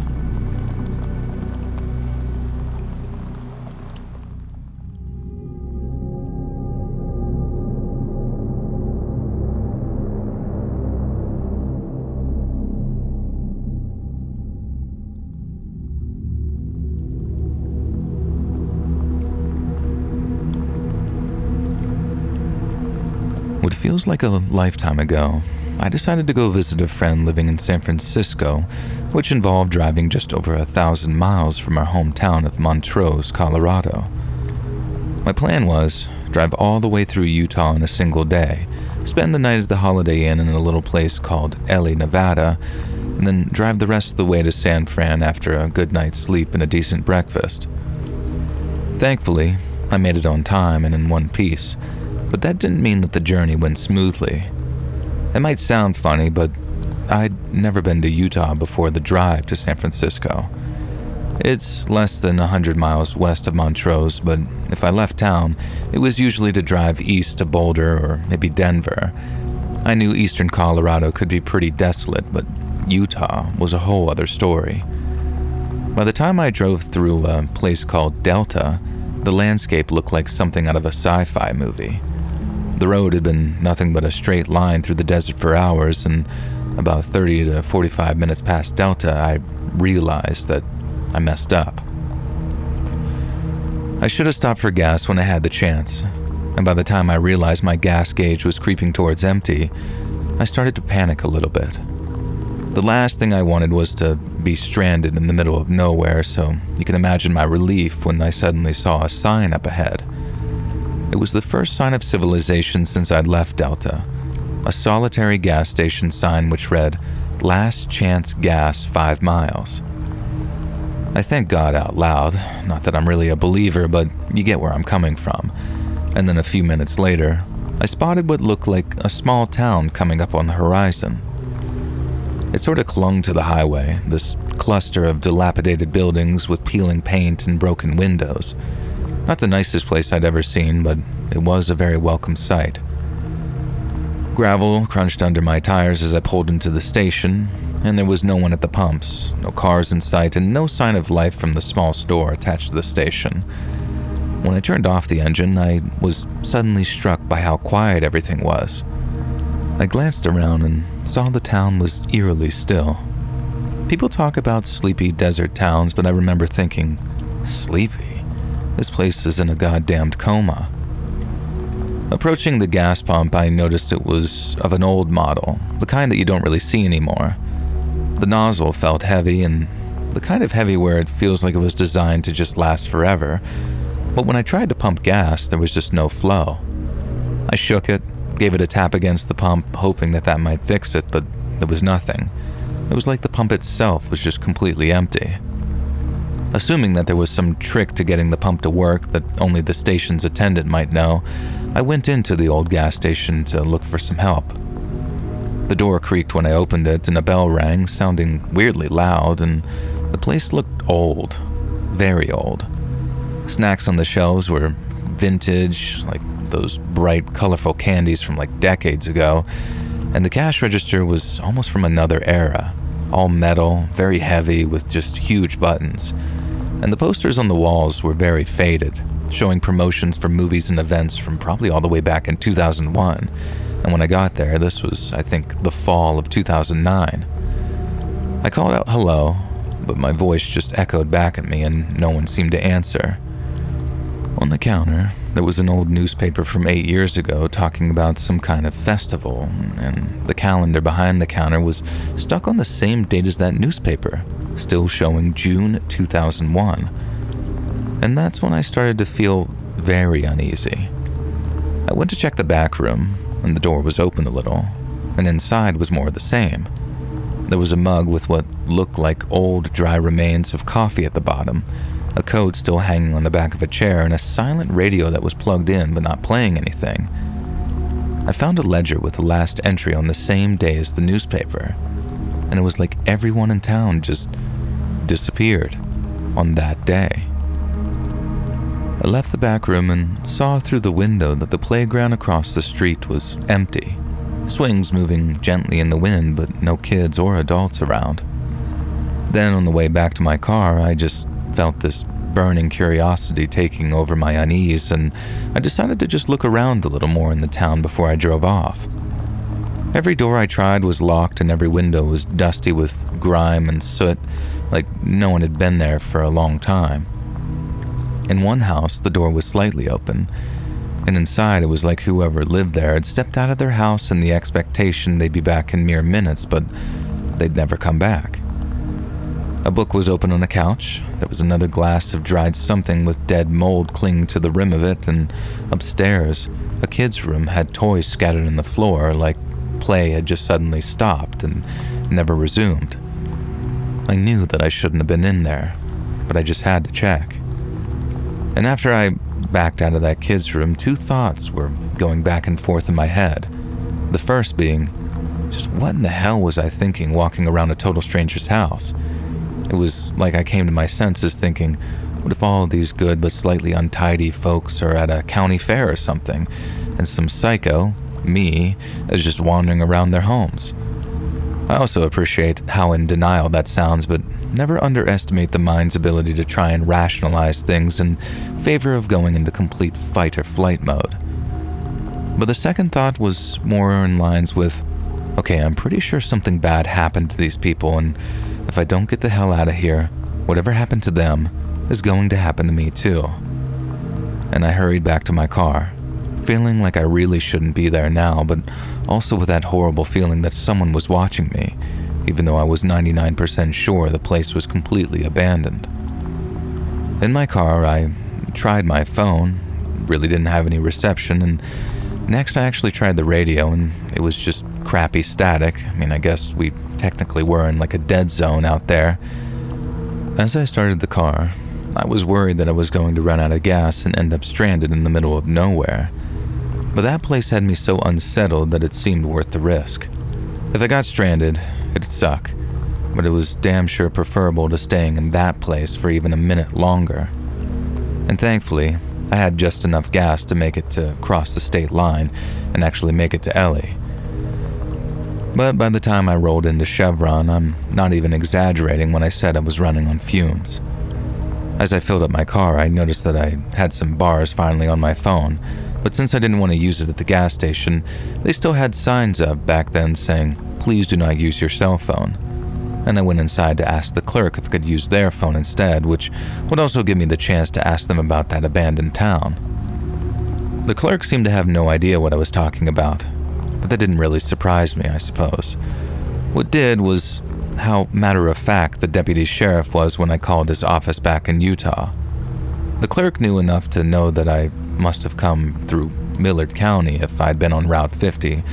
What feels like a lifetime ago, I decided to go visit a friend living in San Francisco, which involved driving just over 1,000 miles from our hometown of Montrose, Colorado. My plan was drive all the way through Utah in a single day, spend the night at the Holiday Inn in a little place called Ely, Nevada, and then drive the rest of the way to San Fran after a good night's sleep and a decent breakfast. Thankfully, I made it on time and in one piece, but that didn't mean that the journey went smoothly. It might sound funny, but I'd never been to Utah before the drive to San Francisco. It's less than 100 miles west of Montrose, but if I left town, it was usually to drive east to Boulder or maybe Denver. I knew eastern Colorado could be pretty desolate, but Utah was a whole other story. By the time I drove through a place called Delta, the landscape looked like something out of a sci-fi movie. The road had been nothing but a straight line through the desert for hours, and about 30 to 45 minutes past Delta, I realized that I messed up. I should have stopped for gas when I had the chance, and by the time I realized my gas gauge was creeping towards empty, I started to panic a little bit. The last thing I wanted was to be stranded in the middle of nowhere, so you can imagine my relief when I suddenly saw a sign up ahead. It was the first sign of civilization since I'd left Delta, a solitary gas station sign which read, "Last Chance Gas 5 miles." I thanked God out loud, not that I'm really a believer, but you get where I'm coming from. And then a few minutes later, I spotted what looked like a small town coming up on the horizon. It sort of clung to the highway, this cluster of dilapidated buildings with peeling paint and broken windows. Not the nicest place I'd ever seen, but it was a very welcome sight. Gravel crunched under my tires as I pulled into the station, and there was no one at the pumps, no cars in sight, and no sign of life from the small store attached to the station. When I turned off the engine, I was suddenly struck by how quiet everything was. I glanced around and saw the town was eerily still. People talk about sleepy desert towns, but I remember thinking, sleepy? This place is in a goddamned coma. Approaching the gas pump, I noticed it was of an old model, the kind that you don't really see anymore. The nozzle felt heavy, and the kind of heavy where it feels like it was designed to just last forever. But when I tried to pump gas, there was just no flow. I shook it, gave it a tap against the pump, hoping that might fix it, but there was nothing. It was like the pump itself was just completely empty. Assuming that there was some trick to getting the pump to work that only the station's attendant might know, I went into the old gas station to look for some help. The door creaked when I opened it and a bell rang, sounding weirdly loud, and the place looked old, very old. Snacks on the shelves were vintage, like those bright, colorful candies from like decades ago, and the cash register was almost from another era, all metal, very heavy with just huge buttons. And the posters on the walls were very faded, showing promotions for movies and events from probably all the way back in 2001. And when I got there, this was, I think, the fall of 2009. I called out hello, but my voice just echoed back at me and no one seemed to answer. On the counter, there was an old newspaper from 8 years ago talking about some kind of festival, and the calendar behind the counter was stuck on the same date as that newspaper, still showing June 2001. And that's when I started to feel very uneasy. I went to check the back room, and the door was open a little, and inside was more of the same. There was a mug with what looked like old, dry remains of coffee at the bottom, a coat still hanging on the back of a chair, and a silent radio that was plugged in but not playing anything. I found a ledger with the last entry on the same day as the newspaper, and it was like everyone in town just disappeared on that day. I left the back room and saw through the window that the playground across the street was empty, swings moving gently in the wind, but no kids or adults around. Then on the way back to my car, I just felt this burning curiosity taking over my unease, and I decided to just look around a little more in the town before I drove off. Every door I tried was locked and every window was dusty with grime and soot, like no one had been there for a long time. In one house, the door was slightly open, And inside, it was like whoever lived there had stepped out of their house in the expectation they'd be back in mere minutes, but they'd never come back. A book was open on a couch. There was another glass of dried something with dead mold clinging to the rim of it, and upstairs, a kid's room had toys scattered on the floor like play had just suddenly stopped and never resumed. I knew that I shouldn't have been in there, but I just had to check. And after I backed out of that kid's room, two thoughts were going back and forth in my head. The first being, just what in the hell was I thinking walking around a total stranger's house? It was like I came to my senses thinking, what if all of these good but slightly untidy folks are at a county fair or something, and some psycho, me, is just wandering around their homes? I also appreciate how in denial that sounds, but never underestimate the mind's ability to try and rationalize things in favor of going into complete fight or flight mode. But the second thought was more in lines with, okay, I'm pretty sure something bad happened to these people, and if I don't get the hell out of here, whatever happened to them is going to happen to me too. And I hurried back to my car, feeling like I really shouldn't be there now, but also with that horrible feeling that someone was watching me, even though I was 99% sure the place was completely abandoned. In my car, I tried my phone, really didn't have any reception, and next I actually tried the radio, and it was just crappy static. I mean, I guess we technically were in like a dead zone out there. As I started the car, I was worried that I was going to run out of gas and end up stranded in the middle of nowhere. But that place had me so unsettled that it seemed worth the risk. If I got stranded, it'd suck, but it was damn sure preferable to staying in that place for even a minute longer. And thankfully, I had just enough gas to make it to cross the state line and actually make it to Ellie. But by the time I rolled into Chevron, I'm not even exaggerating when I said I was running on fumes. As I filled up my car, I noticed that I had some bars finally on my phone, but since I didn't want to use it at the gas station, they still had signs up back then saying, "Please do not use your cell phone." And I went inside to ask the clerk if I could use their phone instead, which would also give me the chance to ask them about that abandoned town. The clerk seemed to have no idea what I was talking about, but that didn't really surprise me, I suppose. What did was how matter-of-fact the deputy sheriff was when I called his office back in Utah. The clerk knew enough to know that I must have come through Millard County if I'd been on Route 50,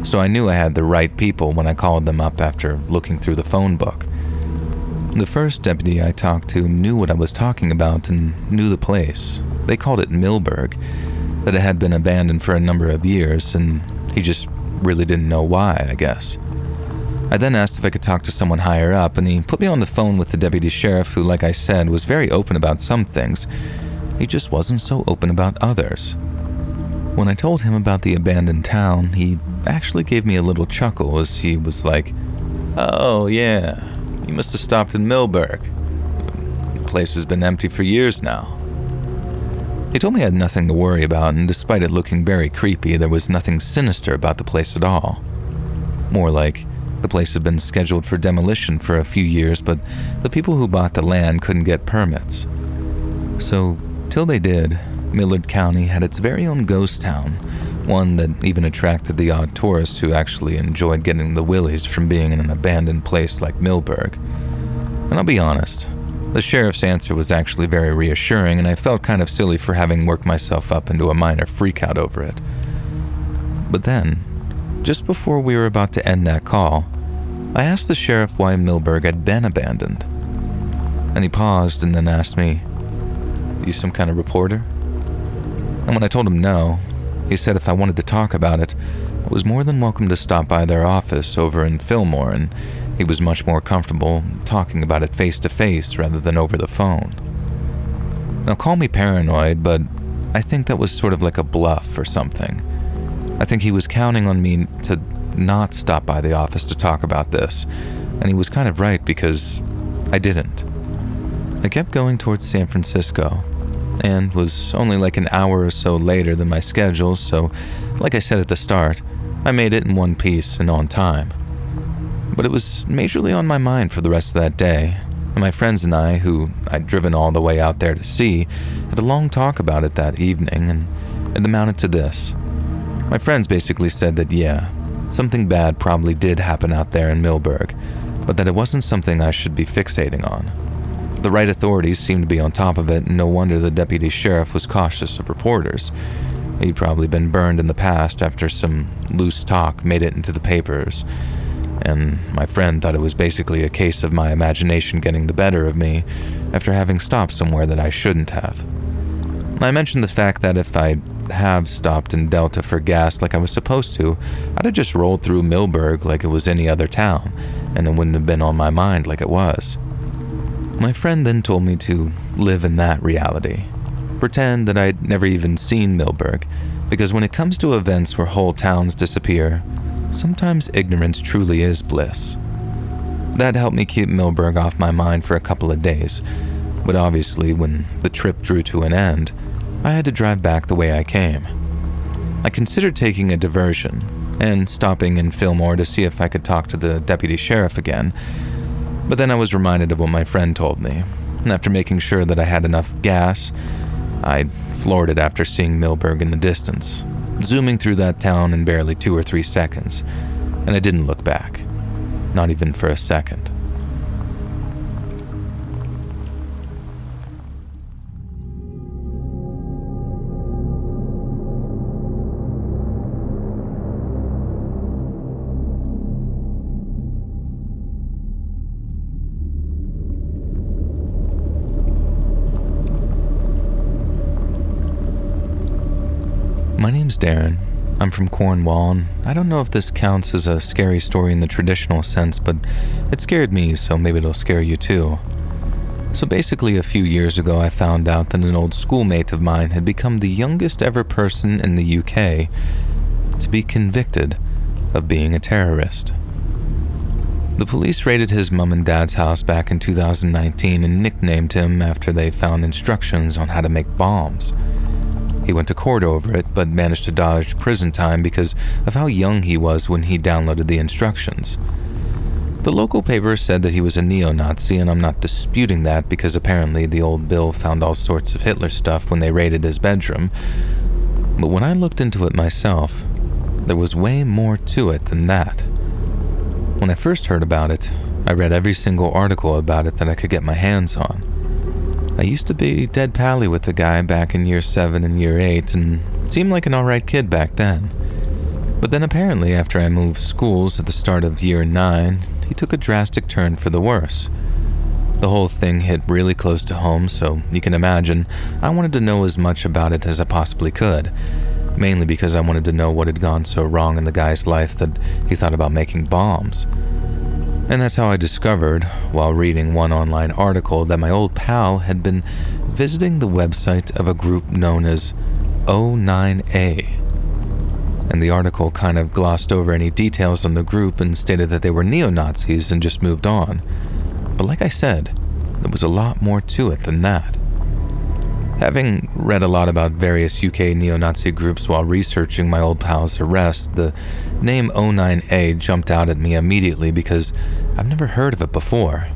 so I knew I had the right people when I called them up after looking through the phone book. The first deputy I talked to knew what I was talking about and knew the place. They called it Millburg, that it had been abandoned for a number of years, and he just really didn't know why, I guess. I then asked if I could talk to someone higher up, and he put me on the phone with the deputy sheriff who, like I said, was very open about some things. He just wasn't so open about others. When I told him about the abandoned town, he actually gave me a little chuckle as he was like, "Oh yeah, you must have stopped in Millburg. The place has been empty for years now." He told me I had nothing to worry about, and despite it looking very creepy, there was nothing sinister about the place at all. More like, the place had been scheduled for demolition for a few years, but the people who bought the land couldn't get permits. So, till they did, Millard County had its very own ghost town, one that even attracted the odd tourists who actually enjoyed getting the willies from being in an abandoned place like Millburg. And I'll be honest, the sheriff's answer was actually very reassuring, and I felt kind of silly for having worked myself up into a minor freakout over it. But then, just before we were about to end that call, I asked the sheriff why Millburg had been abandoned. And he paused and then asked me, "You some kind of reporter?" And when I told him no, he said if I wanted to talk about it, I was more than welcome to stop by their office over in Fillmore, and he was much more comfortable talking about it face to face rather than over the phone. Now call me paranoid, but I think that was sort of like a bluff or something. I think he was counting on me to not stop by the office to talk about this, and he was kind of right because I didn't. I kept going towards San Francisco, and was only like an hour or so later than my schedule, so like I said at the start, I made it in one piece and on time. But it was majorly on my mind for the rest of that day, and my friends and I, who I'd driven all the way out there to see, had a long talk about it that evening, and It amounted to this. My friends basically said that yeah, something bad probably did happen out there in Millburg, but that it wasn't something I should be fixating on. The right authorities seemed to be on top of it, and no wonder the deputy sheriff was cautious of reporters. He'd probably been burned in the past after some loose talk made it into the papers, and my friend thought it was basically a case of my imagination getting the better of me after having stopped somewhere that I shouldn't have. I mentioned the fact that if I have stopped in Delta for gas like I was supposed to, I'd have just rolled through Millburg like it was any other town, and it wouldn't have been on my mind like it was. My friend then told me to live in that reality. Pretend that I'd never even seen Millburg, because when it comes to events where whole towns disappear, sometimes ignorance truly is bliss. That helped me keep Millburg off my mind for a couple of days, but obviously when the trip drew to an end, I had to drive back the way I came. I considered taking a diversion and stopping in Fillmore to see if I could talk to the deputy sheriff again, but then I was reminded of what my friend told me, and after making sure that I had enough gas, I floored it after seeing Millburg in the distance, zooming through that town in barely 2 or 3 seconds, and I didn't look back, not even for a second. My name's Darren. I'm from Cornwall, and I don't know if this counts as a scary story in the traditional sense, but it scared me, so maybe it'll scare you too. So basically, a few years ago, I found out that an old schoolmate of mine had become the youngest ever person in the UK to be convicted of being a terrorist. The police raided his mum and dad's house back in 2019 and nicknamed him after they found instructions on how to make bombs. He went to court over it, but managed to dodge prison time because of how young he was when he downloaded the instructions. The local paper said that he was a neo-Nazi, and I'm not disputing that because apparently the old Bill found all sorts of Hitler stuff when they raided his bedroom. But when I looked into it myself, there was way more to it than that. When I first heard about it, I read every single article about it that I could get my hands on. I used to be dead pally with the guy back in year 7 and year 8 and seemed like an alright kid back then. But then apparently after I moved schools at the start of year 9, he took a drastic turn for the worse. The whole thing hit really close to home, so you can imagine I wanted to know as much about it as I possibly could, mainly because I wanted to know what had gone so wrong in the guy's life that he thought about making bombs. And that's how I discovered, while reading one online article, that my old pal had been visiting the website of a group known as O9A. And the article kind of glossed over any details on the group and stated that they were neo-Nazis and just moved on. But like I said, there was a lot more to it than that. Having read a lot about various UK neo-Nazi groups while researching my old pal's arrest, the name O9A jumped out at me immediately because I've never heard of it before.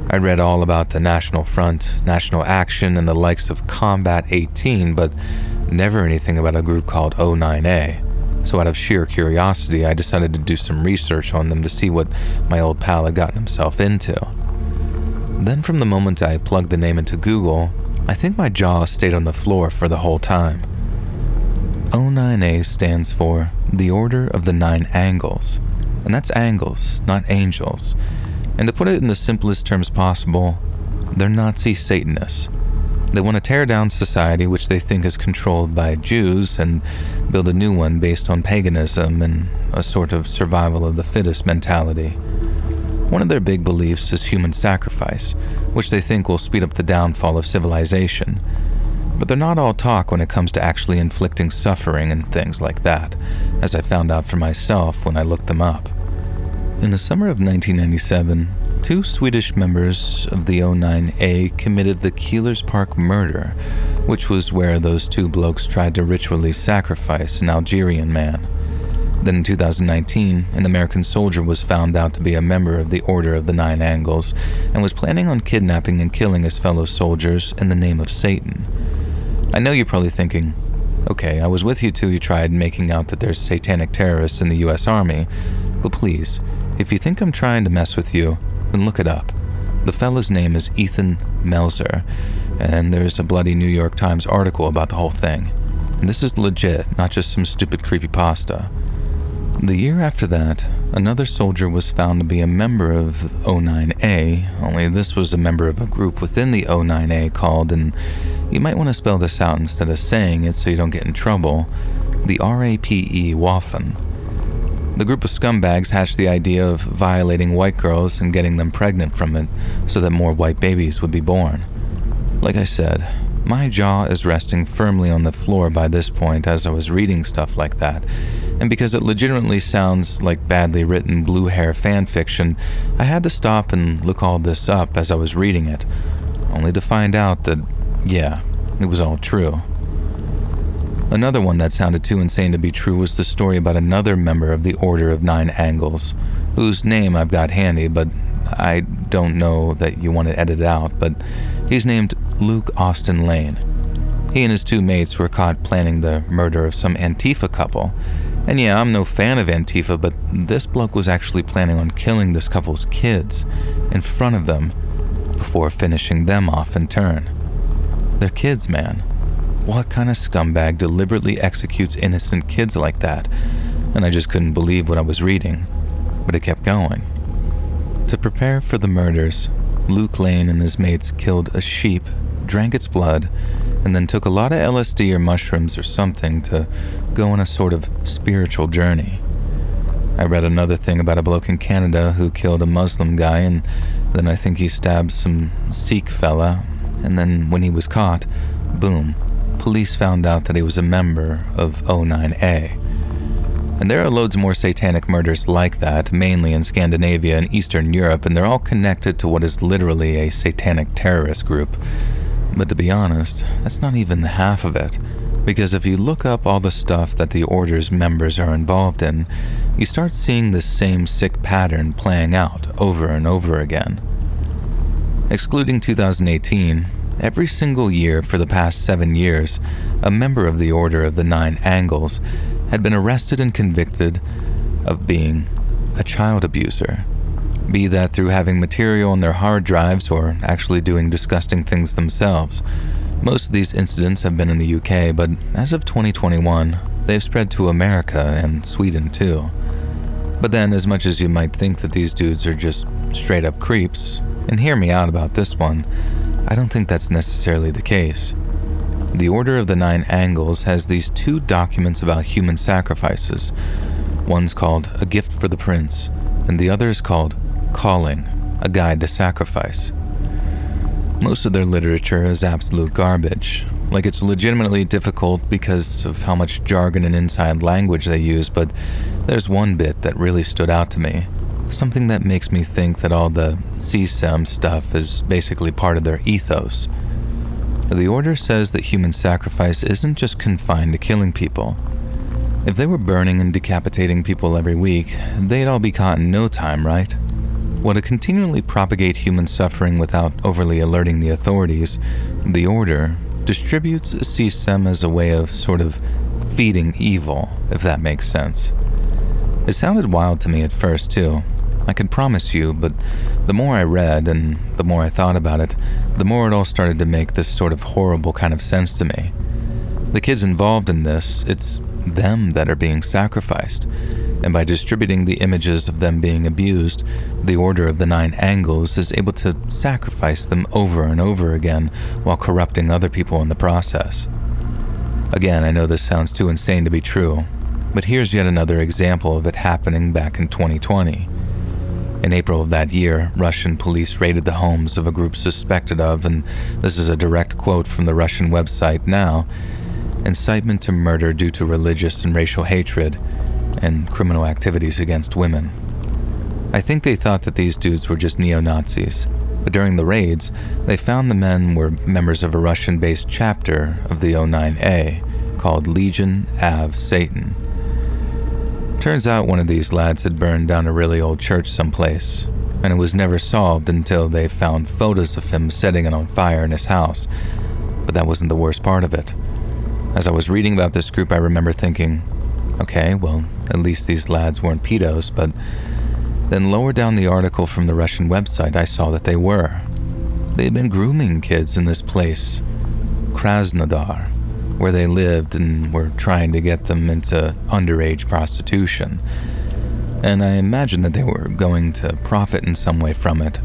I read all about the National Front, National Action, and the likes of Combat 18, but never anything about a group called O9A. So out of sheer curiosity, I decided to do some research on them to see what my old pal had gotten himself into. Then from the moment I plugged the name into Google, I think my jaw stayed on the floor for the whole time. O9A stands for the Order of the Nine Angles, and that's angles, not angels. And to put it in the simplest terms possible, they're Nazi Satanists. They want to tear down society which they think is controlled by Jews and build a new one based on paganism and a sort of survival of the fittest mentality. One of their big beliefs is human sacrifice, which they think will speed up the downfall of civilization. But they're not all talk when it comes to actually inflicting suffering and things like that, as I found out for myself when I looked them up. In the summer of 1997, 2 Swedish members of the O9A committed the Keelers Park murder, which was where those 2 blokes tried to ritually sacrifice an Algerian man. Then in 2019, an American soldier was found out to be a member of the Order of the Nine Angles and was planning on kidnapping and killing his fellow soldiers in the name of Satan. I know you're probably thinking, Okay, I was with you till you tried making out that there's satanic terrorists in the US Army, but please, if you think I'm trying to mess with you, then look it up. The fella's name is Ethan Melzer, and there's a bloody New York Times article about the whole thing. And this is legit, not just some stupid creepypasta. The year after that, another soldier was found to be a member of 09A, only this was a member of a group within the 09A called, and you might want to spell this out instead of saying it so you don't get in trouble, the RAPE Waffen. The group of scumbags hatched the idea of violating white girls and getting them pregnant from it so that more white babies would be born. Like I said, my jaw is resting firmly on the floor by this point as I was reading stuff like that, and because it legitimately sounds like badly written blue hair fan fiction, I had to stop and look all this up as I was reading it, only to find out that, yeah, it was all true. Another one that sounded too insane to be true was the story about another member of the Order of Nine Angles, whose name I've got handy, but I don't know that you want to edit it out, but he's named Luke Austin Lane. He and his two mates were caught planning the murder of some Antifa couple. And yeah, I'm no fan of Antifa, but this bloke was actually planning on killing this couple's kids in front of them before finishing them off in turn. They're kids, man. What kind of scumbag deliberately executes innocent kids like that? And I just couldn't believe what I was reading, but it kept going. To prepare for the murders, Luke Lane and his mates killed a sheep, drank its blood, and then took a lot of LSD or mushrooms or something to go on a sort of spiritual journey. I read another thing about a bloke in Canada who killed a Muslim guy, and then I think he stabbed some Sikh fella, and then when he was caught, boom, police found out that he was a member of 09A. And there are loads more satanic murders like that, mainly in Scandinavia and Eastern Europe, and they're all connected to what is literally a satanic terrorist group. But to be honest, that's not even the half of it, because if you look up all the stuff that the Order's members are involved in, you start seeing this same sick pattern playing out over and over again. Excluding 2018, every single year for the past 7 years, a member of the Order of the Nine Angles had been arrested and convicted of being a child abuser, be that through having material on their hard drives or actually doing disgusting things themselves. Most of these incidents have been in the UK, but as of 2021, they've spread to America and Sweden too. But then, as much as you might think that these dudes are just straight up creeps, and hear me out about this one, I don't think that's necessarily the case. The Order of the Nine Angles has these 2 documents about human sacrifices. One's called A Gift for the Prince, and the other is called Calling, A Guide to Sacrifice. Most of their literature is absolute garbage. Like, it's legitimately difficult because of how much jargon and inside language they use, but there's one bit that really stood out to me. Something that makes me think that all the CSEM stuff is basically part of their ethos. The Order says that human sacrifice isn't just confined to killing people. If they were burning and decapitating people every week, they'd all be caught in no time, right? Well, to continually propagate human suffering without overly alerting the authorities, the Order distributes CSEM as a way of sort of feeding evil, if that makes sense. It sounded wild to me at first, too. I can promise you, but the more I read and the more I thought about it, the more it all started to make this sort of horrible kind of sense to me. The kids involved in this, it's them that are being sacrificed, and by distributing the images of them being abused, the Order of the Nine Angles is able to sacrifice them over and over again while corrupting other people in the process. Again, I know this sounds too insane to be true, but here's yet another example of it happening back in 2020. In April of that year, Russian police raided the homes of a group suspected of, and this is a direct quote from the Russian website Now, incitement to murder due to religious and racial hatred, and criminal activities against women. I think they thought that these dudes were just neo-Nazis, but during the raids, they found the men were members of a Russian-based chapter of the 09A called Legion Av Satan. Turns out one of these lads had burned down a really old church someplace, and it was never solved until they found photos of him setting it on fire in his house. But that wasn't the worst part of it. As I was reading about this group, I remember thinking, okay, well, at least these lads weren't pedos, but then lower down the article from the Russian website, I saw that they were. They had been grooming kids in this place, Krasnodar, where they lived, and were trying to get them into underage prostitution. And I imagined that they were going to profit in some way from it.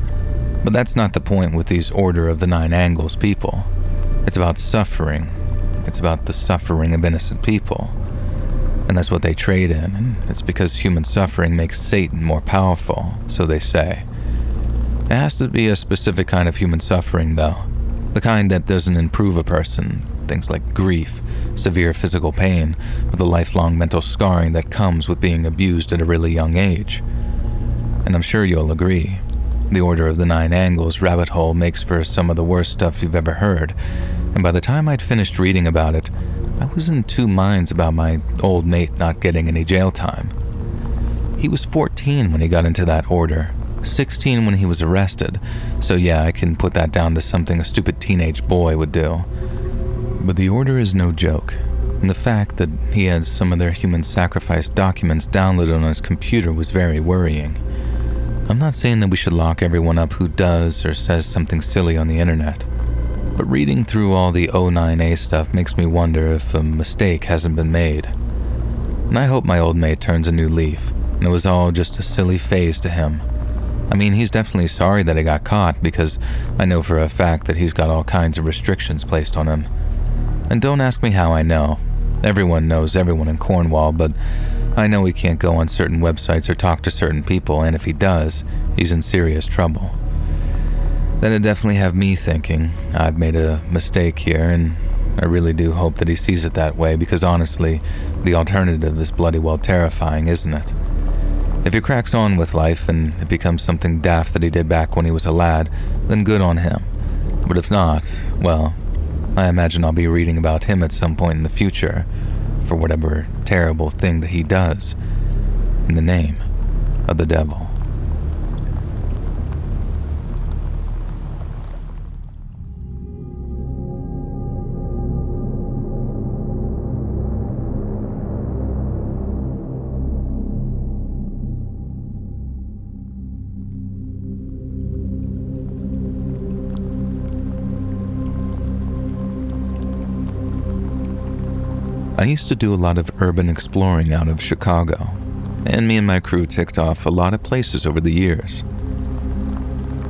But that's not the point with these Order of the Nine Angles people. It's about suffering. It's about the suffering of innocent people. And that's what they trade in, and it's because human suffering makes Satan more powerful, so they say. It has to be a specific kind of human suffering, though. The kind that doesn't improve a person. Things like grief, severe physical pain, or the lifelong mental scarring that comes with being abused at a really young age. And I'm sure you'll agree. The Order of the Nine Angles rabbit hole makes for some of the worst stuff you've ever heard, and by the time I'd finished reading about it, I was in two minds about my old mate not getting any jail time. He was 14 when he got into that order, 16 when he was arrested, so yeah, I can put that down to something a stupid teenage boy would do. But the order is no joke, and the fact that he had some of their human sacrifice documents downloaded on his computer was very worrying. I'm not saying that we should lock everyone up who does or says something silly on the internet, but reading through all the 09A stuff makes me wonder if a mistake hasn't been made. And I hope my old mate turns a new leaf, and it was all just a silly phase to him. I mean, he's definitely sorry that he got caught, because I know for a fact that he's got all kinds of restrictions placed on him. And don't ask me how I know. Everyone knows everyone in Cornwall, but I know he can't go on certain websites or talk to certain people, and if he does, he's in serious trouble. That'd definitely have me thinking I've made a mistake here, and I really do hope that he sees it that way, because honestly, the alternative is bloody well terrifying, isn't it? If he cracks on with life and it becomes something daft that he did back when he was a lad, then good on him. But if not, well, I imagine I'll be reading about him at some point in the future for whatever terrible thing that he does in the name of the devil. I used to do a lot of urban exploring out of Chicago, and me and my crew ticked off a lot of places over the years.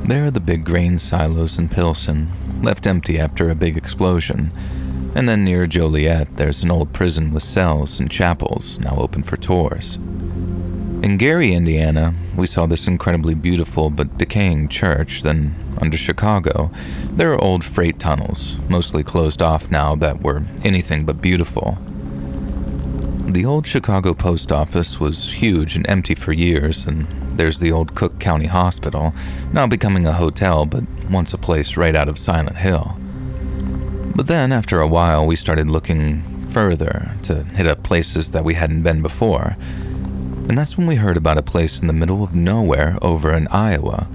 There are the big grain silos in Pilsen, left empty after a big explosion, and then near Joliet there's an old prison with cells and chapels now open for tours. In Gary, Indiana, we saw this incredibly beautiful but decaying church. Then, under Chicago, there are old freight tunnels, mostly closed off now, that were anything but beautiful. The old Chicago post office was huge and empty for years, and there's the old Cook County Hospital, now becoming a hotel, but once a place right out of Silent Hill. But then, after a while, we started looking further to hit up places that we hadn't been before, and that's when we heard about a place in the middle of nowhere over in Iowa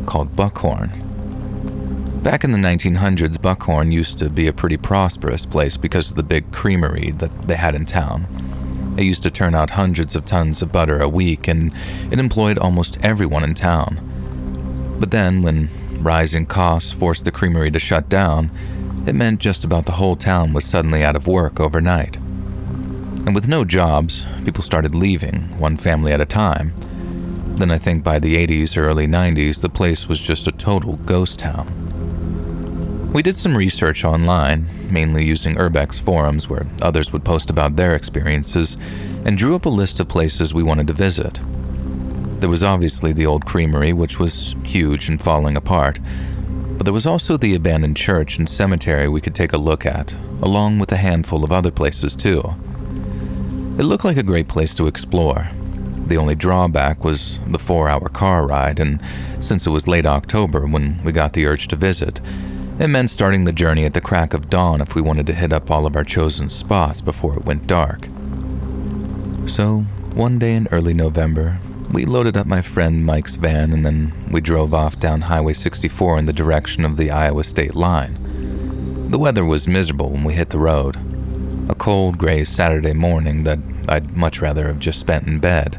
called Buckhorn. Back in the 1900s, Buckhorn used to be a pretty prosperous place because of the big creamery that they had in town. It used to turn out hundreds of tons of butter a week, and it employed almost everyone in town. But then, when rising costs forced the creamery to shut down, it meant just about the whole town was suddenly out of work overnight. And with no jobs, people started leaving, one family at a time. Then I think by the 80s or early 90s, the place was just a total ghost town. We did some research online, mainly using Urbex forums where others would post about their experiences, and drew up a list of places we wanted to visit. There was obviously the old creamery, which was huge and falling apart, but there was also the abandoned church and cemetery we could take a look at, along with a handful of other places too. It looked like a great place to explore. The only drawback was the 4-hour car ride, and since it was late October when we got the urge to visit, it meant starting the journey at the crack of dawn if we wanted to hit up all of our chosen spots before it went dark. So, one day in early November, we loaded up my friend Mike's van, and then we drove off down Highway 64 in the direction of the Iowa state line. The weather was miserable when we hit the road. A cold, gray Saturday morning that I'd much rather have just spent in bed.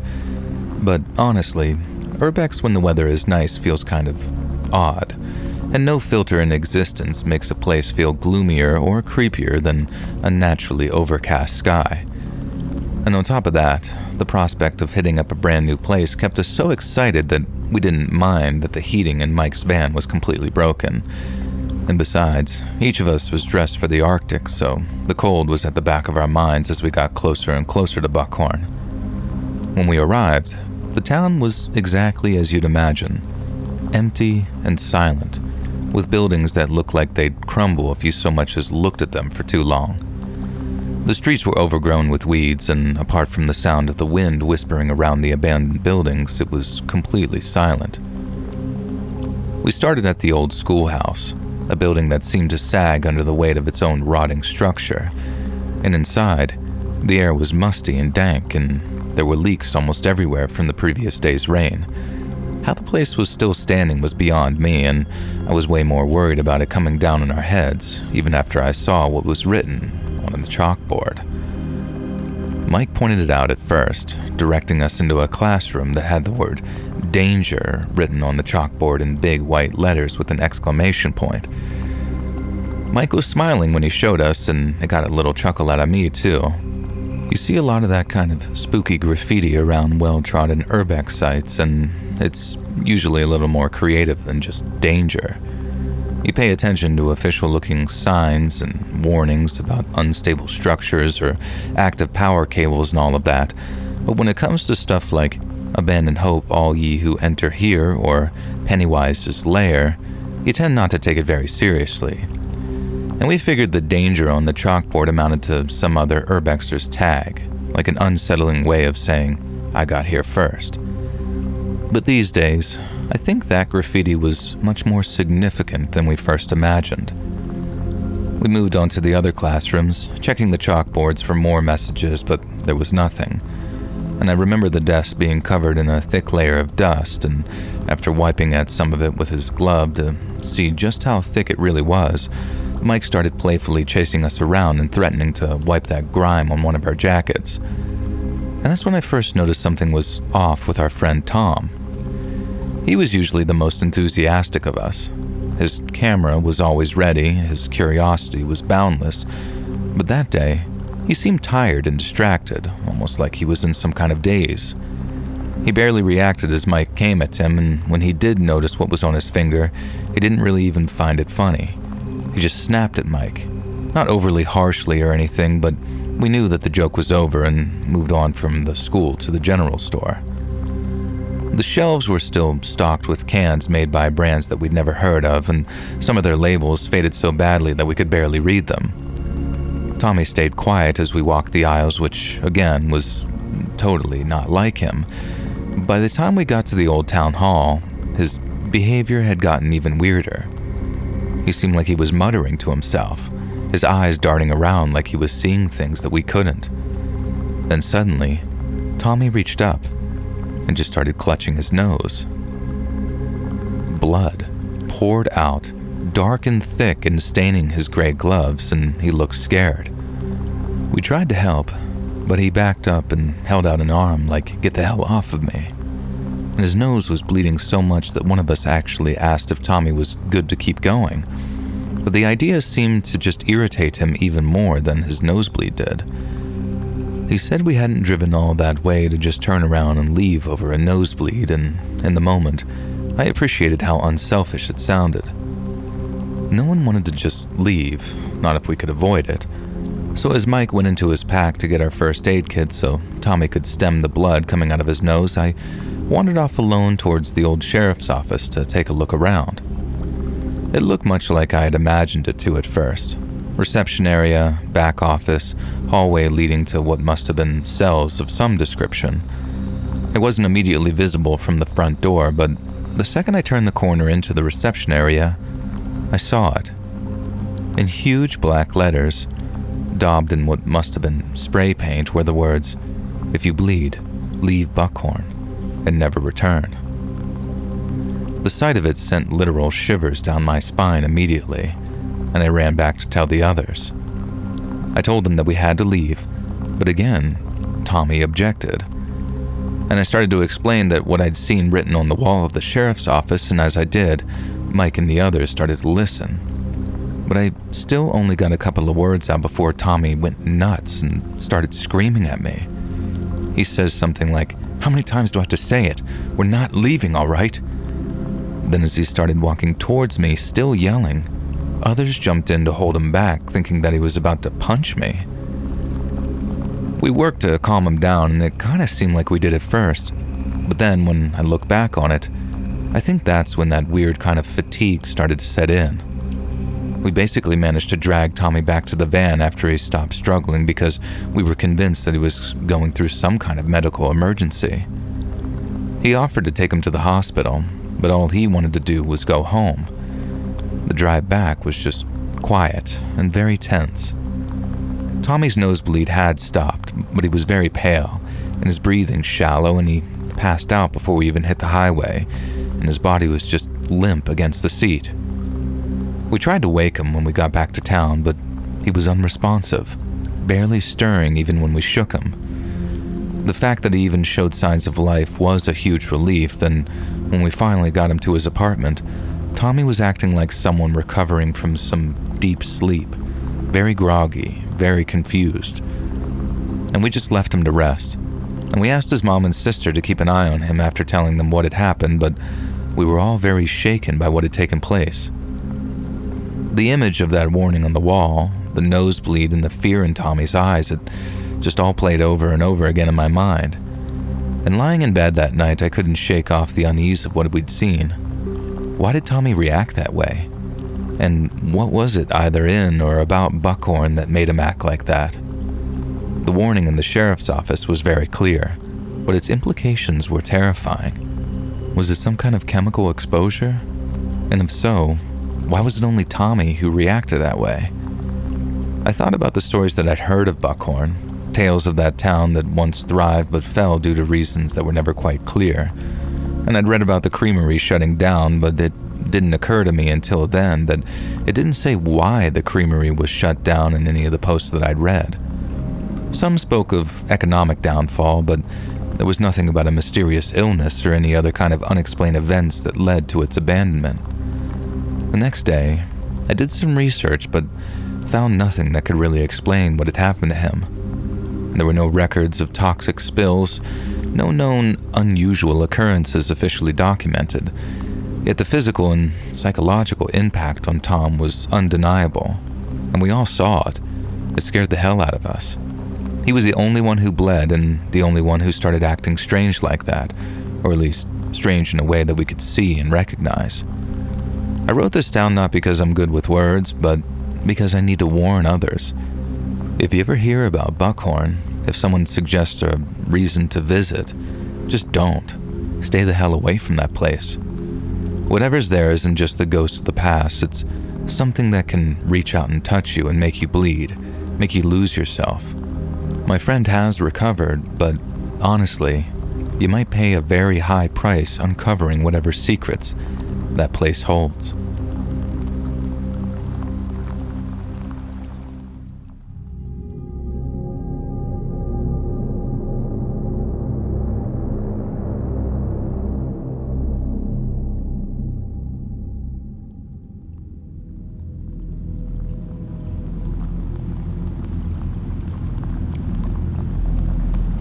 But honestly, urbex when the weather is nice feels kind of odd, and no filter in existence makes a place feel gloomier or creepier than a naturally overcast sky. And on top of that, the prospect of hitting up a brand new place kept us so excited that we didn't mind that the heating in Mike's van was completely broken. And besides, each of us was dressed for the Arctic, so the cold was at the back of our minds as we got closer and closer to Buckhorn. When we arrived, the town was exactly as you'd imagine, empty and silent, with buildings that looked like they'd crumble if you so much as looked at them for too long. The streets were overgrown with weeds, and apart from the sound of the wind whispering around the abandoned buildings, it was completely silent. We started at the old schoolhouse, a building that seemed to sag under the weight of its own rotting structure, and inside, the air was musty and dank, and there were leaks almost everywhere from the previous day's rain. How the place was still standing was beyond me, and I was way more worried about it coming down on our heads, even after I saw what was written on the chalkboard. Mike pointed it out at first, directing us into a classroom that had the word danger written on the chalkboard in big white letters with an exclamation point. Mike was smiling when he showed us, and it got a little chuckle out of me too. You see a lot of that kind of spooky graffiti around well-trodden urbex sites, and it's usually a little more creative than just danger. You pay attention to official-looking signs and warnings about unstable structures or active power cables and all of that, but when it comes to stuff like abandon hope all ye who enter here or Pennywise's lair, you tend not to take it very seriously. And we figured the danger on the chalkboard amounted to some other urbexer's tag, like an unsettling way of saying, I got here first. But these days, I think that graffiti was much more significant than we first imagined. We moved on to the other classrooms, checking the chalkboards for more messages, but there was nothing. And I remember the desk being covered in a thick layer of dust, and after wiping at some of it with his glove to see just how thick it really was, Mike started playfully chasing us around and threatening to wipe that grime on one of our jackets. And that's when I first noticed something was off with our friend Tom. He was usually the most enthusiastic of us. His camera was always ready, his curiosity was boundless, but that day, he seemed tired and distracted, almost like he was in some kind of daze. He barely reacted as Mike came at him, and when he did notice what was on his finger, he didn't really even find it funny. He just snapped at Mike, not overly harshly or anything, but we knew that the joke was over and moved on from the school to the general store. The shelves were still stocked with cans made by brands that we'd never heard of, and some of their labels faded so badly that we could barely read them. Tommy stayed quiet as we walked the aisles, which, again, was totally not like him. By the time we got to the old town hall, his behavior had gotten even weirder. He seemed like he was muttering to himself, his eyes darting around like he was seeing things that we couldn't. Then suddenly, Tommy reached up and just started clutching his nose. Blood poured out, dark and thick and staining his gray gloves, and he looked scared. We tried to help, but he backed up and held out an arm like, get the hell off of me. And his nose was bleeding so much that one of us actually asked if Tommy was good to keep going. But the idea seemed to just irritate him even more than his nosebleed did. He said we hadn't driven all that way to just turn around and leave over a nosebleed, and in the moment, I appreciated how unselfish it sounded. No one wanted to just leave, not if we could avoid it. So as Mike went into his pack to get our first aid kit so Tommy could stem the blood coming out of his nose, I wandered off alone towards the old sheriff's office to take a look around. It looked much like I had imagined it to at first. Reception area, back office, hallway leading to what must have been cells of some description. It wasn't immediately visible from the front door, but the second I turned the corner into the reception area, I saw it. In huge black letters, daubed in what must have been spray paint, were the words, "If you bleed, leave Buckhorn and never return." The sight of it sent literal shivers down my spine immediately, and I ran back to tell the others. I told them that we had to leave, but again, Tommy objected. And I started to explain that what I'd seen written on the wall of the sheriff's office, and as I did, Mike and the others started to listen. But I still only got a couple of words out before Tommy went nuts and started screaming at me. He says something like, "How many times do I have to say it? We're not leaving, all right?" Then as he started walking towards me, still yelling, others jumped in to hold him back, thinking that he was about to punch me. We worked to calm him down, and it kind of seemed like we did at first. But then, when I look back on it, I think that's when that weird kind of fatigue started to set in. We basically managed to drag Tommy back to the van after he stopped struggling because we were convinced that he was going through some kind of medical emergency. He offered to take him to the hospital, but all he wanted to do was go home. The drive back was just quiet and very tense. Tommy's nosebleed had stopped, but he was very pale, and his breathing shallow, and he passed out before we even hit the highway, and his body was just limp against the seat. We tried to wake him when we got back to town, but he was unresponsive, barely stirring even when we shook him. The fact that he even showed signs of life was a huge relief. Then, when we finally got him to his apartment, Tommy was acting like someone recovering from some deep sleep, very groggy, very confused. And we just left him to rest. And we asked his mom and sister to keep an eye on him after telling them what had happened, but we were all very shaken by what had taken place. The image of that warning on the wall, the nosebleed, and the fear in Tommy's eyes, it just all played over and over again in my mind. And lying in bed that night, I couldn't shake off the unease of what we'd seen. Why did Tommy react that way? And what was it either in or about Buckhorn that made him act like that? The warning in the sheriff's office was very clear, but its implications were terrifying. Was it some kind of chemical exposure? And if so, why was it only Tommy who reacted that way? I thought about the stories that I'd heard of Buckhorn, tales of that town that once thrived but fell due to reasons that were never quite clear. And I'd read about the creamery shutting down, but it didn't occur to me until then that it didn't say why the creamery was shut down in any of the posts that I'd read. Some spoke of economic downfall, but there was nothing about a mysterious illness or any other kind of unexplained events that led to its abandonment. The next day, I did some research, but found nothing that could really explain what had happened to him. There were no records of toxic spills, no known unusual occurrences officially documented, yet the physical and psychological impact on Tom was undeniable, and we all saw it. It scared the hell out of us. He was the only one who bled and the only one who started acting strange like that, or at least strange in a way that we could see and recognize. I wrote this down not because I'm good with words, but because I need to warn others. If you ever hear about Buckhorn, if someone suggests a reason to visit, just don't. Stay the hell away from that place. Whatever's there isn't just the ghost of the past, it's something that can reach out and touch you and make you bleed, make you lose yourself. My friend has recovered, but honestly, you might pay a very high price uncovering whatever secrets that place holds.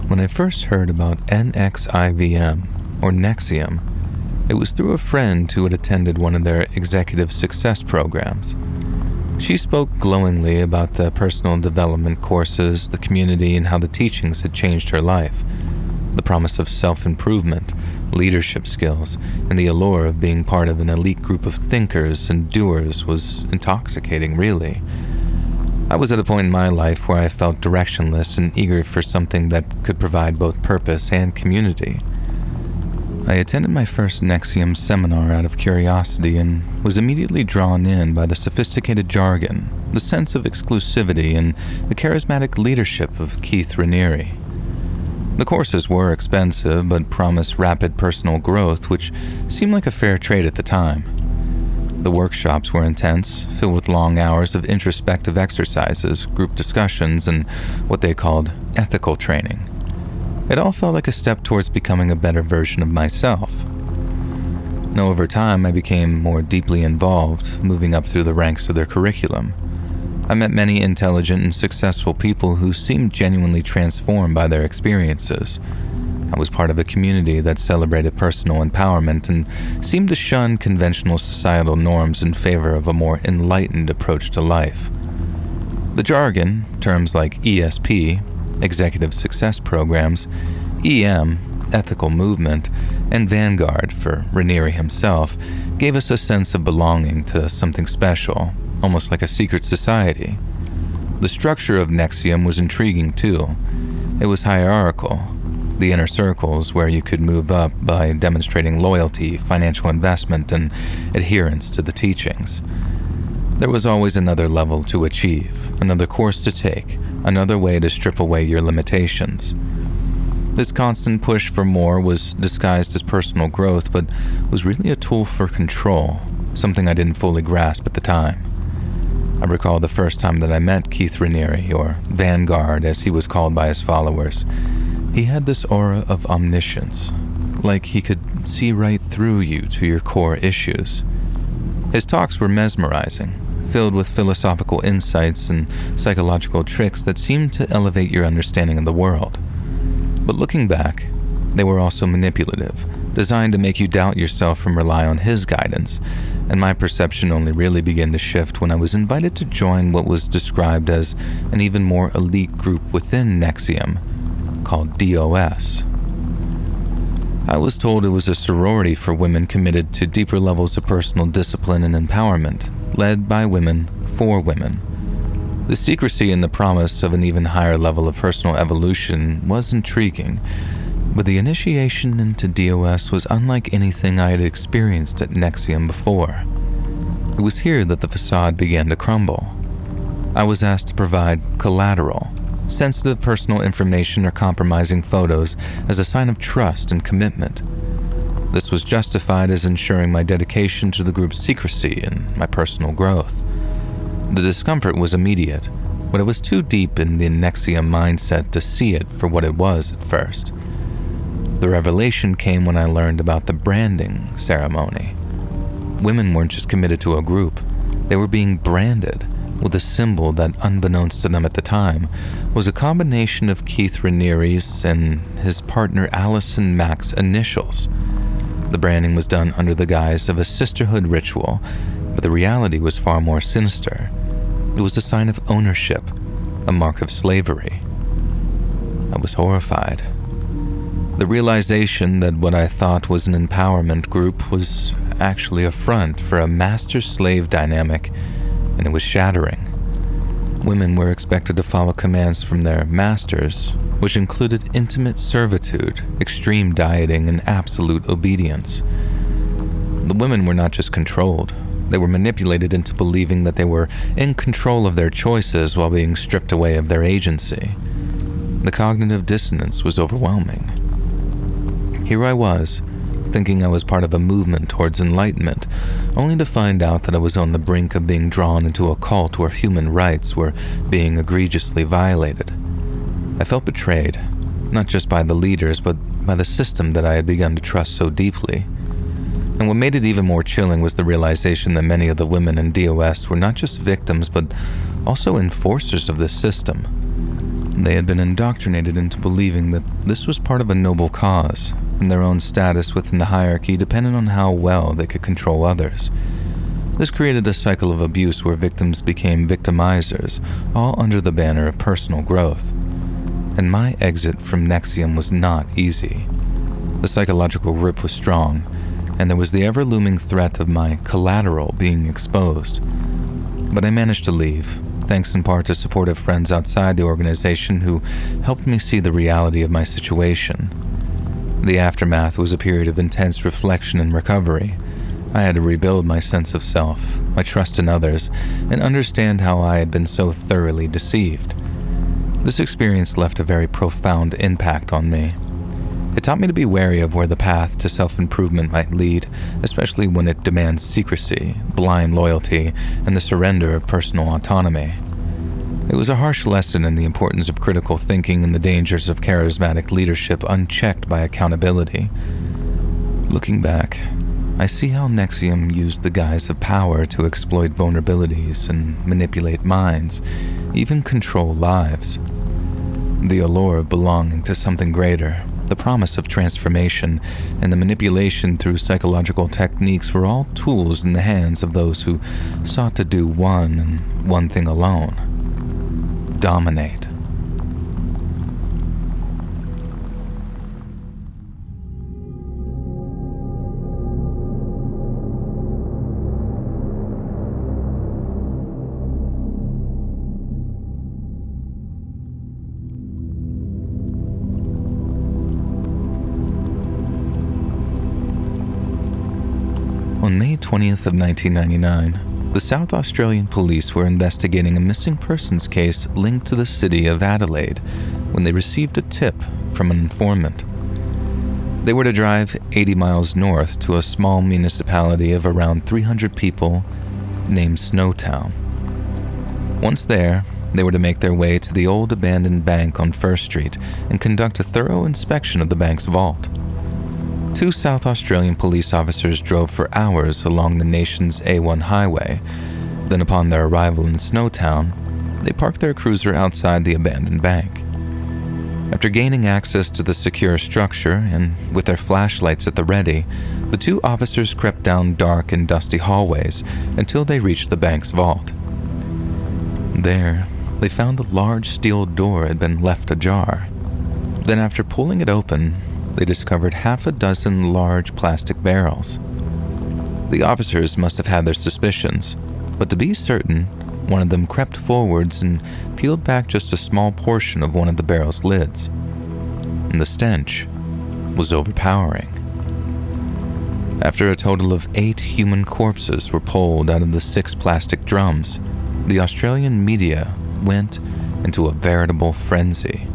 When I first heard about NXIVM, or Nexium, it was through a friend who had attended one of their executive success programs. She spoke glowingly about the personal development courses, the community, and how the teachings had changed her life. The promise of self-improvement, leadership skills, and the allure of being part of an elite group of thinkers and doers was intoxicating, really. I was at a point in my life where I felt directionless and eager for something that could provide both purpose and community. I attended my first Nexium seminar out of curiosity and was immediately drawn in by the sophisticated jargon, the sense of exclusivity, and the charismatic leadership of Keith Raniere. The courses were expensive but promised rapid personal growth, which seemed like a fair trade at the time. The workshops were intense, filled with long hours of introspective exercises, group discussions, and what they called ethical training. It all felt like a step towards becoming a better version of myself. Now, over time, I became more deeply involved, moving up through the ranks of their curriculum. I met many intelligent and successful people who seemed genuinely transformed by their experiences. I was part of a community that celebrated personal empowerment and seemed to shun conventional societal norms in favor of a more enlightened approach to life. The jargon, terms like ESP, Executive Success Programs, EM, Ethical Movement, and Vanguard for Raniere himself, gave us a sense of belonging to something special, almost like a secret society. The structure of NXIVM was intriguing too. It was hierarchical. The inner circles where you could move up by demonstrating loyalty, financial investment, and adherence to the teachings. There was always another level to achieve, another course to take, another way to strip away your limitations. This constant push for more was disguised as personal growth, but was really a tool for control, something I didn't fully grasp at the time. I recall the first time that I met Keith Raniere, or Vanguard as he was called by his followers. He had this aura of omniscience, like he could see right through you to your core issues. His talks were mesmerizing, filled with philosophical insights and psychological tricks that seemed to elevate your understanding of the world. But looking back, they were also manipulative, designed to make you doubt yourself and rely on his guidance, and my perception only really began to shift when I was invited to join what was described as an even more elite group within NXIVM, called DOS. I was told it was a sorority for women committed to deeper levels of personal discipline and empowerment, led by women for women. The secrecy and the promise of an even higher level of personal evolution was intriguing, but the initiation into DOS was unlike anything I had experienced at NXIVM before. It was here that the facade began to crumble. I was asked to provide collateral, sensitive personal information or compromising photos as a sign of trust and commitment. This was justified as ensuring my dedication to the group's secrecy and my personal growth. The discomfort was immediate, but it was too deep in the NXIVM mindset to see it for what it was at first. The revelation came when I learned about the branding ceremony. Women weren't just committed to a group, they were being branded with a symbol that, unbeknownst to them at the time, was a combination of Keith Raniere's and his partner Allison Mack's initials. The branding was done under the guise of a sisterhood ritual, but the reality was far more sinister. It was a sign of ownership, a mark of slavery. I was horrified. The realization that what I thought was an empowerment group was actually a front for a master-slave dynamic, and it was shattering. Women were expected to follow commands from their masters, which included intimate servitude, extreme dieting, and absolute obedience. The women were not just controlled, they were manipulated into believing that they were in control of their choices while being stripped away of their agency. The cognitive dissonance was overwhelming. Here I was, thinking I was part of a movement towards enlightenment, only to find out that I was on the brink of being drawn into a cult where human rights were being egregiously violated. I felt betrayed, not just by the leaders, but by the system that I had begun to trust so deeply. And what made it even more chilling was the realization that many of the women in DOS were not just victims, but also enforcers of this system. They had been indoctrinated into believing that this was part of a noble cause, and their own status within the hierarchy depended on how well they could control others. This created a cycle of abuse where victims became victimizers, all under the banner of personal growth. And my exit from NXIVM was not easy. The psychological grip was strong, and there was the ever-looming threat of my collateral being exposed. But I managed to leave, thanks in part to supportive friends outside the organization who helped me see the reality of my situation. The aftermath was a period of intense reflection and recovery. I had to rebuild my sense of self, my trust in others, and understand how I had been so thoroughly deceived. This experience left a very profound impact on me. It taught me to be wary of where the path to self-improvement might lead, especially when it demands secrecy, blind loyalty, and the surrender of personal autonomy. It was a harsh lesson in the importance of critical thinking and the dangers of charismatic leadership unchecked by accountability. Looking back, I see how NXIVM used the guise of power to exploit vulnerabilities and manipulate minds, even control lives. The allure of belonging to something greater, the promise of transformation, and the manipulation through psychological techniques were all tools in the hands of those who sought to do one and one thing alone: dominate. On May 20th of 1999, the South Australian police were investigating a missing persons case linked to the city of Adelaide when they received a tip from an informant. They were to drive 80 miles north to a small municipality of around 300 people named Snowtown. Once there, they were to make their way to the old abandoned bank on First Street and conduct a thorough inspection of the bank's vault. 2 South Australian police officers drove for hours along the nation's A1 highway. Then upon their arrival in Snowtown, they parked their cruiser outside the abandoned bank. After gaining access to the secure structure and with their flashlights at the ready, the 2 officers crept down dark and dusty hallways until they reached the bank's vault. There, they found the large steel door had been left ajar. Then after pulling it open, they discovered half a dozen large plastic barrels. The officers must have had their suspicions, but to be certain, one of them crept forwards and peeled back just a small portion of one of the barrel's lids. And the stench was overpowering. After a total of 8 human corpses were pulled out of the 6 plastic drums, the Australian media went into a veritable frenzy.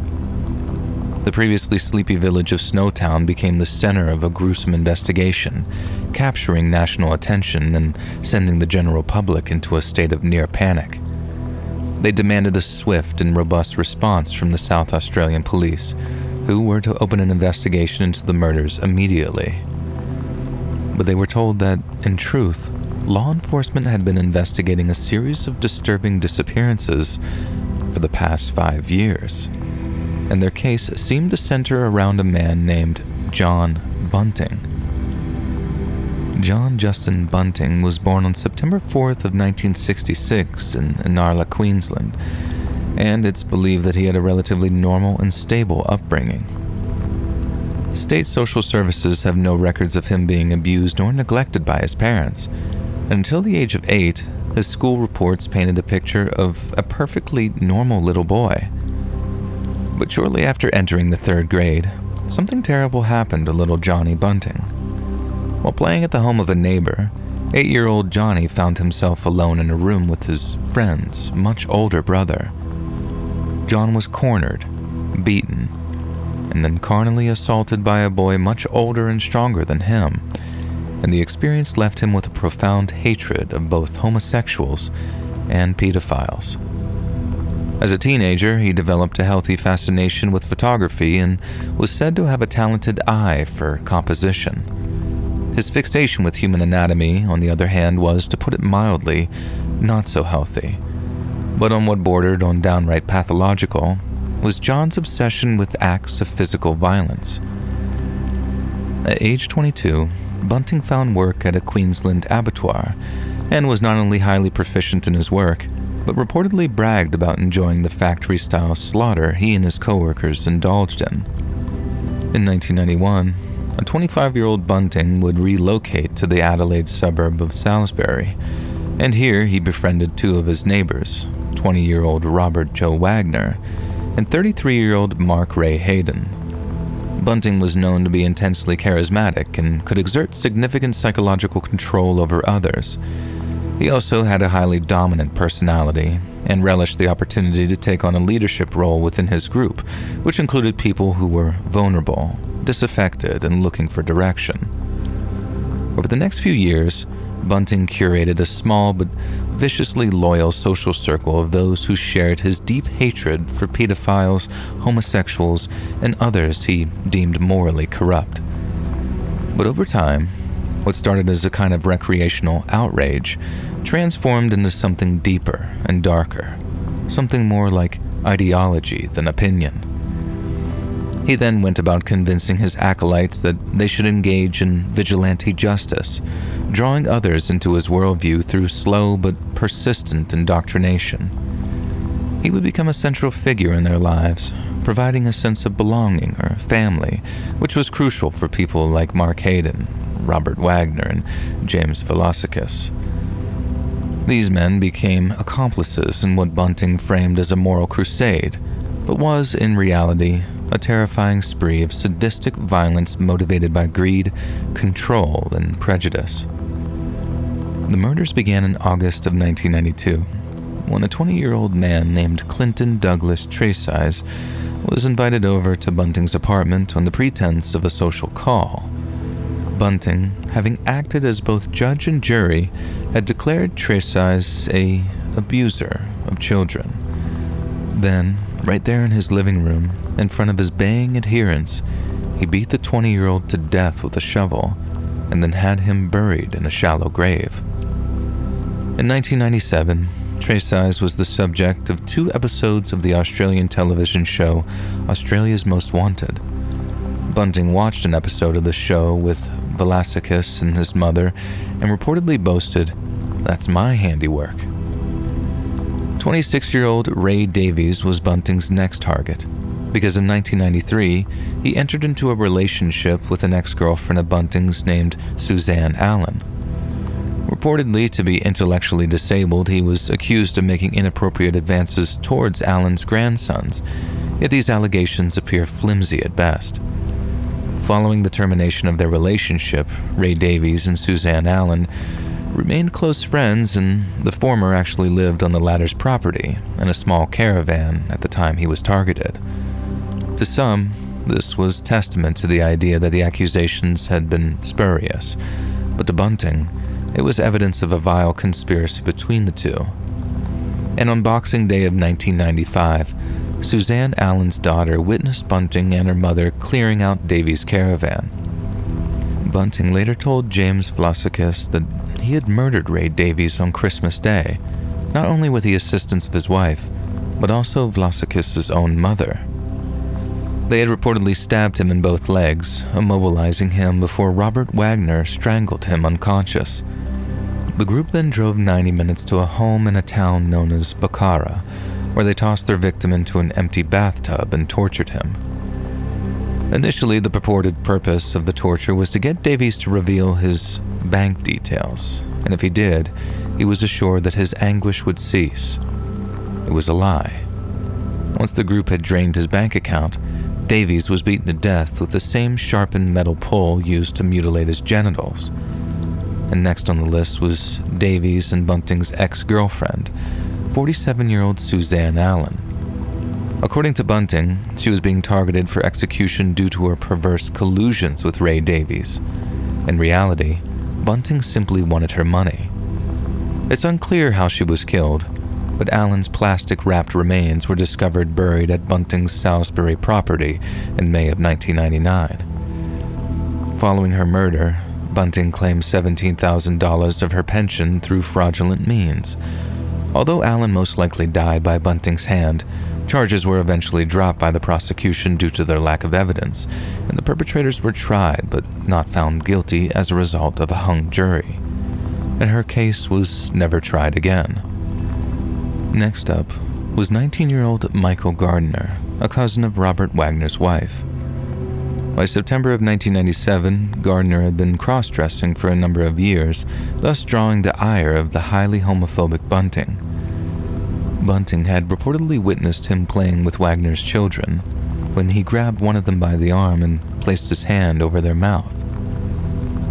The previously sleepy village of Snowtown became the center of a gruesome investigation, capturing national attention and sending the general public into a state of near panic. They demanded a swift and robust response from the South Australian police, who were to open an investigation into the murders immediately. But they were told that, in truth, law enforcement had been investigating a series of disturbing disappearances for the past 5 years. And their case seemed to center around a man named John Bunting. John Justin Bunting was born on September 4th of 1966 in Inarla, Queensland, and it's believed that he had a relatively normal and stable upbringing. State social services have no records of him being abused or neglected by his parents. Until the age of 8, his school reports painted a picture of a perfectly normal little boy. But shortly after entering the 3rd grade, something terrible happened to little Johnny Bunting. While playing at the home of a neighbor, 8-year-old Johnny found himself alone in a room with his friend's much older brother. John was cornered, beaten, and then carnally assaulted by a boy much older and stronger than him, and the experience left him with a profound hatred of both homosexuals and pedophiles. As a teenager, he developed a healthy fascination with photography and was said to have a talented eye for composition. His fixation with human anatomy, on the other hand, was, to put it mildly, not so healthy. But on what bordered on downright pathological was John's obsession with acts of physical violence. At age 22, Bunting found work at a Queensland abattoir and was not only highly proficient in his work, but reportedly bragged about enjoying the factory-style slaughter he and his co-workers indulged in. In 1991, a 25-year-old Bunting would relocate to the Adelaide suburb of Salisbury, and here he befriended 2 of his neighbors, 20-year-old Robert Joe Wagner and 33-year-old Mark Ray Hayden. Bunting was known to be intensely charismatic and could exert significant psychological control over others. He also had a highly dominant personality and relished the opportunity to take on a leadership role within his group, which included people who were vulnerable, disaffected and looking for direction. Over the next few years, Bunting curated a small but viciously loyal social circle of those who shared his deep hatred for pedophiles, homosexuals, and others he deemed morally corrupt. But over time, what started as a kind of recreational outrage transformed into something deeper and darker, something more like ideology than opinion. He then went about convincing his acolytes that they should engage in vigilante justice, drawing others into his worldview through slow but persistent indoctrination. He would become a central figure in their lives, providing a sense of belonging or family, which was crucial for people like Mark Hayden, Robert Wagner, and James Vlasikis. These men became accomplices in what Bunting framed as a moral crusade, but was, in reality, a terrifying spree of sadistic violence motivated by greed, control, and prejudice. The murders began in August of 1992, when a 20-year-old man named Clinton Douglas Tresize was invited over to Bunting's apartment on the pretense of a social call. Bunting, having acted as both judge and jury, had declared Tresize an abuser of children. Then, right there in his living room, in front of his baying adherents, he beat the 20-year-old to death with a shovel and then had him buried in a shallow grave. In 1997, Tresize was the subject of 2 episodes of the Australian television show Australia's Most Wanted. Bunting watched an episode of the show with Vlasikis and his mother and reportedly boasted, "That's my handiwork." 26-year-old Ray Davies was Bunting's next target, because in 1993, he entered into a relationship with an ex-girlfriend of Bunting's named Suzanne Allen. Reportedly to be intellectually disabled, he was accused of making inappropriate advances towards Allen's grandsons, yet these allegations appear flimsy at best. Following the termination of their relationship, Ray Davies and Suzanne Allen remained close friends, and the former actually lived on the latter's property in a small caravan at the time he was targeted. To some, this was testament to the idea that the accusations had been spurious, but to Bunting, it was evidence of a vile conspiracy between the two. And on Boxing Day of 1995, Suzanne Allen's daughter witnessed Bunting and her mother clearing out Davies' caravan. Bunting later told James Vlasikis that he had murdered Ray Davies on Christmas Day, not only with the assistance of his wife, but also Vlasikis' own mother. They had reportedly stabbed him in both legs, immobilizing him before Robert Wagner strangled him unconscious. The group then drove 90 minutes to a home in a town known as Bakara, where they tossed their victim into an empty bathtub and tortured him. Initially, the purported purpose of the torture was to get Davies to reveal his bank details, and if he did, he was assured that his anguish would cease. It was a lie. Once the group had drained his bank account, Davies was beaten to death with the same sharpened metal pole used to mutilate his genitals. And next on the list was Davies and Bunting's ex-girlfriend, 47-year-old Suzanne Allen. According to Bunting, she was being targeted for execution due to her perverse collusions with Ray Davies. In reality, Bunting simply wanted her money. It's unclear how she was killed, but Allen's plastic-wrapped remains were discovered buried at Bunting's Salisbury property in May of 1999. Following her murder, Bunting claimed $17,000 of her pension through fraudulent means. Although Allen most likely died by Bunting's hand, charges were eventually dropped by the prosecution due to their lack of evidence, and the perpetrators were tried but not found guilty as a result of a hung jury. And her case was never tried again. Next up was 19-year-old Michael Gardner, a cousin of Robert Wagner's wife. By September of 1997, Gardner had been cross-dressing for a number of years, thus drawing the ire of the highly homophobic Bunting. Bunting had reportedly witnessed him playing with Wagner's children when he grabbed one of them by the arm and placed his hand over their mouth.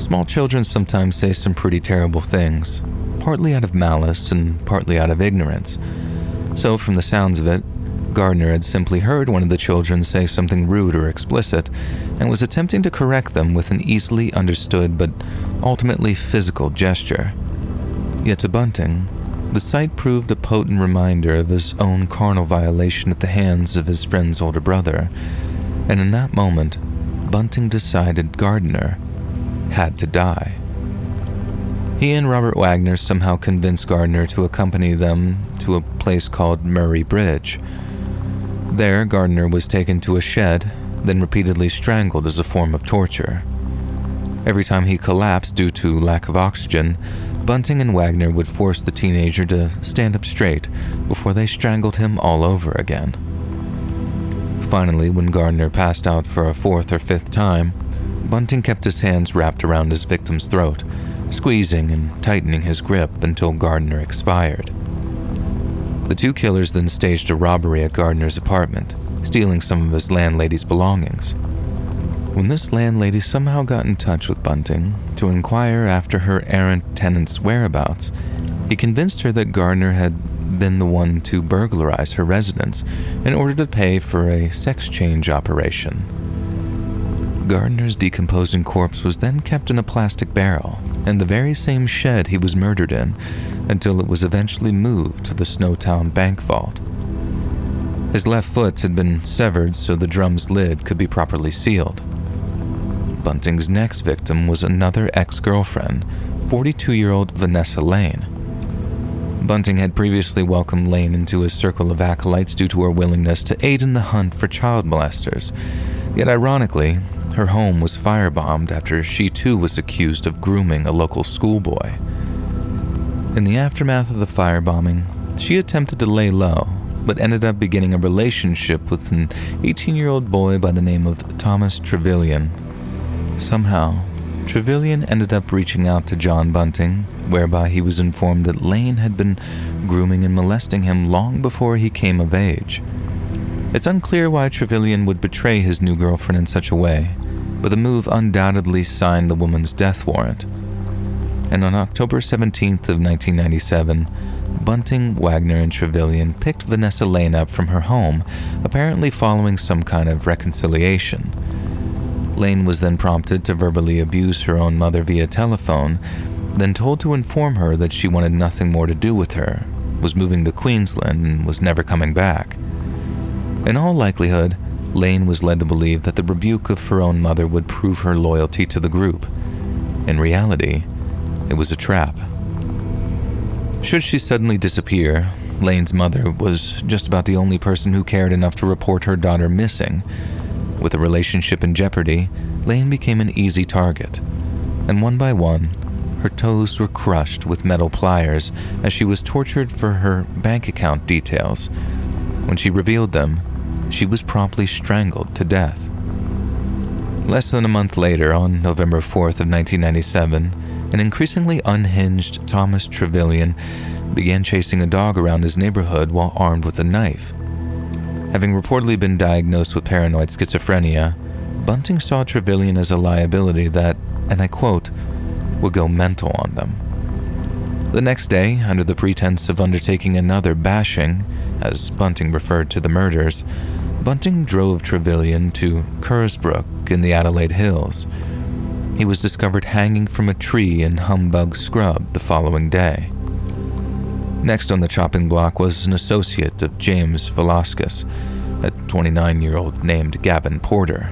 Small children sometimes say some pretty terrible things, partly out of malice and partly out of ignorance. So from the sounds of it, Gardner had simply heard one of the children say something rude or explicit and was attempting to correct them with an easily understood but ultimately physical gesture. Yet to Bunting, the sight proved a potent reminder of his own carnal violation at the hands of his friend's older brother, and in that moment, Bunting decided Gardner had to die. He and Robert Wagner somehow convinced Gardner to accompany them to a place called Murray Bridge. There, Gardner was taken to a shed, then repeatedly strangled as a form of torture. Every time he collapsed due to lack of oxygen, Bunting and Wagner would force the teenager to stand up straight before they strangled him all over again. Finally, when Gardner passed out for a fourth or fifth time, Bunting kept his hands wrapped around his victim's throat, squeezing and tightening his grip until Gardner expired. The two killers then staged a robbery at Gardner's apartment, stealing some of his landlady's belongings. When this landlady somehow got in touch with Bunting to inquire after her errant tenant's whereabouts, he convinced her that Gardner had been the one to burglarize her residence in order to pay for a sex change operation. Gardner's decomposing corpse was then kept in a plastic barrel in the very same shed he was murdered in until it was eventually moved to the Snowtown bank vault. His left foot had been severed so the drum's lid could be properly sealed. Bunting's next victim was another ex-girlfriend, 42-year-old Vanessa Lane. Bunting had previously welcomed Lane into his circle of acolytes due to her willingness to aid in the hunt for child molesters, yet ironically, her home was firebombed after she too was accused of grooming a local schoolboy. In the aftermath of the firebombing, she attempted to lay low, but ended up beginning a relationship with an 18-year-old boy by the name of Thomas Trevelyan. Somehow, Trevelyan ended up reaching out to John Bunting, whereby he was informed that Lane had been grooming and molesting him long before he came of age. It's unclear why Trevelyan would betray his new girlfriend in such a way, but the move undoubtedly signed the woman's death warrant. And on October 17th of 1997, Bunting, Wagner, and Trevelyan picked Vanessa Lane up from her home, apparently following some kind of reconciliation. Lane was then prompted to verbally abuse her own mother via telephone, then told to inform her that she wanted nothing more to do with her, was moving to Queensland, and was never coming back. In all likelihood, Lane was led to believe that the rebuke of her own mother would prove her loyalty to the group. In reality, it was a trap. Should she suddenly disappear, Lane's mother was just about the only person who cared enough to report her daughter missing. With a relationship in jeopardy, Lane became an easy target, and one by one, her toes were crushed with metal pliers as she was tortured for her bank account details. When she revealed them, she was promptly strangled to death. Less than a month later, on November 4th of 1997, an increasingly unhinged Thomas Trevelyan began chasing a dog around his neighborhood while armed with a knife. Having reportedly been diagnosed with paranoid schizophrenia, Bunting saw Trevelyan as a liability that, and I quote, would go mental on them. The next day, under the pretense of undertaking another bashing, as Bunting referred to the murders, Bunting drove Trevelyan to Carisbrook in the Adelaide Hills. He was discovered hanging from a tree in Humbug Scrub the following day. Next on the chopping block was an associate of James Velasquez, a 29-year-old named Gavin Porter.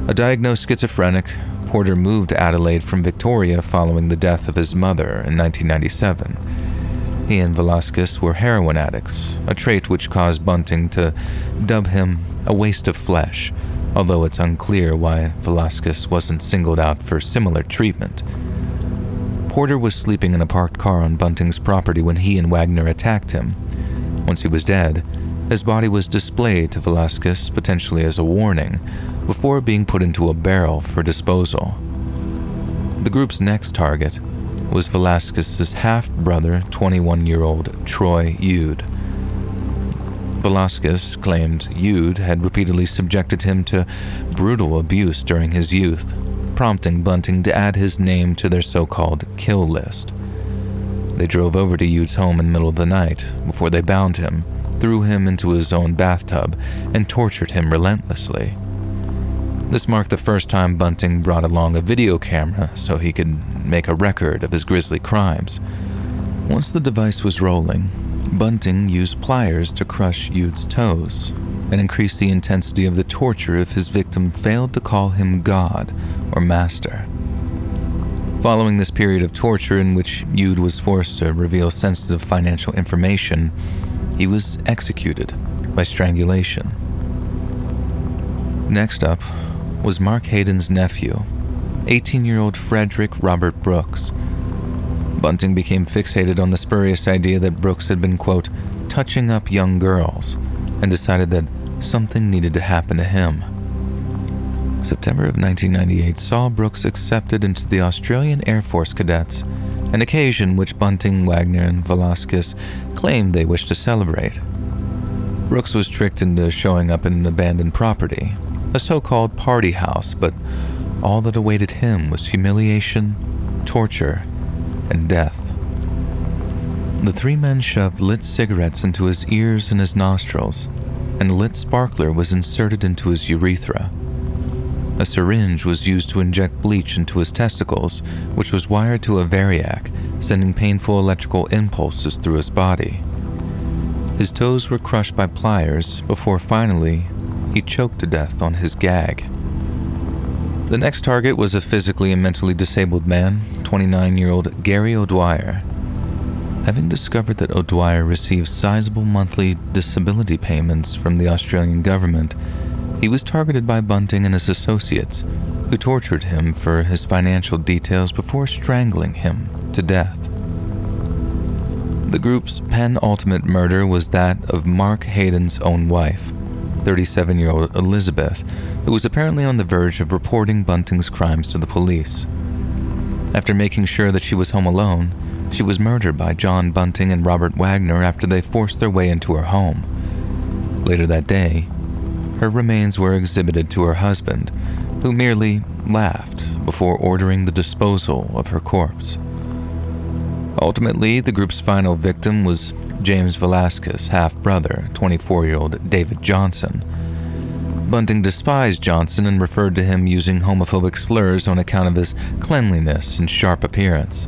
A diagnosed schizophrenic, Porter moved to Adelaide from Victoria following the death of his mother in 1997. He and Velasquez were heroin addicts, a trait which caused Bunting to dub him a waste of flesh, although it's unclear why Velasquez wasn't singled out for similar treatment. Porter was sleeping in a parked car on Bunting's property when he and Wagner attacked him. Once he was dead, his body was displayed to Velasquez potentially as a warning, before being put into a barrel for disposal. The group's next target was Velasquez's half-brother, 21-year-old Troy Eude. Velasquez claimed Eude had repeatedly subjected him to brutal abuse during his youth, prompting Bunting to add his name to their so-called kill list. They drove over to Eude's home in the middle of the night before they bound him, threw him into his own bathtub, and tortured him relentlessly. This marked the first time Bunting brought along a video camera so he could make a record of his grisly crimes. Once the device was rolling, Bunting used pliers to crush Yude's toes and increase the intensity of the torture if his victim failed to call him God or Master. Following this period of torture in which Yude was forced to reveal sensitive financial information, he was executed by strangulation. Next up was Mark Hayden's nephew, 18-year-old Frederick Robert Brooks. Bunting became fixated on the spurious idea that Brooks had been, quote, touching up young girls, and decided that something needed to happen to him. September of 1998 saw Brooks accepted into the Australian Air Force Cadets, an occasion which Bunting, Wagner, and Velasquez claimed they wished to celebrate. Brooks was tricked into showing up in an abandoned property, a so-called party house, but all that awaited him was humiliation, torture, and death. The three men shoved lit cigarettes into his ears and his nostrils, and a lit sparkler was inserted into his urethra. A syringe was used to inject bleach into his testicles, which was wired to a variac, sending painful electrical impulses through his body. His toes were crushed by pliers before finally he choked to death on his gag. The next target was a physically and mentally disabled man, 29-year-old Gary O'Dwyer. Having discovered that O'Dwyer received sizable monthly disability payments from the Australian government, he was targeted by Bunting and his associates, who tortured him for his financial details before strangling him to death. The group's penultimate murder was that of Mark Hayden's own wife, 37-year-old Elizabeth, who was apparently on the verge of reporting Bunting's crimes to the police. After making sure that she was home alone, she was murdered by John Bunting and Robert Wagner after they forced their way into her home. Later that day, her remains were exhibited to her husband, who merely laughed before ordering the disposal of her corpse. Ultimately, the group's final victim was James Velasquez's half-brother, 24-year-old David Johnson. Bunting despised Johnson and referred to him using homophobic slurs on account of his cleanliness and sharp appearance.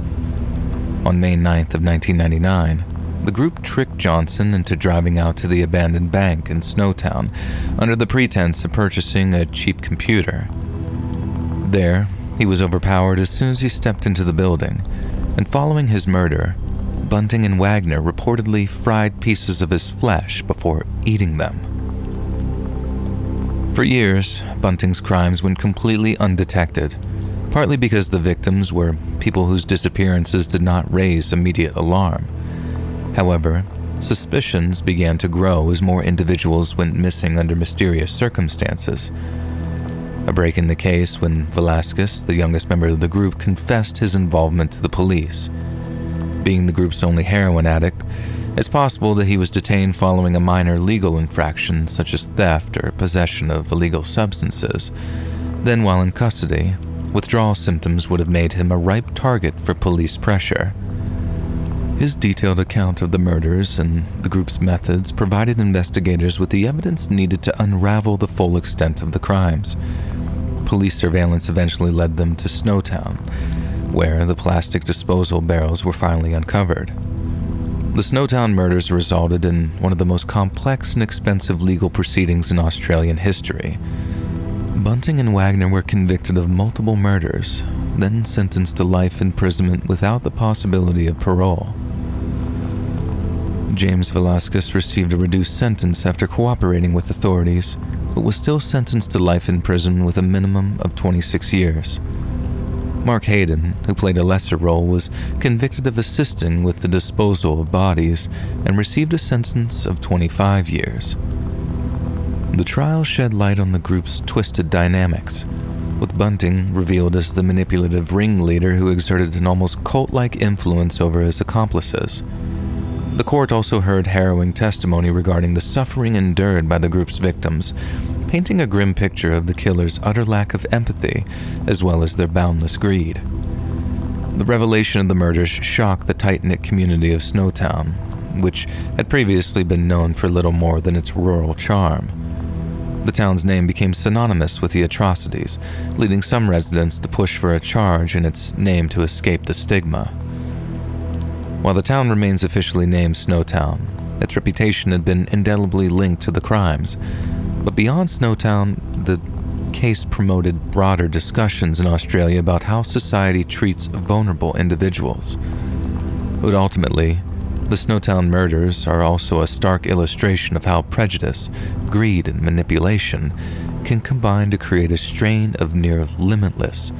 On May 9th of 1999, the group tricked Johnson into driving out to the abandoned bank in Snowtown under the pretense of purchasing a cheap computer. There, he was overpowered as soon as he stepped into the building, and following his murder, Bunting and Wagner reportedly fried pieces of his flesh before eating them. For years, Bunting's crimes went completely undetected, partly because the victims were people whose disappearances did not raise immediate alarm. However, suspicions began to grow as more individuals went missing under mysterious circumstances. A break in the case when Velasquez, the youngest member of the group, confessed his involvement to the police. Being the group's only heroin addict, it's possible that he was detained following a minor legal infraction such as theft or possession of illegal substances. Then, while in custody, withdrawal symptoms would have made him a ripe target for police pressure. His detailed account of the murders and the group's methods provided investigators with the evidence needed to unravel the full extent of the crimes. Police surveillance eventually led them to Snowtown, where the plastic disposal barrels were finally uncovered. The Snowtown murders resulted in one of the most complex and expensive legal proceedings in Australian history. Bunting and Wagner were convicted of multiple murders, then sentenced to life imprisonment without the possibility of parole. James Velasquez received a reduced sentence after cooperating with authorities, but was still sentenced to life in prison with a minimum of 26 years. Mark Hayden, who played a lesser role, was convicted of assisting with the disposal of bodies and received a sentence of 25 years. The trial shed light on the group's twisted dynamics, with Bunting revealed as the manipulative ringleader who exerted an almost cult-like influence over his accomplices. The court also heard harrowing testimony regarding the suffering endured by the group's victims, painting a grim picture of the killer's utter lack of empathy as well as their boundless greed. The revelation of the murders shocked the tight-knit community of Snowtown, which had previously been known for little more than its rural charm. The town's name became synonymous with the atrocities, leading some residents to push for a charge in its name to escape the stigma. While the town remains officially named Snowtown, its reputation had been indelibly linked to the crimes. But beyond Snowtown, the case promoted broader discussions in Australia about how society treats vulnerable individuals. But ultimately, the Snowtown murders are also a stark illustration of how prejudice, greed, and manipulation can combine to create a strain of near limitless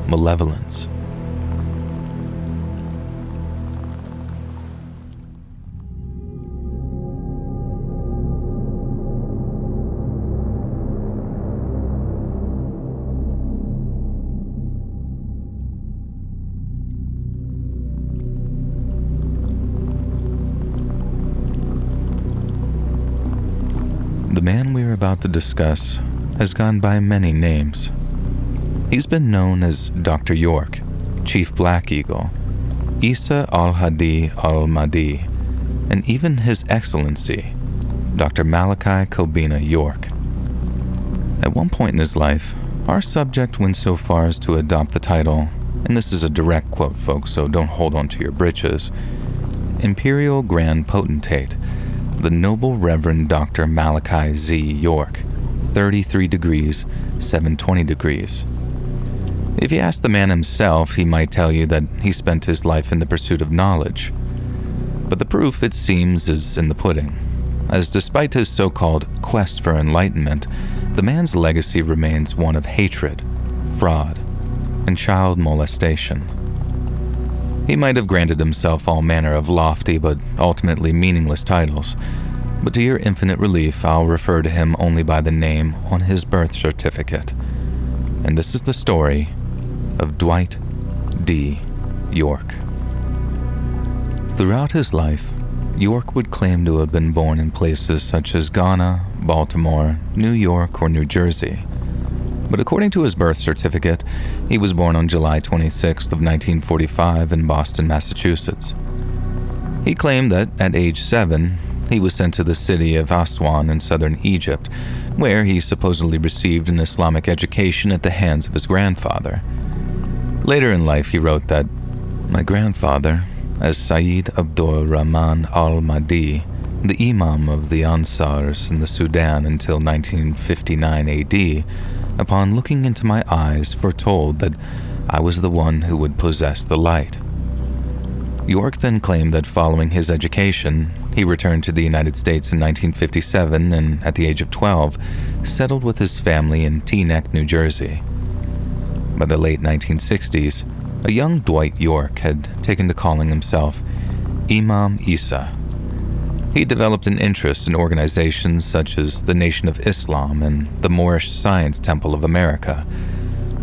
malevolence. The man we are about to discuss has gone by many names. He's been known as Dr. York, Chief Black Eagle, Isa al-Hadi al-Mahdi, and even His Excellency, Dr. Malachi Kobina York. At one point in his life, our subject went so far as to adopt the title, and this is a direct quote, folks, so don't hold on to your britches, Imperial Grand Potentate, the Noble Reverend Dr. Malachi Z. York, 33 degrees, 720 degrees. If you ask the man himself, he might tell you that he spent his life in the pursuit of knowledge. But the proof, it seems, is in the pudding, as despite his so-called quest for enlightenment, the man's legacy remains one of hatred, fraud, and child molestation. He might have granted himself all manner of lofty but ultimately meaningless titles, but to your infinite relief, I'll refer to him only by the name on his birth certificate. And this is the story of Dwight D. York. Throughout his life, York would claim to have been born in places such as Ghana, Baltimore, New York, or New Jersey. But according to his birth certificate, he was born on July 26th of 1945 in Boston, Massachusetts. He claimed that at age 7, he was sent to the city of Aswan in southern Egypt, where he supposedly received an Islamic education at the hands of his grandfather. Later in life, he wrote that, "My grandfather, as Sayyid Abdur Rahman al-Mahdi, the Imam of the Ansars in the Sudan until 1959 AD, upon looking into my eyes, foretold that I was the one who would possess the light." York then claimed that following his education, he returned to the United States in 1957 and, at the age of 12, settled with his family in Teaneck, New Jersey. By the late 1960s, a young Dwight York had taken to calling himself Imam Isa. He developed an interest in organizations such as the Nation of Islam and the Moorish Science Temple of America,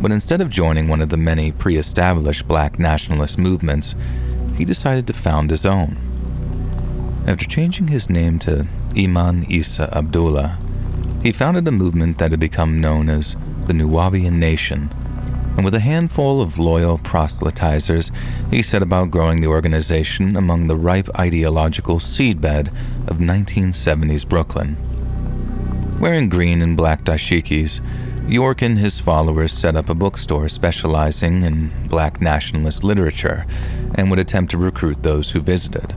but instead of joining one of the many pre-established black nationalist movements, he decided to found his own. After changing his name to Iman Isa Abdullah, he founded a movement that had become known as the Nuwaubian Nation, and with a handful of loyal proselytizers, he set about growing the organization among the ripe ideological seedbed of 1970s Brooklyn. Wearing green and black dashikis, York and his followers set up a bookstore specializing in black nationalist literature and would attempt to recruit those who visited.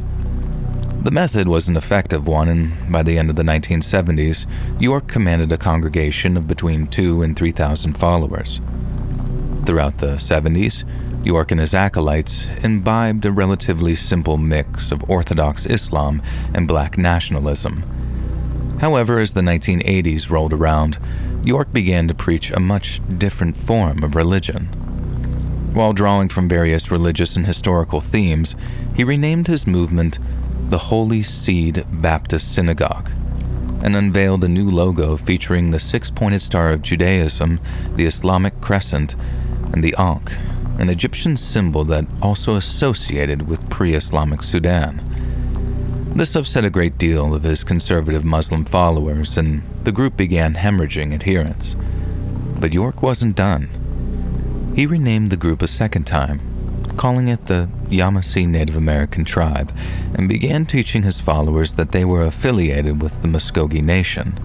The method was an effective one, and by the end of the 1970s, York commanded a congregation of between 2,000 and 3,000 followers. Throughout the 70s, York and his acolytes imbibed a relatively simple mix of Orthodox Islam and black nationalism. However, as the 1980s rolled around, York began to preach a much different form of religion. While drawing from various religious and historical themes, he renamed his movement the Holy Seed Baptist Synagogue and unveiled a new logo featuring the six-pointed star of Judaism, the Islamic crescent, and the Ankh, an Egyptian symbol that also associated with pre-Islamic Sudan. This upset a great deal of his conservative Muslim followers, and the group began hemorrhaging adherents. But York wasn't done. He renamed the group a second time, calling it the Yamasee Native American tribe, and began teaching his followers that they were affiliated with the Muskogee Nation.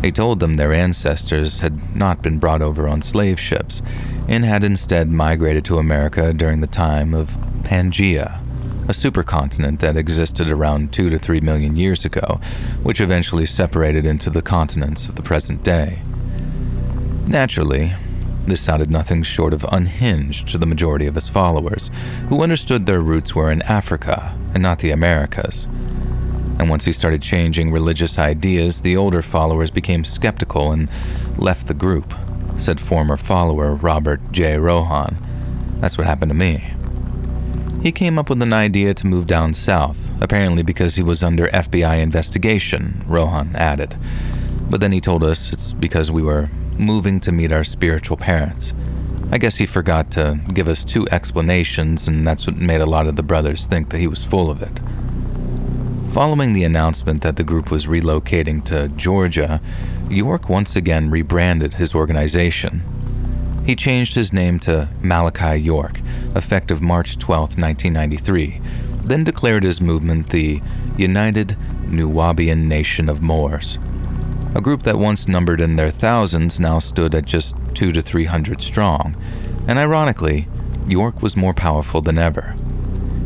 He told them their ancestors had not been brought over on slave ships and had instead migrated to America during the time of Pangaea, a supercontinent that existed around 2 to 3 million years ago, which eventually separated into the continents of the present day. Naturally, this sounded nothing short of unhinged to the majority of his followers, who understood their roots were in Africa and not the Americas. And once he started changing religious ideas, the older followers became skeptical and left the group, said former follower Robert J. Rohan. That's what happened to me. He came up with an idea to move down south, apparently because he was under FBI investigation, Rohan added. But then he told us it's because we were moving to meet our spiritual parents. I guess he forgot to give us 2 explanations, and that's what made a lot of the brothers think that he was full of it. Following the announcement that the group was relocating to Georgia, York once again rebranded his organization. He changed his name to Malachi York, effective March 12, 1993, then declared his movement the United Nuwaubian Nation of Moors. A group that once numbered in their thousands now stood at just 200 to 300 strong, and ironically, York was more powerful than ever.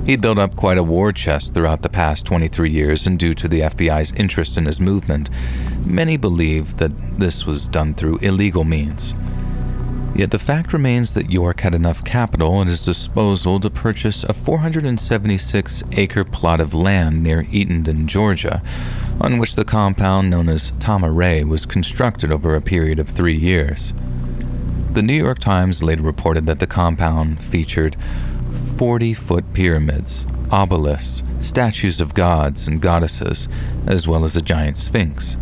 He'd built up quite a war chest throughout the past 23 years, and due to the FBI's interest in his movement, many believed that this was done through illegal means. Yet the fact remains that York had enough capital at his disposal to purchase a 476-acre plot of land near Eatonton, Georgia, on which the compound known as Tama-Re was constructed over a period of 3 years. The New York Times later reported that the compound featured 40-foot pyramids, obelisks, statues of gods and goddesses, as well as a giant sphinx.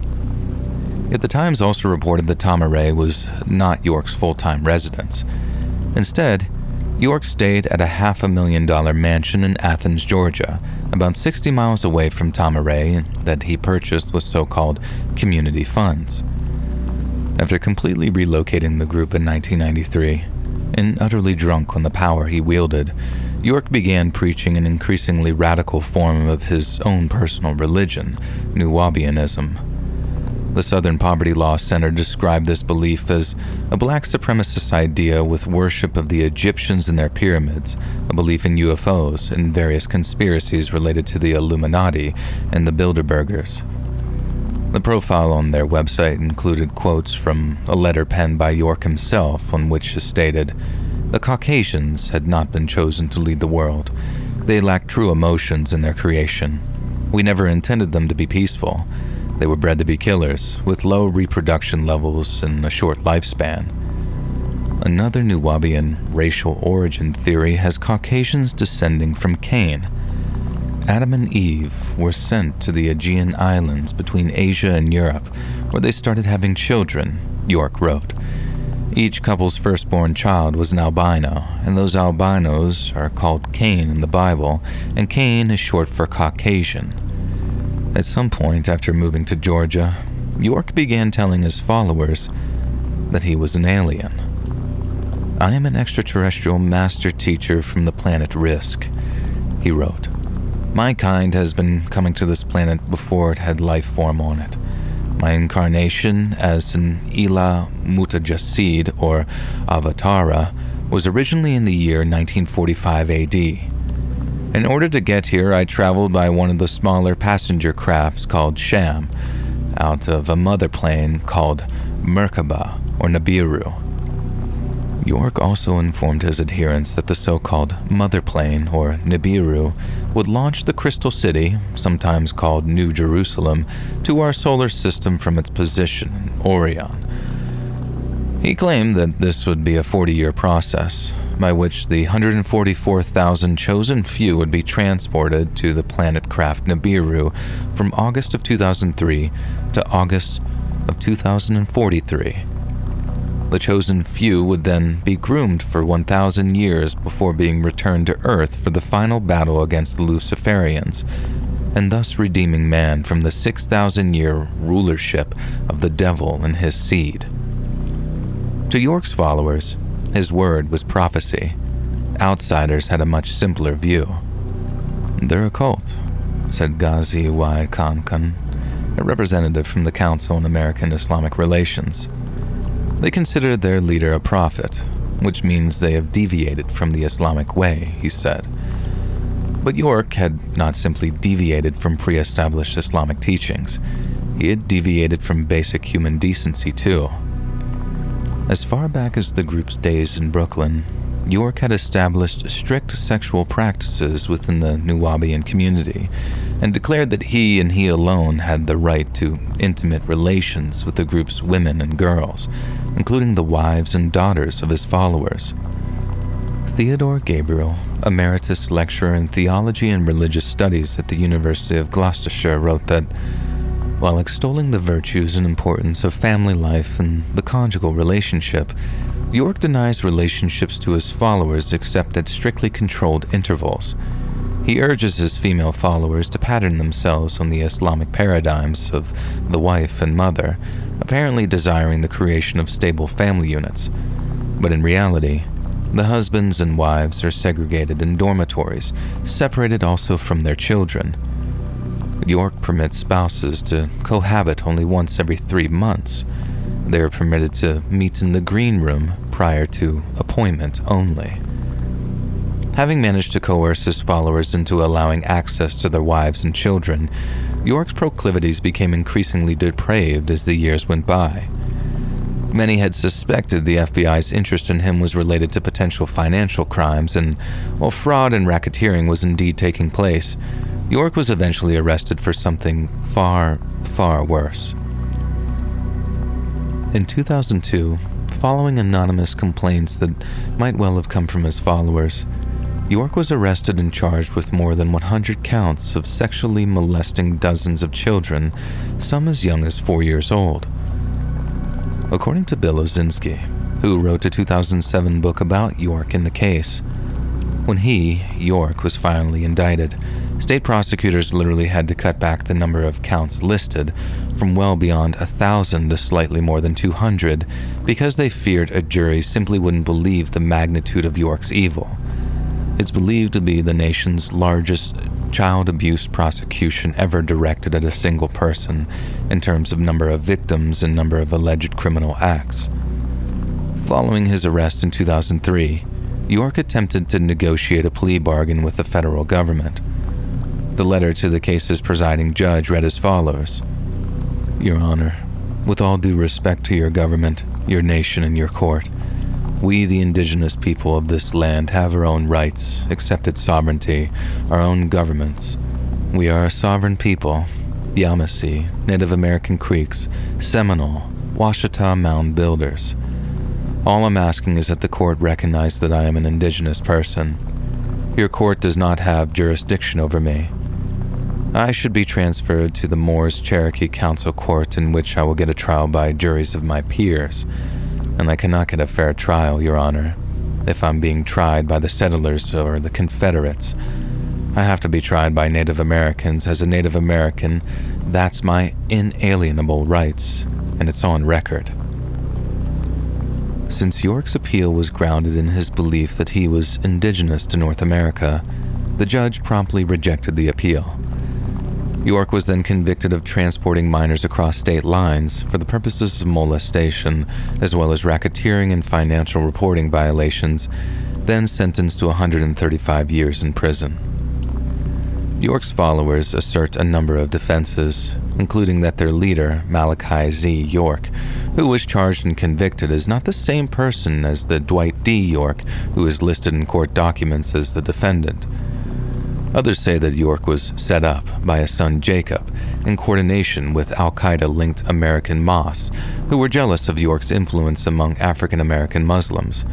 Yet the Times also reported that Tama-Re was not York's full-time residence. Instead, York stayed at a $500,000 mansion in Athens, Georgia, about 60 miles away from Tama-Re that he purchased with so-called community funds. After completely relocating the group in 1993, and utterly drunk on the power he wielded, York began preaching an increasingly radical form of his own personal religion, Nuwaubianism. The Southern Poverty Law Center described this belief as a black supremacist idea with worship of the Egyptians and their pyramids, a belief in UFOs, and various conspiracies related to the Illuminati and the Bilderbergers. The profile on their website included quotes from a letter penned by York himself, on which is stated, "The Caucasians had not been chosen to lead the world. They lacked true emotions in their creation. We never intended them to be peaceful. They were bred to be killers, with low reproduction levels and a short lifespan." Another Nuwaubian racial origin theory has Caucasians descending from Cain. Adam and Eve were sent to the Aegean Islands between Asia and Europe, where they started having children, York wrote. Each couple's firstborn child was an albino, and those albinos are called Cain in the Bible, and Cain is short for Caucasian. At some point after moving to Georgia, York began telling his followers that he was an alien. "I am an extraterrestrial master teacher from the planet Risk," he wrote. "My kind has been coming to this planet before it had life form on it. My incarnation as an Ila Mutajasid, or Avatara, was originally in the year 1945 AD. In order to get here, I traveled by one of the smaller passenger crafts called Sham, out of a mother plane called Merkaba, or Nibiru." York also informed his adherents that the so-called mother plane, or Nibiru, would launch the Crystal City, sometimes called New Jerusalem, to our solar system from its position in Orion. He claimed that this would be a 40-year process, by which the 144,000 chosen few would be transported to the planet craft Nibiru from August of 2003 to August of 2043. The chosen few would then be groomed for 1,000 years before being returned to Earth for the final battle against the Luciferians, and thus redeeming man from the 6,000-year rulership of the devil and his seed. To York's followers, his word was prophecy, Outsiders had a much simpler view. "They're a cult," said Ghazi Y. Kankan, a representative from the Council on American Islamic Relations. "They consider their leader a prophet, which means they have deviated from the Islamic way," he said. But York had not simply deviated from pre-established Islamic teachings. He had deviated from basic human decency too. As far back as the group's days in Brooklyn, York had established strict sexual practices within the Nuwaubian community and declared that he and he alone had the right to intimate relations with the group's women and girls, including the wives and daughters of his followers. Theodore Gabriel, emeritus lecturer in theology and religious studies at the University of Gloucestershire, wrote that, while extolling the virtues and importance of family life and the conjugal relationship, York denies relationships to his followers except at strictly controlled intervals. He urges his female followers to pattern themselves on the Islamic paradigms of the wife and mother, apparently desiring the creation of stable family units. But in reality, the husbands and wives are segregated in dormitories, separated also from their children. York permits spouses to cohabit only once every 3 months. They are permitted to meet in the green room prior to appointment only. Having managed to coerce his followers into allowing access to their wives and children, York's proclivities became increasingly depraved as the years went by. Many had suspected the FBI's interest in him was related to potential financial crimes, and while fraud and racketeering was indeed taking place, York was eventually arrested for something far, far worse. In 2002, following anonymous complaints that might well have come from his followers, York was arrested and charged with more than 100 counts of sexually molesting dozens of children, some as young as 4 years old. According to Bill Ozinski, who wrote a 2007 book about York in the case, when he, York, was finally indicted, state prosecutors literally had to cut back the number of counts listed from well beyond 1,000 to slightly more than 200 because they feared a jury simply wouldn't believe the magnitude of York's evil. It's believed to be the nation's largest child abuse prosecution ever directed at a single person in terms of number of victims and number of alleged criminal acts. Following his arrest in 2003, York attempted to negotiate a plea bargain with the federal government. The letter to the case's presiding judge read as follows: "Your Honor, with all due respect to your government, your nation, and your court, we, the indigenous people of this land, have our own rights, accepted sovereignty, our own governments. We are a sovereign people, Yamasee, Native American Creeks, Seminole, Washita Mound Builders. All I'm asking is that the court recognize that I am an indigenous person. Your court does not have jurisdiction over me. I should be transferred to the Moores Cherokee Council Court, in which I will get a trial by juries of my peers, and I cannot get a fair trial, Your Honor, if I'm being tried by the settlers or the Confederates. I have to be tried by Native Americans. As a Native American, that's my inalienable rights, and it's on record." Since York's appeal was grounded in his belief that he was indigenous to North America, the judge promptly rejected the appeal. York was then convicted of transporting minors across state lines for the purposes of molestation, as well as racketeering and financial reporting violations, then sentenced to 135 years in prison. York's followers assert a number of defenses, including that their leader, Malachi Z. York, who was charged and convicted, is not the same person as the Dwight D. York, who is listed in court documents as the defendant. Others say that York was set up by his son Jacob in coordination with Al-Qaeda-linked American Moss, who were jealous of York's influence among African-American Muslims.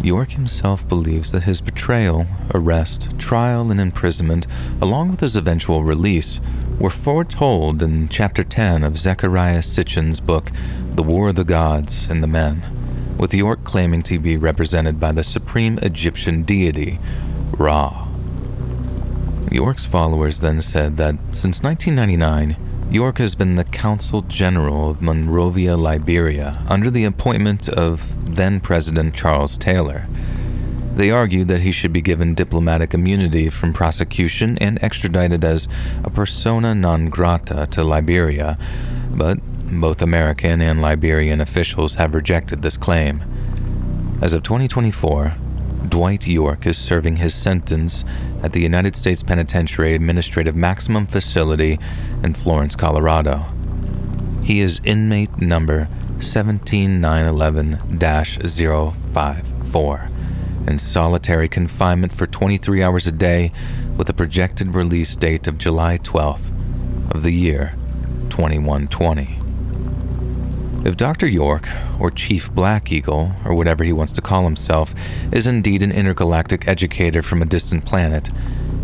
York himself believes that his betrayal, arrest, trial, and imprisonment, along with his eventual release, were foretold in Chapter 10 of Zecharia Sitchin's book, The War of the Gods and the Men, with York claiming to be represented by the supreme Egyptian deity, Ra. York's followers then said that since 1999, York has been the Consul General of Monrovia, Liberia, under the appointment of then-President Charles Taylor. They argued that he should be given diplomatic immunity from prosecution and extradited as a persona non grata to Liberia, but both American and Liberian officials have rejected this claim. As of 2024, Dwight York is serving his sentence at the United States Penitentiary Administrative Maximum Facility in Florence, Colorado. He is inmate number 17911-054 in solitary confinement for 23 hours a day with a projected release date of July 12th of the year 2120. If Dr. York, or Chief Black Eagle, or whatever he wants to call himself, is indeed an intergalactic educator from a distant planet,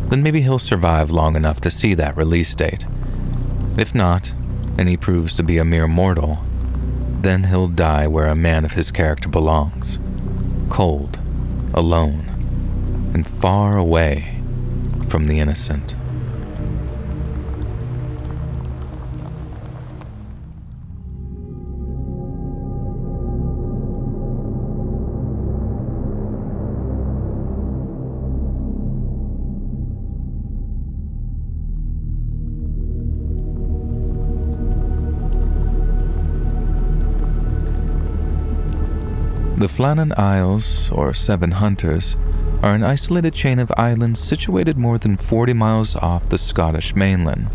then maybe he'll survive long enough to see that release date. If not, and he proves to be a mere mortal, then he'll die where a man of his character belongs, cold, alone, and far away from the innocent. The Flannan Isles, or Seven Hunters, are an isolated chain of islands situated more than 40 miles off the Scottish mainland.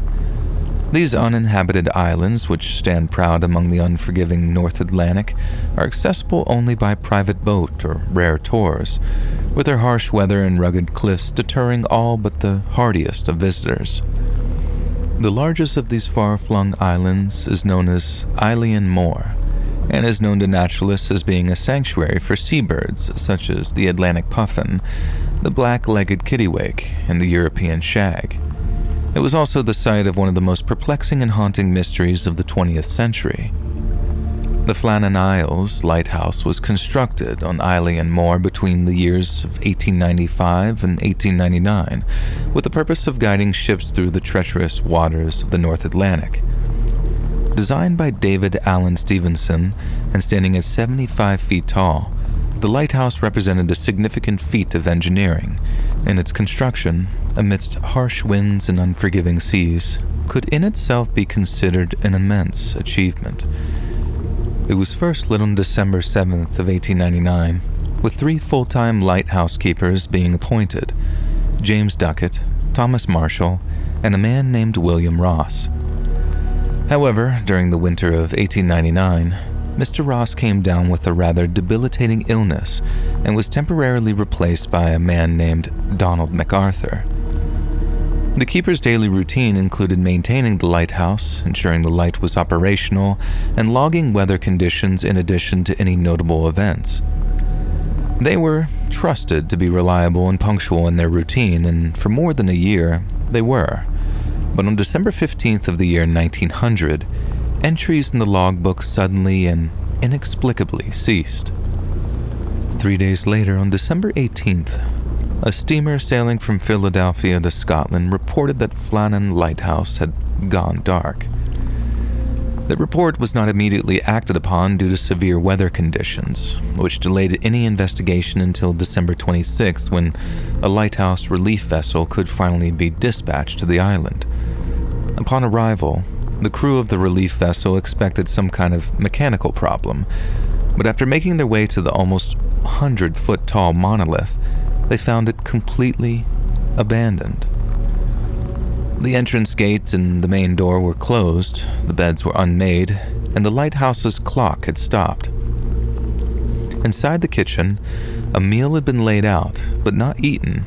These uninhabited islands, which stand proud among the unforgiving North Atlantic, are accessible only by private boat or rare tours, with their harsh weather and rugged cliffs deterring all but the hardiest of visitors. The largest of these far-flung islands is known as Eilean Moor, and is known to naturalists as being a sanctuary for seabirds such as the Atlantic puffin, the black-legged kittiwake, and the European shag. It was also the site of one of the most perplexing and haunting mysteries of the 20th century. The Flannan Isles lighthouse was constructed on Eilean Moor between the years of 1895 and 1899, with the purpose of guiding ships through the treacherous waters of the North Atlantic. Designed by David Allen Stevenson and standing at 75 feet tall, the lighthouse represented a significant feat of engineering, and its construction, amidst harsh winds and unforgiving seas, could in itself be considered an immense achievement. It was first lit on December 7th of 1899, with 3 full-time lighthouse keepers being appointed: James Duckett, Thomas Marshall, and a man named William Ross. However, during the winter of 1899, Mr. Ross came down with a rather debilitating illness and was temporarily replaced by a man named Donald MacArthur. The keeper's daily routine included maintaining the lighthouse, ensuring the light was operational, and logging weather conditions in addition to any notable events. They were trusted to be reliable and punctual in their routine, and for more than a year, they were. But on December 15th of the year 1900, entries in the logbook suddenly and inexplicably ceased. 3 days later, on December 18th, a steamer sailing from Philadelphia to Scotland reported that Flannan Lighthouse had gone dark. The report was not immediately acted upon due to severe weather conditions, which delayed any investigation until December 26th, when a lighthouse relief vessel could finally be dispatched to the island. Upon arrival, the crew of the relief vessel expected some kind of mechanical problem, but after making their way to the almost 100-foot-tall monolith, they found it completely abandoned. The entrance gate and the main door were closed, the beds were unmade, and the lighthouse's clock had stopped. Inside the kitchen, a meal had been laid out, but not eaten,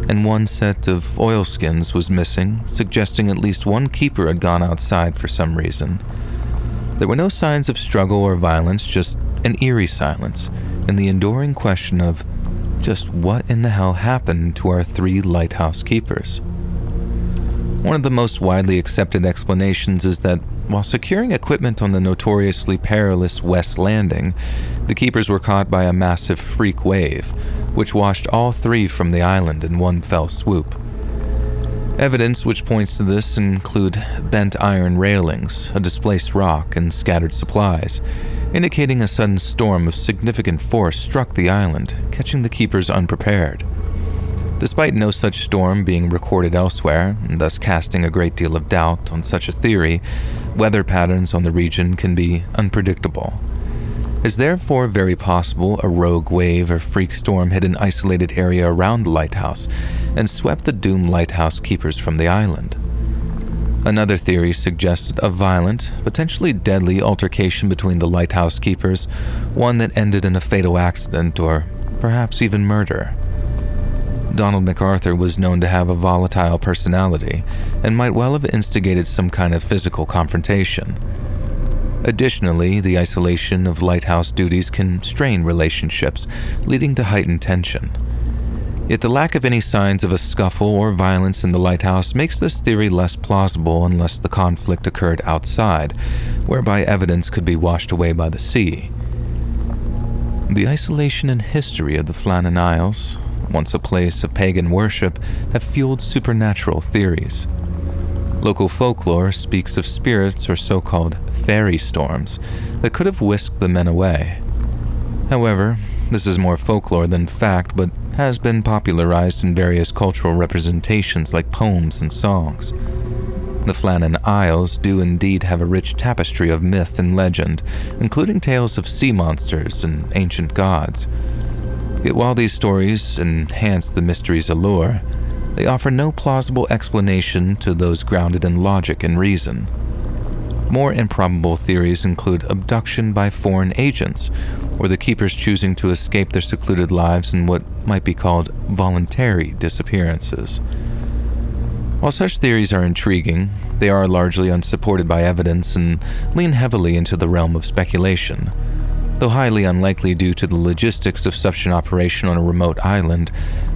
and one set of oilskins was missing, suggesting at least one keeper had gone outside for some reason. There were no signs of struggle or violence, just an eerie silence, and the enduring question of just what in the hell happened to our 3 lighthouse keepers. One of the most widely accepted explanations is that while securing equipment on the notoriously perilous West Landing, the keepers were caught by a massive freak wave, which washed all 3 from the island in one fell swoop. Evidence which points to this include bent iron railings, a displaced rock, and scattered supplies, indicating a sudden storm of significant force struck the island, catching the keepers unprepared. Despite no such storm being recorded elsewhere, and thus casting a great deal of doubt on such a theory, weather patterns on the region can be unpredictable. It's therefore very possible a rogue wave or freak storm hit an isolated area around the lighthouse and swept the doomed lighthouse keepers from the island. Another theory suggested a violent, potentially deadly altercation between the lighthouse keepers, one that ended in a fatal accident or perhaps even murder. Donald MacArthur was known to have a volatile personality and might well have instigated some kind of physical confrontation. Additionally, the isolation of lighthouse duties can strain relationships, leading to heightened tension. Yet the lack of any signs of a scuffle or violence in the lighthouse makes this theory less plausible unless the conflict occurred outside, whereby evidence could be washed away by the sea. The isolation and history of the Flannan Isles, once a place of pagan worship, have fueled supernatural theories. Local folklore speaks of spirits or so-called fairy storms that could have whisked the men away. However, this is more folklore than fact, but has been popularized in various cultural representations like poems and songs. The Flannan Isles do indeed have a rich tapestry of myth and legend, including tales of sea monsters and ancient gods. Yet while these stories enhance the mystery's allure, they offer no plausible explanation to those grounded in logic and reason. More improbable theories include abduction by foreign agents, or the keepers choosing to escape their secluded lives in what might be called voluntary disappearances. While such theories are intriguing, they are largely unsupported by evidence and lean heavily into the realm of speculation. Though highly unlikely due to the logistics of such an operation on a remote island,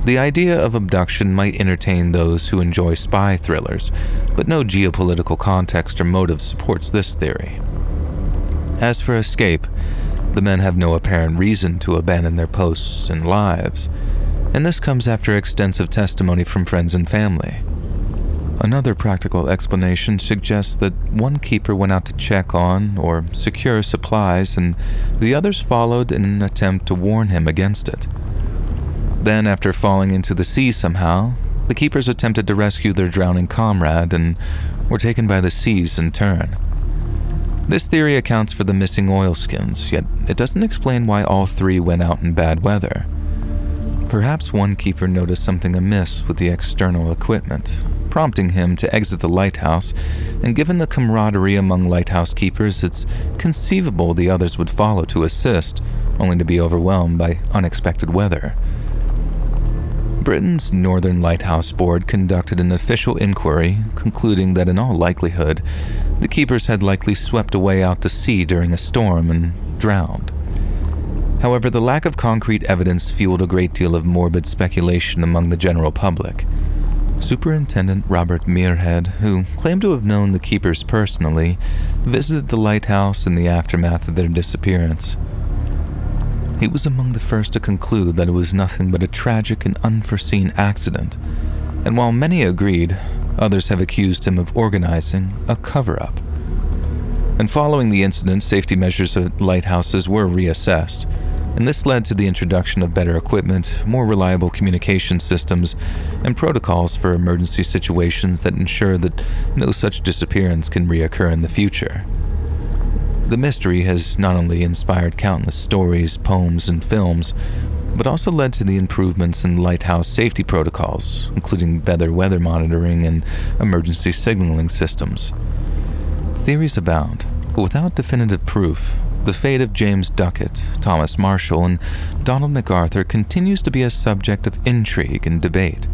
the idea of abduction might entertain those who enjoy spy thrillers, but no geopolitical context or motive supports this theory. As for escape, the men have no apparent reason to abandon their posts and lives, and this comes after extensive testimony from friends and family. Another practical explanation suggests that one keeper went out to check on or secure supplies, and the others followed in an attempt to warn him against it. Then, after falling into the sea somehow, the keepers attempted to rescue their drowning comrade and were taken by the seas in turn. This theory accounts for the missing oilskins, yet it doesn't explain why all three went out in bad weather. Perhaps one keeper noticed something amiss with the external equipment, prompting him to exit the lighthouse, and given the camaraderie among lighthouse keepers, it's conceivable the others would follow to assist, only to be overwhelmed by unexpected weather. Britain's Northern Lighthouse Board conducted an official inquiry, concluding that in all likelihood, the keepers had likely swept away out to sea during a storm and drowned. However, the lack of concrete evidence fueled a great deal of morbid speculation among the general public. Superintendent Robert Muirhead, who claimed to have known the keepers personally, visited the lighthouse in the aftermath of their disappearance. He was among the first to conclude that it was nothing but a tragic and unforeseen accident, and while many agreed, others have accused him of organizing a cover-up. And following the incident, safety measures at lighthouses were reassessed, and this led to the introduction of better equipment, more reliable communication systems, and protocols for emergency situations that ensure that no such disappearance can reoccur in the future. The mystery has not only inspired countless stories, poems, and films, but also led to the improvements in lighthouse safety protocols, including better weather monitoring and emergency signaling systems. Theories abound, but without definitive proof, the fate of James Duckett, Thomas Marshall, and Donald MacArthur continues to be a subject of intrigue and debate.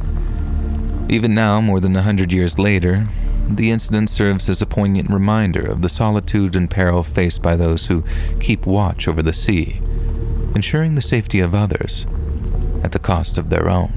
Even now, more than 100 years later, the incident serves as a poignant reminder of the solitude and peril faced by those who keep watch over the sea, ensuring the safety of others at the cost of their own.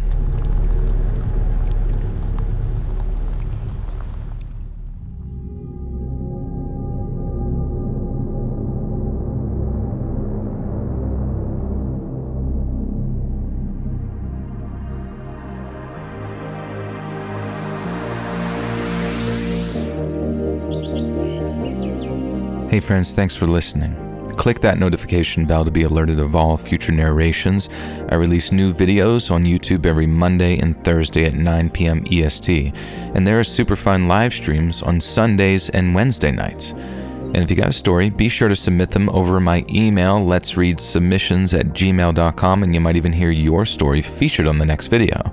Hey friends, thanks for listening. Click that notification bell to be alerted of all future narrations. I release new videos on YouTube every Monday and Thursday at 9 p.m. EST, and there are super fun live streams on Sundays and Wednesday nights. And if you got a story, be sure to submit them over my email, letsreadsubmissions@gmail.com, and you might even hear your story featured on the next video.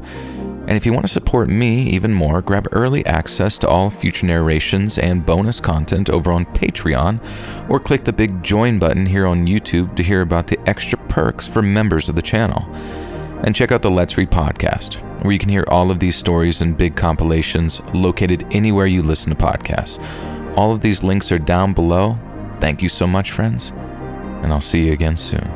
And if you want to support me even more, grab early access to all future narrations and bonus content over on Patreon, or click the big join button here on YouTube to hear about the extra perks for members of the channel. And check out the Let's Read podcast, where you can hear all of these stories and big compilations located anywhere you listen to podcasts. All of these links are down below. Thank you so much, friends, and I'll see you again soon.